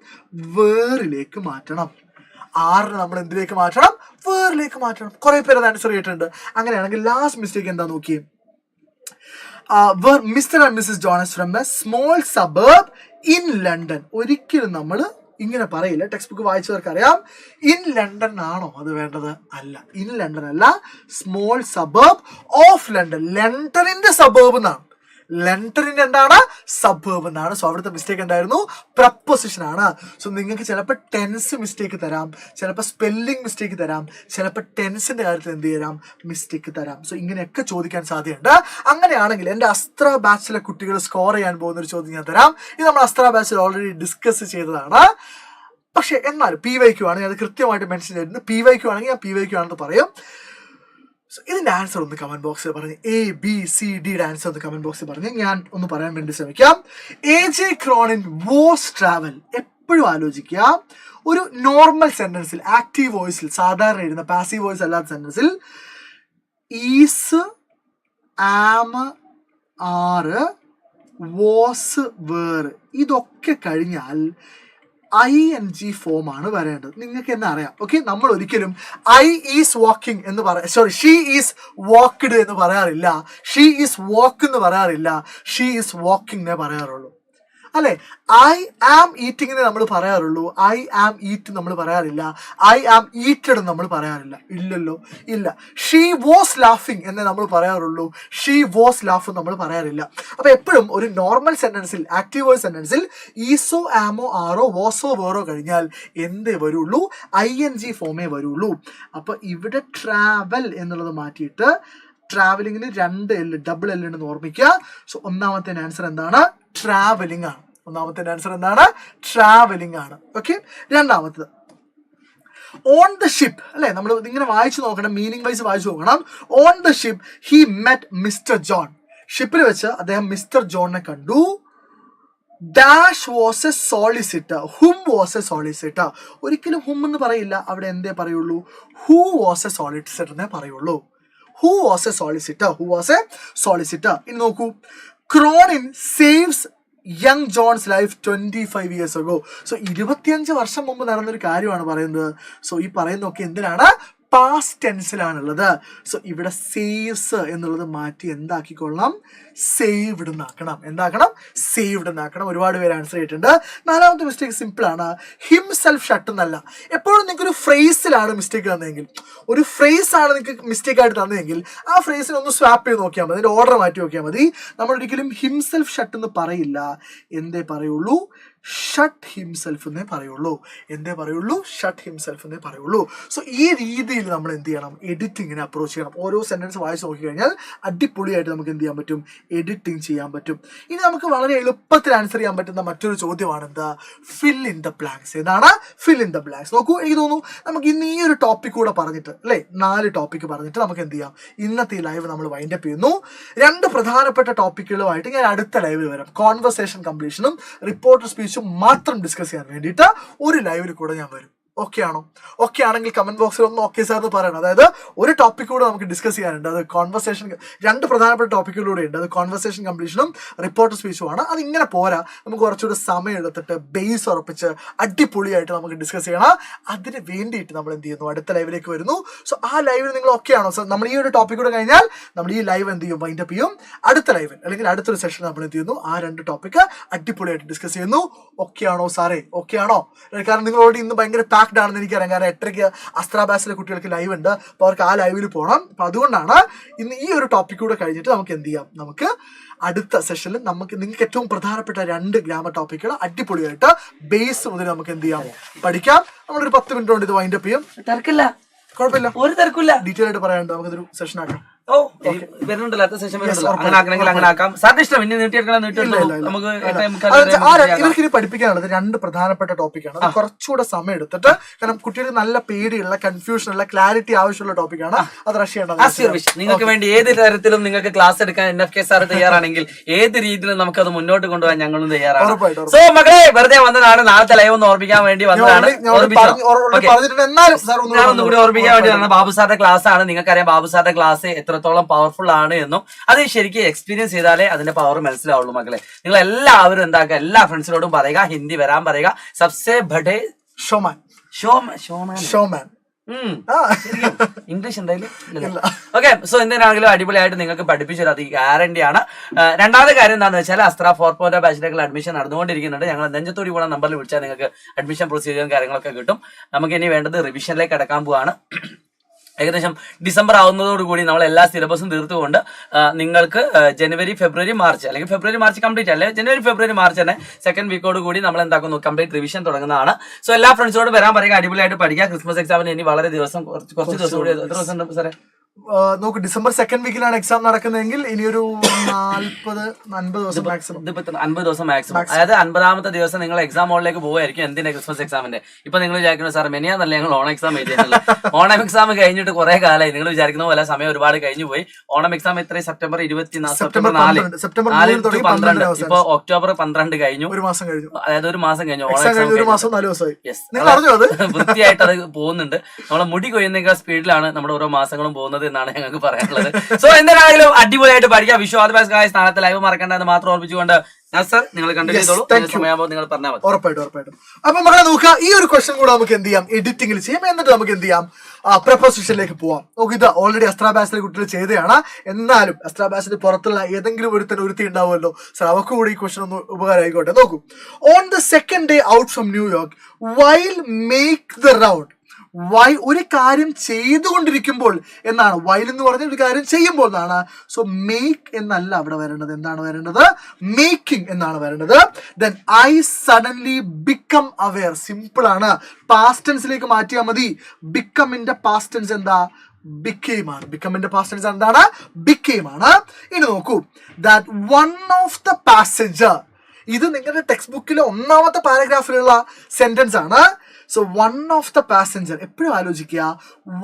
വേറിലേക്ക് മാറ്റണം. ആറിനെ നമ്മൾ എന്തിലേക്ക് മാറ്റണം? വേറിലേക്ക് മാറ്റണം. കുറെ പേര് അത് ആൻസർ ചെയ്തിട്ടുണ്ട്. അങ്ങനെയാണെങ്കിൽ ലാസ്റ്റ് മിസ്റ്റേക്ക് എന്താ നോക്കിയേ? Mister and Mrs Jones from a small suburb in London. ഒരിക്കലും നമ്മൾ ഇങ്ങനെ പറയില്ല. ടെക്സ്റ്റ് ബുക്ക് വായിച്ചവർക്ക് അറിയാം. ഇൻ ലണ്ടൻ ആണോ അത് വേണ്ടത്? അല്ല, ഇൻ ലണ്ടൻ അല്ല, സ്മോൾ സബർബ് ഓഫ് ലണ്ടൻ. ലണ്ടനിന്റെ സബർബ് എന്നാണ്. ലണ്ടനിന്റെ എന്താണ്? സബർബ് എന്നാണ്. സോ അവിടുത്തെ മിസ്റ്റേക്ക് എന്തായിരുന്നു? പ്രപ്പോസിഷൻ ആണ്. സോ നിങ്ങൾക്ക് ചിലപ്പോൾ ടെൻസ് മിസ്റ്റേക്ക് തരാം, ചിലപ്പോൾ സ്പെല്ലിംഗ് മിസ്റ്റേക്ക് തരാം, ചിലപ്പോൾ ടെൻസിന്റെ കാര്യത്തിൽ എന്ത് തരാം? മിസ്റ്റേക്ക് തരാം. സോ ഇങ്ങനെയൊക്കെ ചോദിക്കാൻ സാധ്യതയുണ്ട്. അങ്ങനെയാണെങ്കിൽ എൻ്റെ അസ്ത്ര ബാച്ചിലെ കുട്ടികൾ സ്കോർ ചെയ്യാൻ പോകുന്ന ഒരു ചോദ്യം ഞാൻ തരാം. ഇത് നമ്മൾ അസ്ത്ര ബാച്ചിൽ ഓൾറെഡി ഡിസ്കസ് ചെയ്തതാണ്. പക്ഷെ എന്നാലും PYQ ആണ്, അത് കൃത്യമായിട്ട് മെൻഷൻ ചെയ്തിട്ടുണ്ട്. PYQ ആണെങ്കിൽ ഞാൻ PYQ ആണെന്ന് പറയും. ഇതിന്റെ ആൻസർ ഒന്ന് കമന്റ് ബോക്സിൽ പറഞ്ഞ് ABCD ആൻസർ ഒന്ന് കമന്റ് ബോക്സിൽ പറഞ്ഞ് ഞാൻ ഒന്ന് പറയാൻ വേണ്ടി ശ്രമിക്കാം. AJ Cronin was travel. എപ്പോഴും ആലോചിക്കുക, ഒരു നോർമൽ സെന്റൻസിൽ ആക്റ്റീവ് വോയിസിൽ സാധാരണ എഴുതുന്ന പാസീവ് വോയിസ് അല്ലാത്ത സെന്റൻസിൽ ഈസ്, ആം, ആറ്, വാസ്, വേർ ഇതൊക്കെ കഴിഞ്ഞാൽ ING ഫോം ആണ് വരേണ്ടത്. നിങ്ങൾക്ക് തന്നെ അറിയാം. ഓക്കെ, നമ്മൾ ഒരിക്കലും ഐ ഈസ് വാക്കിംഗ് എന്ന് ഷീ ഈസ് വാക്ക്ഡ് എന്ന് പറയാറില്ല, ഷീ ഈസ് വാക്ക് എന്ന് പറയാറില്ല, ഷീ ഈസ് വാക്കിംഗ് എന്നേ പറയാറുള്ളൂ അല്ലെ. ഐ ആം ഈറ്റിംഗ് എന്ന് നമ്മൾ പറയാറുള്ളൂ, ഐ ആം ഈറ്റ് നമ്മൾ പറയാറില്ല, ഐ ആം ഈറ്റഡ് നമ്മൾ പറയാറില്ല. ഇല്ലല്ലോ, ഇല്ല. ഷീ വാസ് ലാഫിംഗ് എന്നേ നമ്മൾ പറയാറുള്ളൂ, ഷീ വാസ് ലാഫ് നമ്മൾ പറയാറില്ല. അപ്പൊ എപ്പോഴും ഒരു നോർമൽ സെന്റൻസിൽ ആക്റ്റീവ് വോയിസ് സെന്റൻസിൽ ഈസോ, ആമോ, ആറോ, വാസോ, വേറോ കഴിഞ്ഞാൽ എന്തേ വരുള്ളൂ? ING ഫോമേ വരുള്ളൂ. അപ്പൊ ഇവിടെ ട്രാവൽ എന്നുള്ളത് മാറ്റിയിട്ട് ട്രാവലിംഗിന് 2 L ഡബിൾ L എന്ന് ഓർമ്മിക്കുക. സോ ഒന്നാമത്തെ ആൻസർ എന്താണ്? ട്രാവലിംഗ് ആണ്. ഒന്നാമത്തെ ആൻസർ എന്താണ്? ട്രാവലിംഗ് ആണ്. ഓക്കെ, രണ്ടാമത്തത് ഓൺ ദ ഷിപ്പ് അല്ലെ. നമ്മൾ ഇങ്ങനെ വായിച്ചു നോക്കണം, മീനിങ് വൈസ് വായിച്ചു നോക്കണം. On the ship he met Mr John. ഷിപ്പിൽ വെച്ച് അദ്ദേഹം മിസ്റ്റർ ജോണിനെ കണ്ടു. Dash was a solicitor, whom was a solicitor. ഒരിക്കലും ഹും എന്ന് പറയില്ല, അവിടെ എന്തേ പറയുള്ളൂ? ഹൂ വാസ് എ സോളിസിറ്റർ എന്നേ പറയുള്ളൂ. Who was a solicitor? Who was a solicitor? ഇനി നോക്കൂ, Cronin saves young Jones life 25 years ago. So 25 വർഷം മുമ്പ് നടന്നൊരു കാര്യമാണ് പറയുന്നത്. സോ ഈ പറയുന്നതൊക്കെ എന്തിനാണ്? പാസ്റ്റ് ടെൻസിലാണുള്ളത്. സോ ഇവിടെ സേവ്സ് എന്നുള്ളത് മാറ്റി എന്താക്കിക്കൊള്ളണം? സേവ്ഡ് എന്നാക്കണം. എന്താക്കണം? സേവ്ഡ് എന്നാക്കണം. ഒരുപാട് പേര് ആൻസർ ചെയ്തിട്ടുണ്ട്. നാലാമത്തെ മിസ്റ്റേക്ക് സിമ്പിൾ ആണ്, ഹിംസെൽഫ് ഷട്ട് എന്നല്ല. എപ്പോഴും നിങ്ങൾക്ക് ഒരു ഫ്രേസിലാണ് മിസ്റ്റേക്ക് തന്നെങ്കിൽ, ഒരു ഫ്രേസ് ആണ് നിങ്ങൾക്ക് മിസ്റ്റേക്ക് ആയിട്ട് തന്നെങ്കിൽ ആ ഫ്രേസിനെ ഒന്ന് സ്വാപ്പ് ചെയ്ത് നോക്കിയാൽ മതി, അതിന്റെ ഓർഡർ മാറ്റി നോക്കിയാൽ മതി. നമ്മൾ ഒരിക്കലും ഹിംസെൽഫ് ഷട്ട് എന്ന് പറയില്ല, എന്തേ പറയുള്ളൂ? ഷട്ട് ഹിംസെൽഫ് എന്നേ പറയുള്ളൂ. എന്തേ പറയുള്ളൂ? ഷട്ട് ഹിംസെൽഫ് എന്നേ പറയുള്ളൂ. സോ ഈ രീതിയിൽ നമ്മൾ എന്ത് ചെയ്യണം? എഡിറ്റിങ്ങിനെ അപ്രോച്ച് ചെയ്യണം. ഓരോ സെന്റൻസ് വായിച്ച് നോക്കി കഴിഞ്ഞാൽ അടിപൊളിയായിട്ട് നമുക്ക് എന്ത് ചെയ്യാൻ പറ്റും? എഡിറ്റിംഗ് ചെയ്യാൻ പറ്റും. ഇനി നമുക്ക് വളരെ എളുപ്പത്തിൽ ആൻസർ ചെയ്യാൻ പറ്റുന്ന മറ്റൊരു ചോദ്യമാണ് എന്താ? Fill in the blanks. ഏതാണ്? Fill in the blanks. നോക്കൂ, എനിക്ക് തോന്നുന്നു നമുക്ക് ഇന്ന് ഈ ഒരു ടോപ്പിക് കൂടെ പറഞ്ഞിട്ട് അല്ലെ, 4 ടോപ്പിക് പറഞ്ഞിട്ട് നമുക്ക് എന്ത് ചെയ്യാം? ഇന്നത്തെ ലൈവ് നമ്മൾ വൈൻഡപ്പ് ചെയ്യുന്നു. 2 പ്രധാനപ്പെട്ട ടോപ്പിക്കുകളുമായിട്ട് ഞാൻ അടുത്ത ലൈവിൽ വരാം. കോൺവെർസേഷൻ കംപ്ലീഷനും റിപ്പോർട്ടർ സ്പീച്ചും മാത്രം ഡിസ്കസ് ചെയ്യാൻ വേണ്ടിയിട്ട് ഒരു ലൈവിൽ കൂടെ ഞാൻ വരും. ഓക്കെ ആണോ? ഓക്കെ ആണെങ്കിൽ കമന്റ് ബോക്സിൽ ഒന്ന് ഓക്കെ സാർ എന്ന് പറയണം. അതായത് ഒരു ടോപ്പിക് കൂടെ നമുക്ക് ഡിസ്കസ് ചെയ്യാനുണ്ട്. അത് കോൺവെർസേഷൻ, 2 പ്രധാനപ്പെട്ട ടോപ്പിക്കുകളിലൂടെ ഉണ്ട്. അത് കോൺവെർസേഷൻ കംപ്ലീഷനും റിപ്പോർട്ടർ സ്പീച്ചുമാണ്. അത് ഇങ്ങനെ പോരാ, നമുക്ക് കുറച്ചുകൂടെ സമയം എടുത്തിട്ട് ബേസ് ഉറപ്പിച്ച് അടിപൊളിയായിട്ട് നമുക്ക് ഡിസ്കസ് ചെയ്യണം. അതിന് വേണ്ടിയിട്ട് നമ്മൾ എന്ത് ചെയ്യുന്നു? അടുത്ത ലൈവിലേക്ക് വരുന്നു. സോ ആ ലൈവിൽ നിങ്ങൾ ഓക്കെ ആണോ? സോ നമ്മൾ ഈ ഒരു ടോപ്പിക് കൂടെ കഴിഞ്ഞാൽ നമ്മൾ ഈ ലൈവ് എന്ത് ചെയ്യും? വൈൻഡപ്പ് ചെയ്യും. അടുത്ത ലൈവിൽ അല്ലെങ്കിൽ അടുത്തൊരു സെഷൻ നമ്മൾ എന്ത് ചെയ്യുന്നു? ആ 2 ടോപ്പിക്ക് അടിപൊളിയായിട്ട് ഡിസ്കസ് ചെയ്യുന്നു. ഓക്കെ ആണോ സാറേ? ഓക്കെ ആണോ? കാരണം നിങ്ങളോട് ഇന്ന് ഭയങ്കര ആണെന്ന് എനിക്കറിയാം. കാരണം 8:30 അസ്ത്ര ബാസിലെ കുട്ടികൾക്ക് ലൈവ് ഉണ്ട്. അപ്പോൾ അവർക്ക് ആ ലൈവിൽ പോകണം. അപ്പൊ അതുകൊണ്ടാണ് ഇന്ന് ഈ ഒരു ടോപ്പിക് കൂടെ കഴിഞ്ഞിട്ട് നമുക്ക് എന്ത് ചെയ്യാം? നമുക്ക് അടുത്ത സെഷനിൽ നിങ്ങൾക്ക് ഏറ്റവും പ്രധാനപ്പെട്ട 2 ഗ്രാമർ ടോപ്പിക്കുകൾ അടിപൊളിയായിട്ട് ബേസ് മുതൽ നമുക്ക് എന്ത് ചെയ്യാം? പഠിക്കാം. നമ്മളൊരു 10 മിനിറ്റ് കൊണ്ട് ഇത് വൈൻഡപ്പ് ചെയ്യും. തിരക്കില്ല, കുഴപ്പമില്ല, ഒരു തിരക്കില്ല. ഡീറ്റെയിൽ ആയിട്ട് പറയാനുണ്ട്. നമുക്കൊരു സെഷൻ ആക്കാം. വരുന്നുണ്ടല്ലോ, അടുത്ത സെഷൻ വരുന്നുണ്ടല്ലോ. അങ്ങനെ ആക്കണമെങ്കിൽ അങ്ങനെ ആക്കാം. സാറിന് ഇഷ്ടം ഇനി നീട്ടിയെടുക്കണം. നമുക്ക് ഇവർക്കിനി പഠിപ്പിക്കാനുള്ളത് 2 പ്രധാനപ്പെട്ട ടോപ്പിക്കാണ്. അത് കുറച്ചുകൂടെ സമയം എടുത്തിട്ട്, കാരണം കുട്ടികൾക്ക് നല്ല പേടിയുള്ള, കൺഫ്യൂഷൻ ഉള്ള, ക്ലാരിറ്റി ആവശ്യമുള്ള ടോപ്പിക്കാണ്. അത് റഷ് ചെയ്യേണ്ടത്. നിങ്ങൾക്ക് വേണ്ടി ഏത് തരത്തിലും നിങ്ങൾക്ക് ക്ലാസ് എടുക്കാൻ NFK സാർ തയ്യാറാണെങ്കിൽ ഏത് രീതിയിലും നമുക്ക് അത് മുന്നോട്ട് കൊണ്ടുപോകാൻ ഞങ്ങളും തയ്യാറാണ്. സോ മക്കളെ, വെറുതെ വന്നതാണ്, നാളത്തെ ലൈവ് ഒന്ന് ഓർമ്മിക്കാൻ വേണ്ടി വന്നതാണ്. ഞാനൊന്നും കൂടി ഓർമ്മിക്കാൻ വേണ്ടി വന്നത് ബാബു സാറിന്റെ ക്ലാസ് ആണ്. നിങ്ങൾക്കറിയാം ബാബു സാറിന്റെ ക്ലാസ് എത്രത്തോളം പവർഫുൾ ആണ് എന്നും അത് ശരിക്കും എക്സ്പീരിയൻസ് ചെയ്താലേ അതിന്റെ പവർ മനസ്സിലാവുള്ളൂ. മക്കളെ, നിങ്ങൾ എല്ലാവരും എന്താക്കുക, എല്ലാ ഫ്രണ്ട്സിനോടും പറയുക, ഹിന്ദി വരാൻ പറയുക. Sabse Bade showman, showman English എന്തായാലും ഓക്കെ. സോ എന്തിനാണെങ്കിലും അടിപൊളിയായിട്ട് നിങ്ങൾക്ക് പഠിപ്പിച്ചു തരാം, അത് ഗ്യാരണ്ടി ആണ്. രണ്ടാമത്തെ കാര്യം എന്താണെന്ന് വെച്ചാൽ അസ്ത്ര 4.0 ബാച്ചിലേക്കുള്ള അഡ്മിഷൻ നടന്നുകൊണ്ടിരിക്കുന്നുണ്ട്. ഞങ്ങൾ നെഞ്ചത്തോടി കൂടെ നമ്പറിൽ വിളിച്ചാൽ നിങ്ങൾക്ക് അഡ്മിഷൻ പ്രൊസീജിയറും കാര്യങ്ങളൊക്കെ കിട്ടും. നമുക്ക് ഇനി വേണ്ടത് റിവിഷനിലേക്ക് കടക്കാൻ പോവാണ്. ഏകദേശം ഡിസംബർ ആവുന്നതോടുകൂടി നമ്മൾ എല്ലാ സിലബസും തീർത്തുകൊണ്ട് നിങ്ങൾക്ക് ജനുവരി ഫെബ്രുവരി മാർച്ച് അല്ലെങ്കിൽ ഫെബ്രുവരി മാർച്ച് കംപ്ലീറ്റ് അല്ലെ ജനുവരി ഫെബ്രുവരി മാർച്ച് തന്നെ സെക്കൻഡ് വീക്കോട് കൂടി നമ്മൾ എന്താക്കുന്നു കംപ്ലീറ്റ് റിവിഷൻ തുടങ്ങുന്നതാണ്. സോ എല്ലാ ഫ്രണ്ട്സോടും വരാൻ പറയുക, അടിപൊളിയായിട്ട് പഠിക്കുക. ക്രിസ്മസ് എക്സാമിന് ഇനി വളരെ ദിവസം കുറച്ച് ദിവസം കൂടി എത്ര ദിവസം ഉണ്ട് സാറേ? നോക്ക് ഡിസംബർ 2nd വീക്കിലാണ് എക്സാം നടക്കുന്നതെങ്കിൽ ഇനിയൊരു 40-50 ദിവസം മാക്സിമം. 50 ദിവസം മാക്സിമം. അതായത് 50ാമത്തെ ദിവസം നിങ്ങൾ എക്സാം ഹോളിലേക്ക് പോവായിരിക്കും. എന്തിന്റെ ക്രിസ്മസ് എക്സാമിന്റെ. ഇപ്പൊ നിങ്ങൾ വിചാരിക്കുന്നു സാർ മെനിയാന്നല്ല ഞങ്ങൾ ഓണം എക്സാം എഴുതിയിട്ടുള്ളത്. ഓണം എക്സാം കഴിഞ്ഞിട്ട് കുറെ കാലമായി. നിങ്ങൾ വിചാരിക്കുന്ന പോലെ സമയം ഒരുപാട് കഴിഞ്ഞു പോയി. ഓണം എക്സാം ഇത്രയും സെപ്റ്റംബർ 24, സെപ്റ്റംബർ 4 to 12. ഇപ്പൊ ഒക്ടോബർ 12 കഴിഞ്ഞു. ഒരു മാസം കഴിഞ്ഞു. അതായത് ഒരു മാസം കഴിഞ്ഞു. ഓണം എക്സാം വൃത്തിയായിട്ട് അത് പോകുന്നുണ്ട്. നമ്മളെ മുടി കൊയ്യുന്ന സ്പീഡിലാണ് നമ്മുടെ ഓരോ മാസങ്ങളും പോകുന്നത് എന്നാണ് ഞങ്ങൾക്ക് പറയാനുള്ളത്. സോ എന്തായാലും അടിപൊളിയായിട്ട് പഠിക്കാം. വിഷു ആദ്യ സ്ഥാനത്ത് ലൈവ് മറക്കേണ്ടത് മാത്രം ഓർപ്പിച്ചുകൊണ്ട് നിങ്ങൾ കണ്ടിന്യൂ ചെയ്തോളൂ. സമയമാകുമ്പോൾ നിങ്ങൾ പറഞ്ഞാൽ മതി. ഉറപ്പായിട്ടും. അപ്പൊ മക്കളെ നോക്കുക, ഈ ഒരു ക്വസ്റ്റൻ കൂടെ നമുക്ക് എന്ത് ചെയ്യാം, എഡിറ്റിംഗിൽ ചെയ്യാം. എന്നിട്ട് നമുക്ക് എന്ത് ചെയ്യാം, പ്രപ്പോസിഷനിലേക്ക് പോവാം. നോക്ക്, ഇത് ഓൾറെഡി അസ്ത്ര ബാച്ചിലെ കുട്ടികൾ ചെയ്തതാണ്. എന്നാലും അസ്ത്ര ബാച്ചിന്റെ പുറത്തുള്ള ഏതെങ്കിലും ഒരുത്തി ഉണ്ടാവുമല്ലോ സാർ, അവർക്ക് കൂടി ഈ ക്വസ്റ്റൻ ഒന്ന് ഉപകാരമായിക്കോട്ടെ. നോക്കൂ, on the second day out from New York while make the round. While ഒരു കാര്യം ചെയ്തുകൊണ്ടിരിക്കുമ്പോൾ എന്നാണ്. വൈൽ എന്ന് പറഞ്ഞ ഒരു കാര്യം ചെയ്യുമ്പോൾ എന്നാണ്. സോ മേക്ക് എന്നല്ല അവിടെ വരേണ്ടത്. എന്താണ് വരേണ്ടത്? മേക്കിംഗ് എന്നാണ് വരേണ്ടത്. Then I suddenly become aware. Simple ആണ്. പാസ്റ്റ് ടെൻസിലേക്ക് മാറ്റിയാൽ മതി. ബിക്കമിന്റെ പാസ്റ്റ് ടെൻസ് എന്താ? became ആണ്. ബിക്കമിന്റെ പാസ്റ്റ് ടെൻസ് എന്താണ്? became ആണ്. ഇനി നോക്കൂ, that one of the passenger. ഇത് നിങ്ങളുടെ ടെക്സ്റ്റ് ബുക്കിലെ 1ാമത്തെ പാരഗ്രാഫിലുള്ള സെന്റൻസ് ആണ്. So one of the passenger. എപ്പോഴും ആലോചിക്കുക,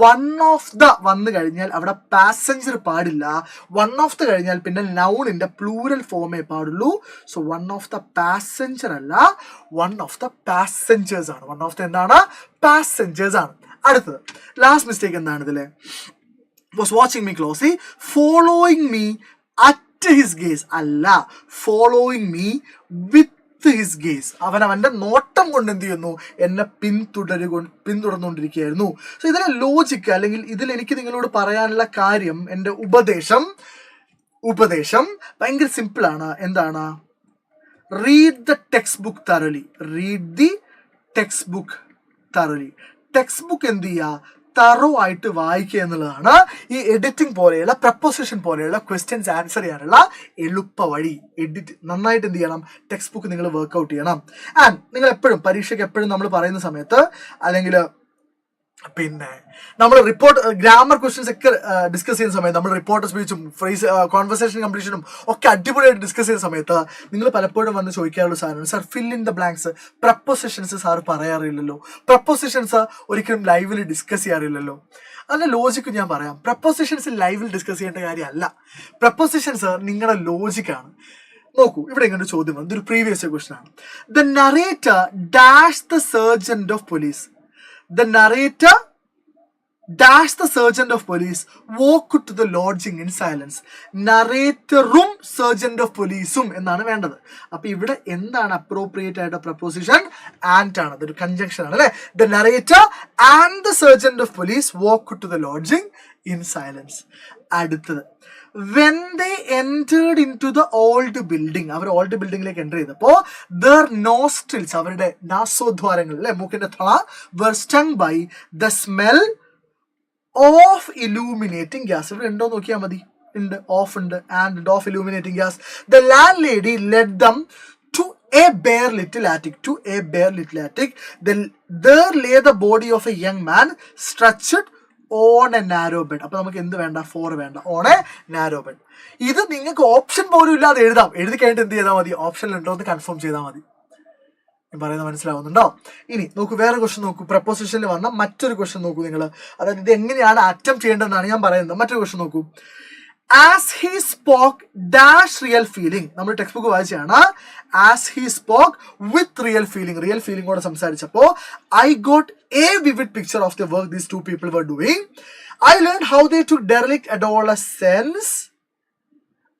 വൺ ഓഫ് ദ വന്നു കഴിഞ്ഞാൽ അവിടെ പാസഞ്ചർ പാടില്ല. വൺ ഓഫ് ദ കഴിഞ്ഞാൽ പിന്നെ നൗണിന്റെ പ്ലൂരൽ ഫോമേ പാടുള്ളൂ. So one of the passenger അല്ല, വൺ ഓഫ് ദ പാസഞ്ചേഴ്സ് ആണ്. വൺ ഓഫ് ദ എന്താണ്? പാസഞ്ചേഴ്സ് ആണ്. അടുത്തത് ലാസ്റ്റ് മിസ്റ്റേക്ക് എന്താണ് ഇതിലെ? Was watching me closely, following me at his gaze അല്ല, following me with his gaze. അവന്റെ നോട്ടം കൊണ്ട് എന്ത് ചെയ്യുന്നു? എന്നെ പിന്തുടർന്നുകൊണ്ടിരിക്കുകയായിരുന്നു. സോ ഇതിലെ ലോജിക്ക് അല്ലെങ്കിൽ ഇതിൽ എനിക്ക് നിങ്ങളോട് പറയാനുള്ള കാര്യം, എൻ്റെ ഉപദേശം ഭയങ്കര സിമ്പിൾ ആണ്. എന്താണ്? Read the text book തറലി. Read the text book തറലി. Text book എന്ത് ചെയ്യുക? തറോ ആയിട്ട് വായിക്കുക എന്നുള്ളതാണ് ഈ എഡിറ്റിംഗ് പോലെയുള്ള പ്രപ്പോസിഷൻ പോലെയുള്ള ക്വസ്റ്റ്യൻസ് ആൻസർ ചെയ്യാനുള്ള എളുപ്പ വഴി. നന്നായിട്ട് എന്ത് ചെയ്യണം? ടെക്സ്റ്റ് ബുക്ക് നിങ്ങൾ വർക്ക്ഔട്ട് ചെയ്യണം. ആൻഡ് നിങ്ങൾ എപ്പോഴും പരീക്ഷയ്ക്ക് എപ്പോഴും നമ്മൾ പറയുന്ന സമയത്ത്, അല്ലെങ്കിൽ പിന്നെ നമ്മൾ റിപ്പോർട്ട് ഗ്രാമർ ക്വസ്റ്റ്യൻസ് ഒക്കെ ഡിസ്കസ് ചെയ്യുന്ന സമയത്ത്, നമ്മൾ റിപ്പോർട്ട് സ്പീച്ചും ഫ്രേസ് കോൺവെർസേഷൻ കംപ്ലീഷനും ഒക്കെ അടിപൊളിയായിട്ട് ഡിസ്കസ് ചെയ്യുന്ന സമയത്ത് നിങ്ങൾ പലപ്പോഴും വന്ന് ചോദിക്കാനുള്ള സാധനം, sir fill in the blanks. Prepositions sir പറയാറില്ലല്ലോ, പ്രപ്പോസിഷൻസ് ഒരിക്കലും ലൈവിൽ ഡിസ്കസ് ചെയ്യാറില്ലല്ലോ. അതിന്റെ ലോജിക്ക് ഞാൻ പറയാം. പ്രപ്പോസിഷൻസ് ലൈവിൽ ഡിസ്കസ് ചെയ്യേണ്ട കാര്യമല്ല. പ്രപ്പോസിഷൻസ് നിങ്ങളുടെ ലോജിക്കാണ്. നോക്കൂ, ഇവിടെ ഇങ്ങനെ ചോദ്യം വന്നു. ഇതൊരു പ്രീവിയസ് ക്വസ്റ്റൻ ആണ്. The narrator dash the sergeant of police. The narrator dash the sergeant of police walk to the lodging in silence. നറേറ്ററും സർജന്റ് ഓഫ് പോലീസും എന്നാണ് വേണ്ടത്. അപ്പൊ ഇവിടെ എന്താണ് അപ്രോപ്രിയേറ്റ് ആയിട്ട് പ്രപ്പോസിഷൻ? ആൻഡ് ആണ്. അതൊരു കൺജങ്ഷൻ ആണ് അല്ലെ. The narrator and the sergeant of police walk to the lodging in silence. അടുത്തത്, when they entered into the old building. അവർ ഓൾഡ് ബിൽഡിംഗിലേക്ക് എൻ്റർ ചെയ്തപ്പോ their nostrils, അവരുടെ നാസോദ്വാരങ്ങൾ അല്ലെ, മൂക്കിന്റെ തള, were stung by the smell of illuminating gas. ഇവിടെ ഉണ്ടോ നോക്കിയാൽ മതി. ഉണ്ട്, ഓഫ് ഉണ്ട്, and of illuminating gas. The landlady led them to a bare little attic. There lay the body of a young man stretched on a narrow bed. അപ്പൊ നമുക്ക് എന്ത് വേണ്ട? ഫോർ വേണ്ട. on a narrow bed. ഇത് നിങ്ങൾക്ക് option പോലും ഇല്ലാതെ എഴുതാം. എഴുതി കഴിഞ്ഞിട്ട് എന്ത് ചെയ്താൽ മതി? ഓപ്ഷനിൽ ഉണ്ടോ എന്ന് കൺഫേം ചെയ്താൽ മതി. ഞാൻ പറയുന്നത് മനസ്സിലാവുന്നുണ്ടോ? ഇനി നോക്കൂ, വേറെ ക്വസ്റ്റൻ നോക്കൂ. പ്രപ്പോസിഷനിൽ വന്ന മറ്റൊരു ക്വസ്റ്റൻ നോക്കൂ നിങ്ങൾ. അതായത് ഇത് എങ്ങനെയാണ് അറ്റംപ്റ്റ് ചെയ്യേണ്ടതെന്നാണ് ഞാൻ പറയുന്നത്. മറ്റൊരു ക്വസ്റ്റൻ നോക്കൂ. As he spoke dash real feeling. നമ്മൾ ടെക്സ്റ്റ് ബുക്ക് വായിച്ചാണ്. As he spoke with real ഫീലിംഗോടെ സംസാരിച്ചപ്പോ I got a vivid picture of the work these two people were doing. I learn how they took derelict adolescence.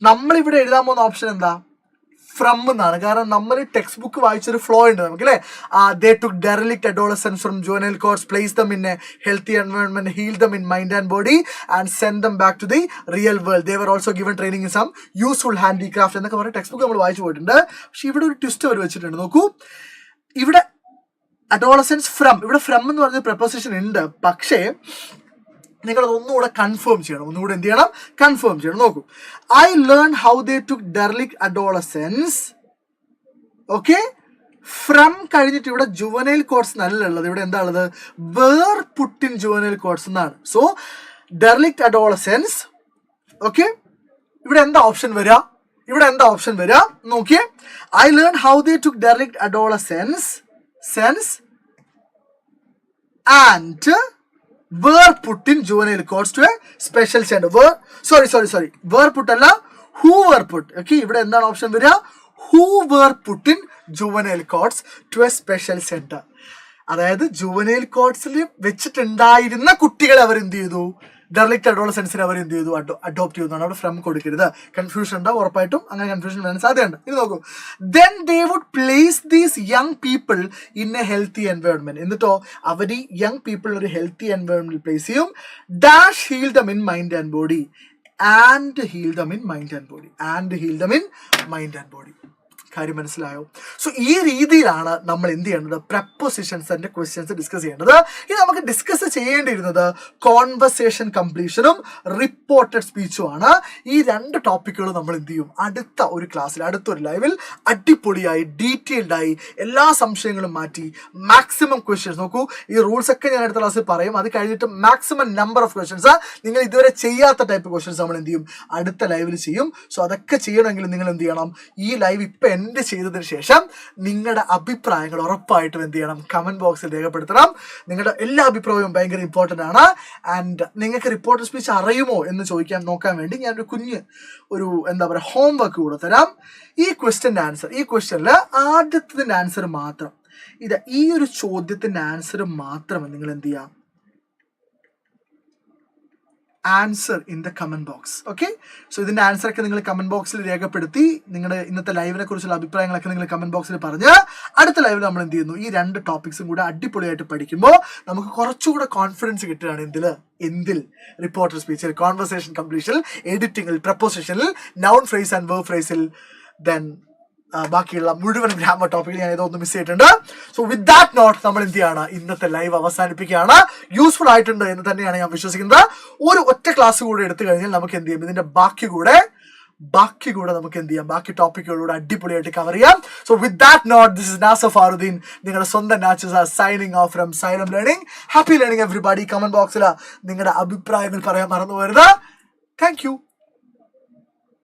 നമ്മൾ ഇവിടെ എഴുതാൻ പോകുന്ന option എന്താ? From എന്നാണ്. കാരണം നമ്മൾ ടെക്സ്റ്റ് ബുക്ക് വായിച്ചൊരു ഫ്ലോ ഉണ്ട് നമുക്ക് അല്ലേ. They took derelict adolescence from juvenile courts, place them in a healthy environment, heal them in mind and body and send them back to the real world. They were also given training in some useful handicraft എന്നൊക്കെ പറഞ്ഞ text book നമ്മൾ വായിച്ചു പോയിട്ടുണ്ട്. പക്ഷെ ഇവിടെ ഒരു twist അവർ വെച്ചിട്ടുണ്ട്. നോക്കൂ, ഇവിടെ അഡോളസെൻസ് ഫ്രം, ഇവിടെ ഫ്രം എന്ന് പറഞ്ഞ പ്രപ്പോസിഷൻ ഉണ്ട്. പക്ഷേ നിങ്ങൾ ഒന്നുകൂടെ കൺഫേം ചെയ്യണം. എന്ത് ചെയ്യണം? കൺഫേം ചെയ്യണം. നോക്കൂ, I learn how they took derelict adolescence. Okay, from കഴിഞ്ഞിട്ട് ഇവിടെ ജുവനൈൽ കോർട്സ് നല്ല ഉള്ളത്. ഇവിടെ എന്താ ഉള്ളത്? Were put in juvenile courts എന്നാണ്. So derelict adolescence. Okay, ഇവിടെ എന്താ ഓപ്ഷൻ വരിക നോക്കിയേ. I learned how they took derelict adolescence and were put in juvenile courts to a special center. Were put അല്ല, who were put. Okay, ഇവിടെ എന്താണ് option വരിക? Who were put in juvenile courts to a special center. അതായത് juvenile കോർട്സിൽ വെച്ചിട്ടുണ്ടായിരുന്ന കുട്ടികളെ അവർ എന്ത് ചെയ്തു? ഡെർലിക്റ്റ് അഡോളസെൻസിനെ അവർ എന്ത് ചെയ്തു? അഡോപ്റ്റ് ചെയ്യുന്നതാണ്. അവിടെ ഫ്രം കൊടുക്കരുത്, കൺഫ്യൂഷൻ ഉണ്ടാവും ഉറപ്പായിട്ടും. അങ്ങനെ കൺഫ്യൂഷൻ വരാൻ സാധ്യതയുണ്ട്. ഇത് നോക്കൂ. Then they would place these young people in a healthy environment. എന്നിട്ടോ അവർ ഈ യങ് പീപ്പിൾ ഒരു ഹെൽത്തി എൻവയോൺമെന്റിൽ പ്ലേസ് ചെയ്യും. Dash heal them in mind and body and heal them in mind and body. കാര്യം മനസ്സിലായോ? സോ ഈ രീതിയിലാണ് നമ്മൾ എന്ത് ചെയ്യേണ്ടത്? പ്രപ്പോസിഷൻസ് ആൻഡ് ക്വസ്റ്റ്യൻസ് ഡിസ്കസ് ചെയ്യേണ്ടത്. ഇത് നമുക്ക് ഡിസ്കസ് ചെയ്യേണ്ടിയിരുന്നത് കോൺവെർസേഷൻ കംപ്ലീഷനും റിപ്പോർട്ടഡ് സ്പീച്ചും ആണ്. ഈ രണ്ട് ടോപ്പിക്കുകളും നമ്മൾ എന്ത് ചെയ്യും? അടുത്ത ഒരു ക്ലാസ്സിൽ, അടുത്തൊരു ലൈവിൽ അടിപൊളിയായി ഡീറ്റെയിൽഡായി എല്ലാ സംശയങ്ങളും മാറ്റി മാക്സിമം ക്വസ്റ്റ്യൻസ് നോക്കൂ. ഈ റൂൾസ് ഒക്കെ ഞാൻ അടുത്ത ക്ലാസ്സിൽ പറയും. അത് കഴിഞ്ഞിട്ട് മാക്സിമം നമ്പർ ഓഫ് ക്വസ്റ്റ്യൻസ്, നിങ്ങൾ ഇതുവരെ ചെയ്യാത്ത ടൈപ്പ് ക്വസ്റ്റ്യൻസ് നമ്മൾ എന്ത് ചെയ്യും? അടുത്ത ലൈവിൽ ചെയ്യും. സോ അതൊക്കെ ചെയ്യണമെങ്കിൽ നിങ്ങൾ എന്ത് ചെയ്യണം? ഈ ലൈവ് ഇപ്പം എൻഡ് ചെയ്തതിന് ശേഷം നിങ്ങളുടെ അഭിപ്രായങ്ങൾ ഉറപ്പായിട്ടും എന്ത് ചെയ്യണം? കമന്റ് ബോക്സിൽ രേഖപ്പെടുത്തണം. നിങ്ങളുടെ എല്ലാ അഭിപ്രായവും ഭയങ്കര ഇമ്പോർട്ടൻ്റ് ആണ്. ആൻഡ് നിങ്ങൾക്ക് റിപ്പോർട്ടർ സ്പീച്ച് അറിയുമോ എന്ന് നോക്കാൻ വേണ്ടി ഞാനൊരു കുഞ്ഞ് എന്താ പറയുക ഹോംവർക്ക് കൂടെ തരാം. ഈ ക്വസ്റ്റ്യനിൽ ആദ്യത്തിന്റെ ആൻസർ മാത്രം, ഈ ഒരു ചോദ്യത്തിന്റെ ആൻസർ മാത്രം നിങ്ങൾ എന്ത് ചെയ്യാം? Answer in the comment box. Okay, so ഇതിന്റെ ആൻസർ ഒക്കെ നിങ്ങൾ കമന്റ് ബോക്സിൽ രേഖപ്പെടുത്തി നിങ്ങളുടെ ഇന്നത്തെ ലൈവിനെ കുറിച്ചുള്ള അഭിപ്രായങ്ങളൊക്കെ നിങ്ങൾ കമന്റ് ബോക്സിൽ പറഞ്ഞ് അടുത്ത ലൈവിൽ നമ്മൾ എന്ത് ചെയ്യുന്നു? ഈ രണ്ട് ടോപ്പിക്സും കൂടെ അടിപൊളിയായിട്ട് പഠിക്കുമ്പോൾ നമുക്ക് കുറച്ചുകൂടെ കോൺഫിഡൻസ് കിട്ടുകയാണ്. എന്തിൽ? റിപ്പോർട്ടർ സ്പീച്ചിൽ, കോൺവെർസേഷൻ കംപ്ലീഷനിൽ, എഡിറ്റിംഗിൽ, പ്രപ്പോസിഷനിൽ, നൗൺ ഫ്രേസ് ആൻഡ് വെർബ് ഫ്രേസിൽ, ദെൻ ബാക്കിയുള്ള മുഴുവൻ ഗ്രാമർ ടോപ്പിക്കിൽ ഞാൻ ഇതൊന്നും മിസ് ചെയ്തിട്ടുണ്ട്. സോ വിത്ത് ദാറ്റ് നോട്ട് നമ്മൾ എന്ത് ചെയ്യാണ്? ഇന്നത്തെ ലൈവ് അവസാനിപ്പിക്കുകയാണ്. യൂസ്ഫുൾ ആയിട്ടുണ്ട് എന്ന് തന്നെയാണ് ഞാൻ വിശ്വസിക്കുന്നത്. ഒരു ഒറ്റ ക്ലാസ് കൂടെ എടുത്തു കഴിഞ്ഞാൽ നമുക്ക് എന്ത് ചെയ്യും? ഇതിന്റെ ബാക്കി കൂടെ നമുക്ക് എന്ത് ചെയ്യാം? ബാക്കി ടോപ്പിക്കുകളൂടെ അടിപൊളിയായിട്ട് കവർ ചെയ്യാം. So with that note, this is Nasar Faruddin, നിങ്ങളുടെ സ്വന്തം നാച്ചസ് are signing off from Xylem learning. Happy learning everybody. Comment ബോക്സിൽ നിങ്ങളുടെ അഭിപ്രായങ്ങൾ പറയാൻ മറന്നു പോകരുത്. Thank U.